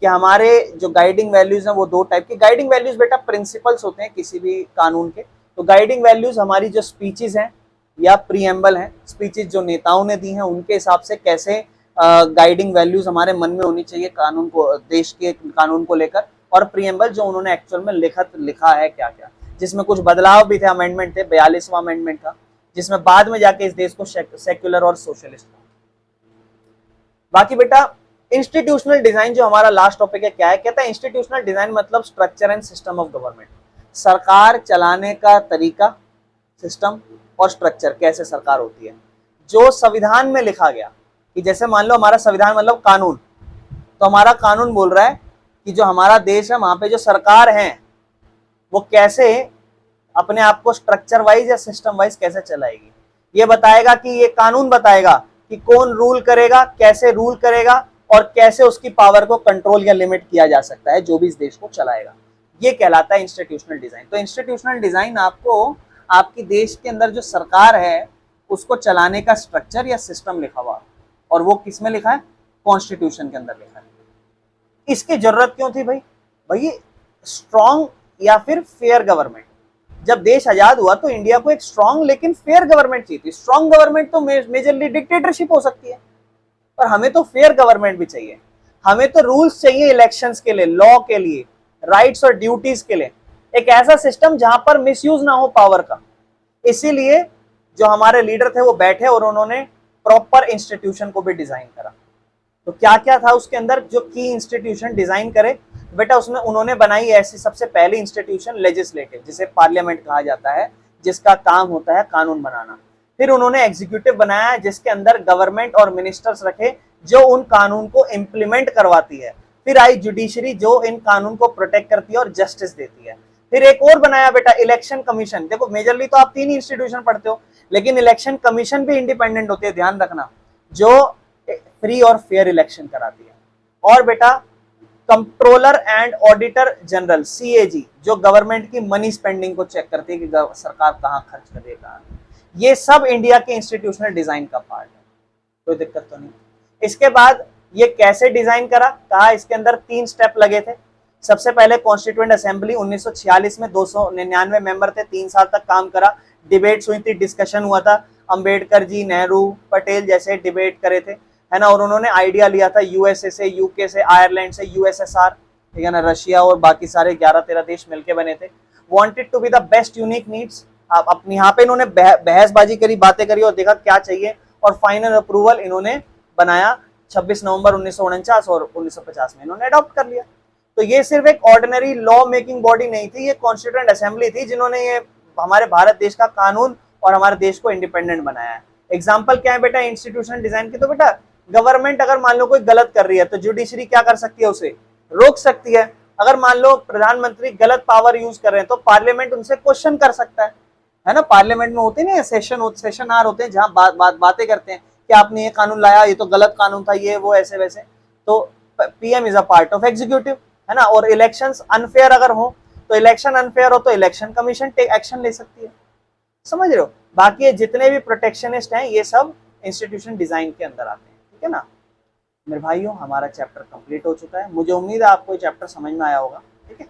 कि हमारे जो गाइडिंग वैल्यूज हैं वो दो टाइप की। गाइडिंग वैल्यूज बेटा प्रिंसिपल्स होते हैं किसी भी कानून के। तो गाइडिंग वैल्यूज हमारी जो स्पीचेस हैं या प्रीएम्बल हैं, स्पीचेस जो नेताओं ने दी हैं, उनके हिसाब से कैसे गाइडिंग वैल्यूज हमारे मन में होनी चाहिए कानून को, देश के कानून को लेकर। और प्रीएम्बल जो उन्होंने एक्चुअल में लिखा है क्या क्या, जिसमें कुछ बदलाव भी थे, अमेंडमेंट थे 42वां अमेंडमेंट का, जिसमें बाद में जाके इस देश को सेक्युलर और सोशलिस्ट। बाकी बेटा इंस्टीट्यूशनल डिजाइन जो हमारा लास्ट टॉपिक है, क्या है, कहता है इंस्टीट्यूशनल डिजाइन मतलब structure and system of government, सरकार चलाने का तरीका, सिस्टम और स्ट्रक्चर, कैसे सरकार होती है, जो संविधान में लिखा गया। कि जैसे मान लो हमारा संविधान मतलब कानून, तो हमारा कानून बोल रहा है कि जो हमारा देश है वहां पे जो सरकार है वो कैसे अपने आप को स्ट्रक्चर वाइज या सिस्टम वाइज कैसे चलाएगी। ये बताएगा कि ये कानून बताएगा कि कौन रूल करेगा, कैसे रूल करेगा और कैसे उसकी पावर को कंट्रोल या लिमिट किया जा सकता है, जो भी इस देश को चलाएगा। ये कहलाता है इंस्टीट्यूशनल डिजाइन। तो इंस्टीट्यूशनल डिजाइन आपको आपकी देश के अंदर जो सरकार है उसको चलाने का स्ट्रक्चर या सिस्टम लिखा हुआ, और वो किस में लिखा है, कॉन्स्टिट्यूशन के अंदर लिखा है। इसकी जरूरत क्यों थी भाई स्ट्रॉन्ग या फिर फेयर गवर्नमेंट। जब देश आजाद हुआ तो इंडिया को एक स्ट्रॉन्ग लेकिन फेयर गवर्नमेंट चाहिए थी। स्ट्रॉन्ग गवर्नमेंट तो मेजरली डिक्टेटरशिप हो सकती है, पर हमें तो फेयर गवर्नमेंट भी चाहिए। हमें तो रूल्स चाहिए इलेक्शंस के लिए, लॉ के लिए, राइट्स और ड्यूटीज के लिए, एक ऐसा सिस्टम जहां पर मिसयूज ना हो पावर का। इसीलिए जो हमारे लीडर थे वो बैठे और उन्होंने प्रॉपर इंस्टीट्यूशन को भी डिजाइन करा। तो क्या क्या था उसके अंदर, जो की इंस्टीट्यूशन डिजाइन करे बेटा, उसमें उन्होंने बनाई ऐसी सबसे पहली इंस्टीट्यूशन लेजिस्लेटिव, जिसे पार्लियामेंट कहा जाता है, जिसका काम होता है कानून बनाना। फिर उन्होंने एग्जीक्यूटिव बनाया, जिसके अंदर गवर्नमेंट और मिनिस्टर्स रखे जो उन कानून को इम्प्लीमेंट करवाती है। फिर आई जुडिशरी जो इन कानून को प्रोटेक्ट करती है और जस्टिस देती है। फिर एक और बनाया बेटा इलेक्शन कमीशन। देखो मेजरली तो आप तीन इंस्टीट्यूशन पढ़ते हो, लेकिन इलेक्शन कमीशन भी इंडिपेंडेंट होती है, ध्यान रखना, जो फ्री और फेयर इलेक्शन कराती है। और बेटा controller and auditor general CAG, जो गवर्नमेंट की मनी स्पेंडिंग को चेक करती है कि सरकार कहाँ खर्च कर रही है, कहाँ। ये सब इंडिया के इंस्टीट्यूशनल डिजाइन का पार्ट है, कोई दिक्कत तो नहीं। इसके बाद ये कैसे डिजाइन करा, कहा इसके अंदर 3 स्टेप लगे थे। सबसे पहले कॉन्स्टिट्यूएंट असेंबली 1946 में 299 मेंबर थे, 3 साल तक काम करा। डिबेट्स हुई थी, डिस्कशन हुआ था, अंबेडकर जी, नेहरू, पटेल जैसे डिबेट करे थे, है ना। और उन्होंने आइडिया लिया था USA से, UK से, आयरलैंड से, USSR, ठीक है ना, रशिया और बाकी सारे 11-13 देश मिलके बने थे। Wanted to be the best unique needs. आप अपने यहाँ पे इन्होंने बहसबाजी करी, बातें करी और देखा क्या चाहिए, और फाइनल अप्रूवल इन्होंने बनाया 26 नवंबर 1949 और 1950 में इन्होंने अडॉप्ट कर लिया। तो ये सिर्फ एक ऑर्डिनरी लॉ मेकिंग बॉडी नहीं थी, ये कॉन्स्टिट्यूएंट असेंबली थी जिन्होंने ये हमारे भारत देश का कानून और हमारे देश को इंडिपेंडेंट बनाया है। एग्जाम्पल क्या है बेटा इंस्टीट्यूशनल डिजाइन की, तो बेटा गवर्नमेंट अगर मान लो कोई गलत कर रही है तो जुडिशरी क्या कर सकती है, उसे रोक सकती है। अगर मान लो प्रधानमंत्री गलत पावर यूज कर रहे हैं तो पार्लियामेंट उनसे क्वेश्चन कर सकता है है ना, पार्लियामेंट में होते नहीं सेशन आर होते हैं जहाँ बातें करते हैं कि आपने ये कानून लाया, ये तो गलत कानून था, ये वो ऐसे वैसे। तो PM is a part of executive, है ना। और इलेक्शंस अनफेयर अगर हो तो इलेक्शन अनफेयर हो तो इलेक्शन कमीशन एक्शन ले सकती है, समझ रहे हो। बाकी ये जितने भी प्रोटेक्शनिस्ट हैं ये सब इंस्टीट्यूशन डिजाइन के अंदर आते हैं, ठीक है ना। मेरे भाइयों, हमारा चैप्टर कंप्लीट हो चुका है, मुझे उम्मीद है आपको ये चैप्टर समझ में आया होगा, ठीक है।